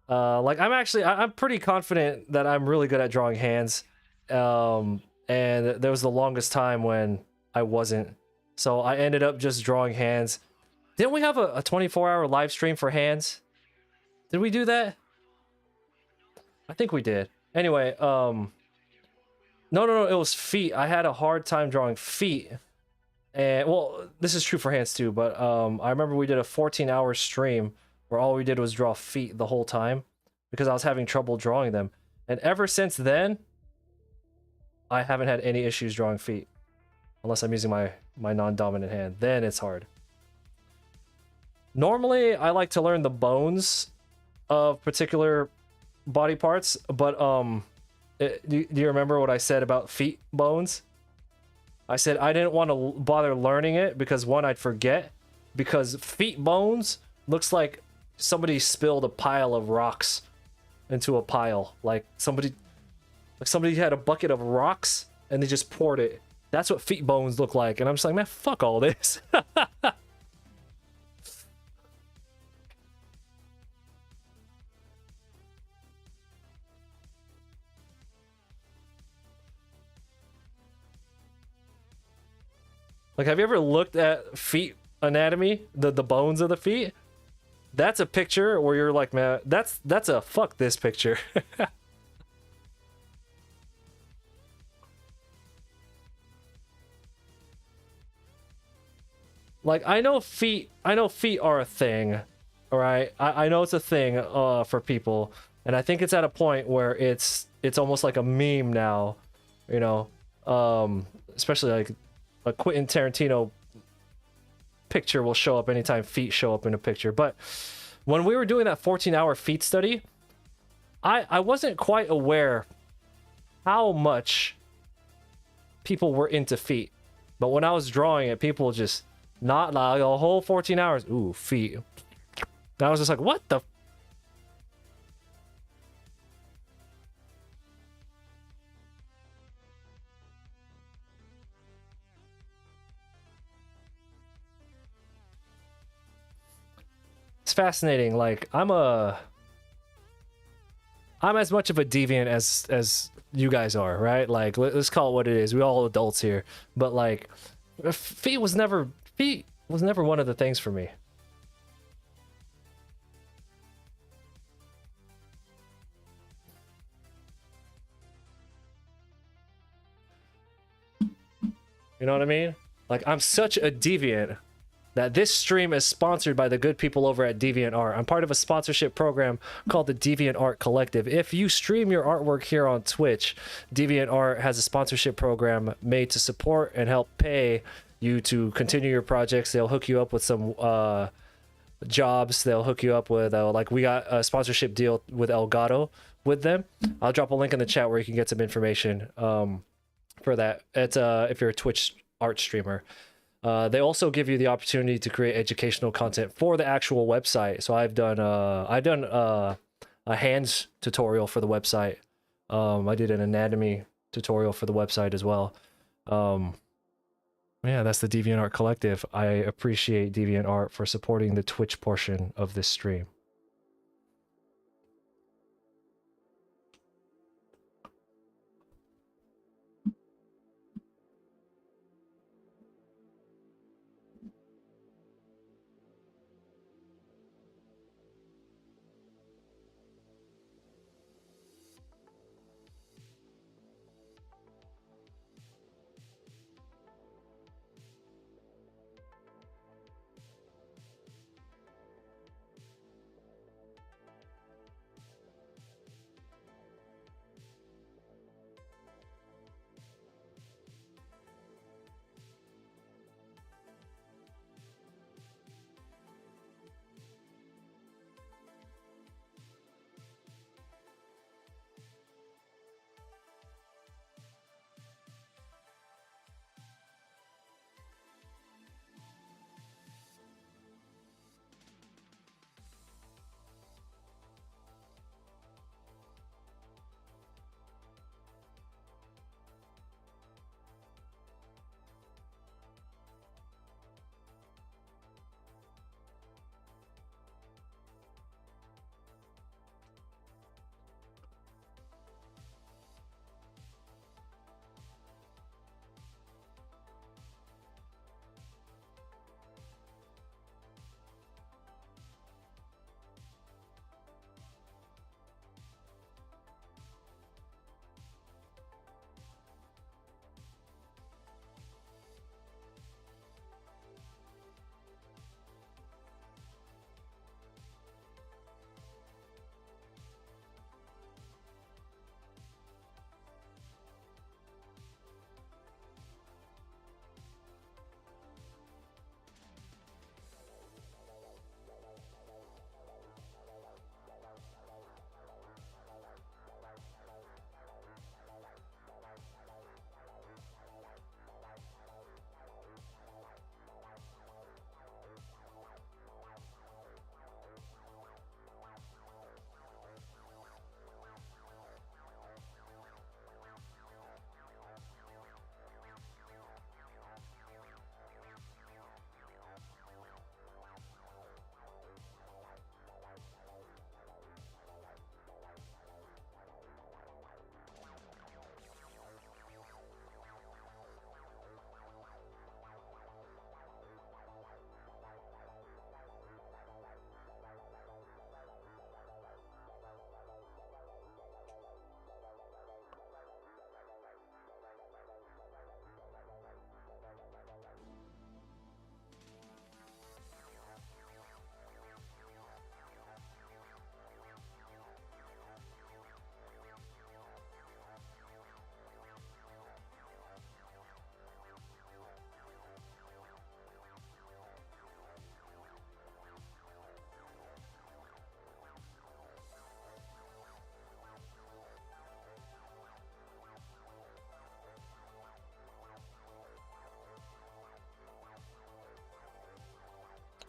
Like I'm pretty confident that I'm really good at drawing hands. And there was the longest time when I wasn't. So I ended up just drawing hands. Didn't we have a 24-hour live stream for hands? Did we do that? I think we did. Anyway, No, it was feet. I had a hard time drawing feet. And, well, this is true for hands too, but I remember we did a 14-hour stream where all we did was draw feet the whole time because I was having trouble drawing them. And ever since then, I haven't had any issues drawing feet. Unless I'm using my non-dominant hand. Then it's hard. Normally, I like to learn the bones of particular body parts, but do you remember what I said about feet bones? I said I didn't want to bother learning it because one, I'd forget, because feet bones looks like somebody spilled a pile of rocks into a pile. Like somebody had a bucket of rocks and they just poured it. That's what feet bones look like. And I'm just like, man, fuck all this. Like, have you ever looked at feet anatomy? The bones of the feet? That's a picture where you're like, man, that's a fuck this picture. Like I know feet are a thing, all right? I know it's a thing for people, and I think it's at a point where it's almost like a meme now, you know. Especially like a Quentin Tarantino picture will show up anytime feet show up in a picture. But when we were doing that 14-hour feet study, I wasn't quite aware how much people were into feet. But when I was drawing it, people just not like a whole 14 hours. Ooh, feet. And I was just like, what the? It's fascinating. Like I'm as much of a deviant as you guys are, right? Like let's call it what it is. We all adults here, but like feet was never one of the things for me. You know what I mean? Like I'm such a deviant that this stream is sponsored by the good people over at DeviantArt. I'm part of a sponsorship program called the DeviantArt Collective. If you stream your artwork here on Twitch, DeviantArt has a sponsorship program made to support and help pay you to continue your projects. They'll hook you up with some jobs. They'll hook you up with like we got a sponsorship deal with Elgato with them. I'll drop a link in the chat where you can get some information for that. It's if you're a Twitch art streamer. They also give you the opportunity to create educational content for the actual website. So I've done a hands tutorial for the website. I did an anatomy tutorial for the website as well. Yeah, that's the DeviantArt Collective. I appreciate DeviantArt for supporting the Twitch portion of this stream.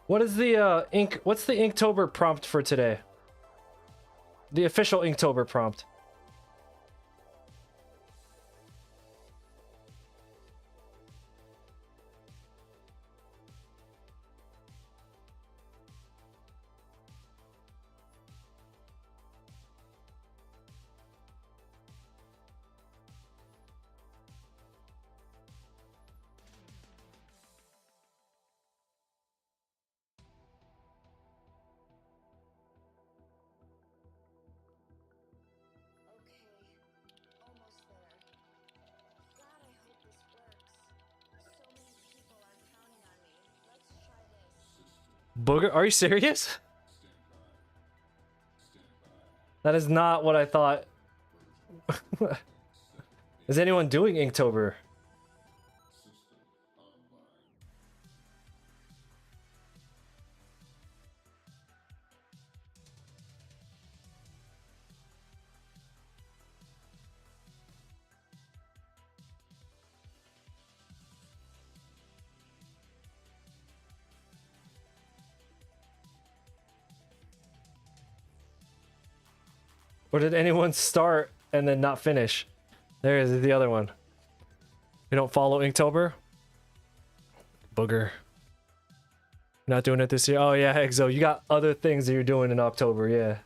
What is the ink? What's the Inktober prompt for today? The official Inktober prompt. Booger, are you serious? That is not what I thought. Is anyone doing Inktober? Or did anyone start and then not finish? There is the other one. You don't follow Inktober? Booger. Not doing it this year? Oh yeah, Exo, you got other things that you're doing in October, yeah.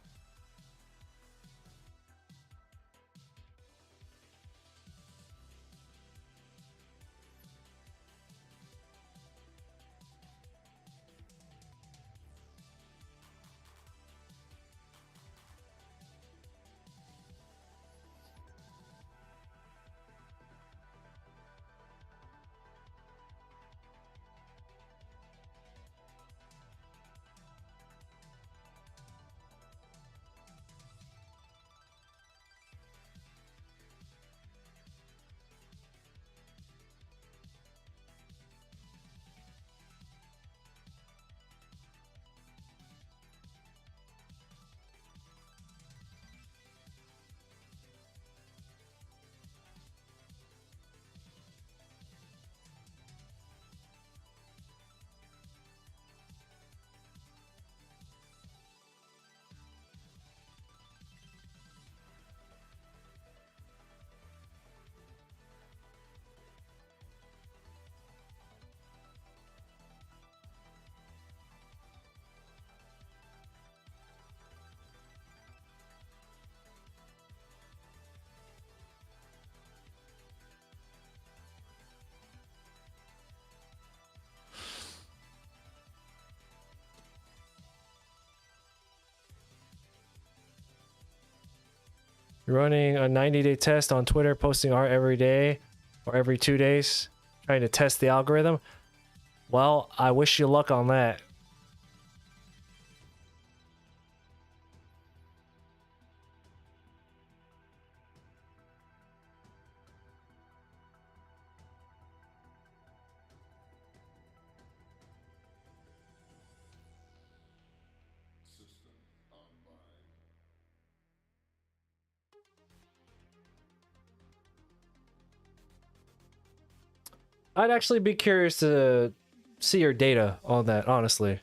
You're running a 90-day test on Twitter, posting art every day or every 2 days, trying to test the algorithm. Well, I wish you luck on that. I'd actually be curious to see your data on that, honestly.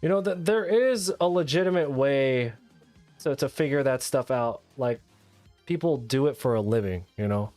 You know, that there is a legitimate way to figure that stuff out. Like, people do it for a living, you know?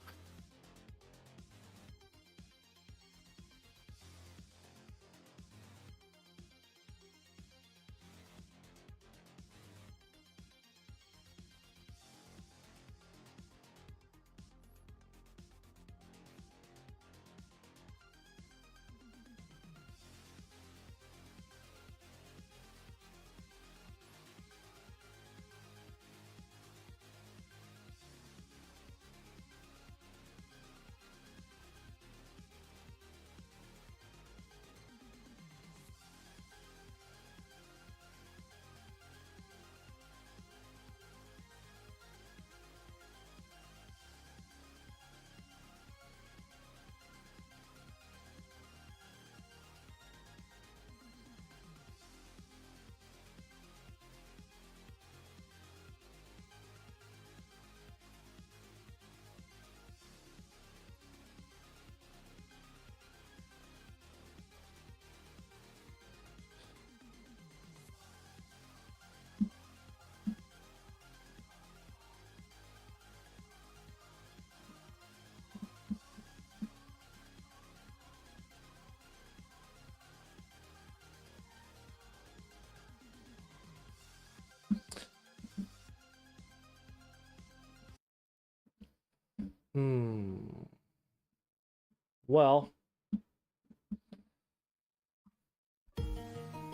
Well,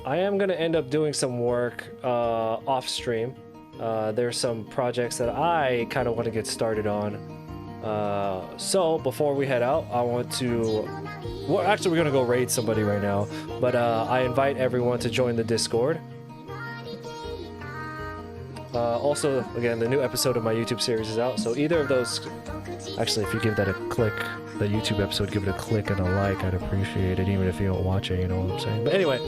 I am going to end up doing some work off stream. There's some projects that I kind of want to get started on. So before we head out, I want to... Well, actually, we're going to go raid somebody right now. But I invite everyone to join the Discord. Also, again, the new episode of my YouTube series is out. So either of those... Actually, if you give that a click, the YouTube episode, give it a click and a like, I'd appreciate it, even if you don't watch it, you know what I'm saying? But anyway,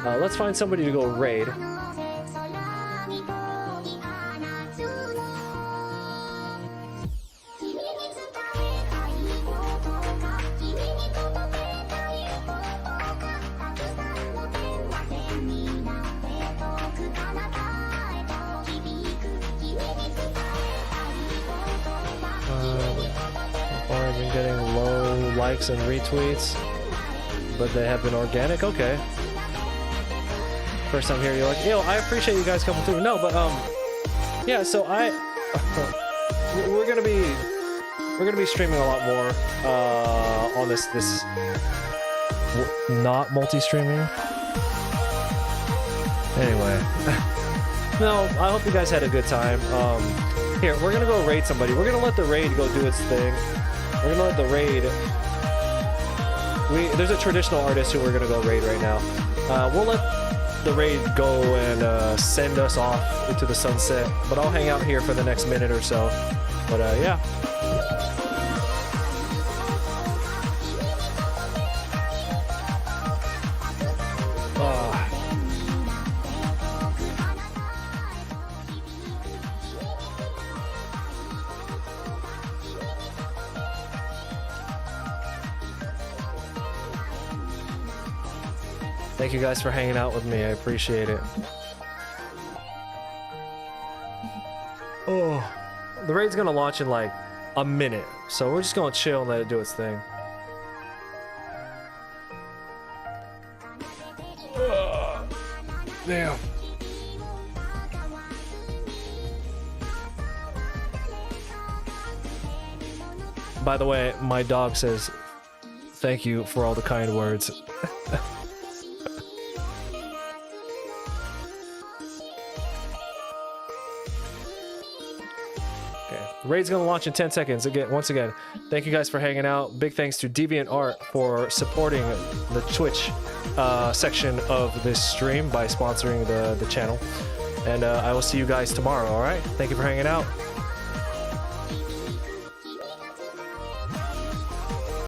let's find somebody to go raid. I've been getting low likes and retweets, but they have been organic. Okay. First time here, you're like, yo, I appreciate you guys coming through. No, but yeah. So we're gonna be streaming a lot more on this not multi-streaming. Anyway, no, I hope you guys had a good time. Here, we're gonna go raid somebody. We're gonna let the raid go do its thing. We're gonna let the raid... There's a traditional artist who we're gonna go raid right now. We'll let the raid go and send us off into the sunset, but I'll hang out here for the next minute or so. But yeah. Thank you guys for hanging out with me. I appreciate it. Oh, the raid's gonna launch in like a minute, so we're just gonna chill and let it do its thing. Damn. By the way, my dog says thank you for all the kind words. Raid's gonna launch in 10 seconds. Once again, thank you guys for hanging out. Big thanks to DeviantArt for supporting the Twitch section of this stream by sponsoring the channel. And I will see you guys tomorrow, alright? Thank you for hanging out.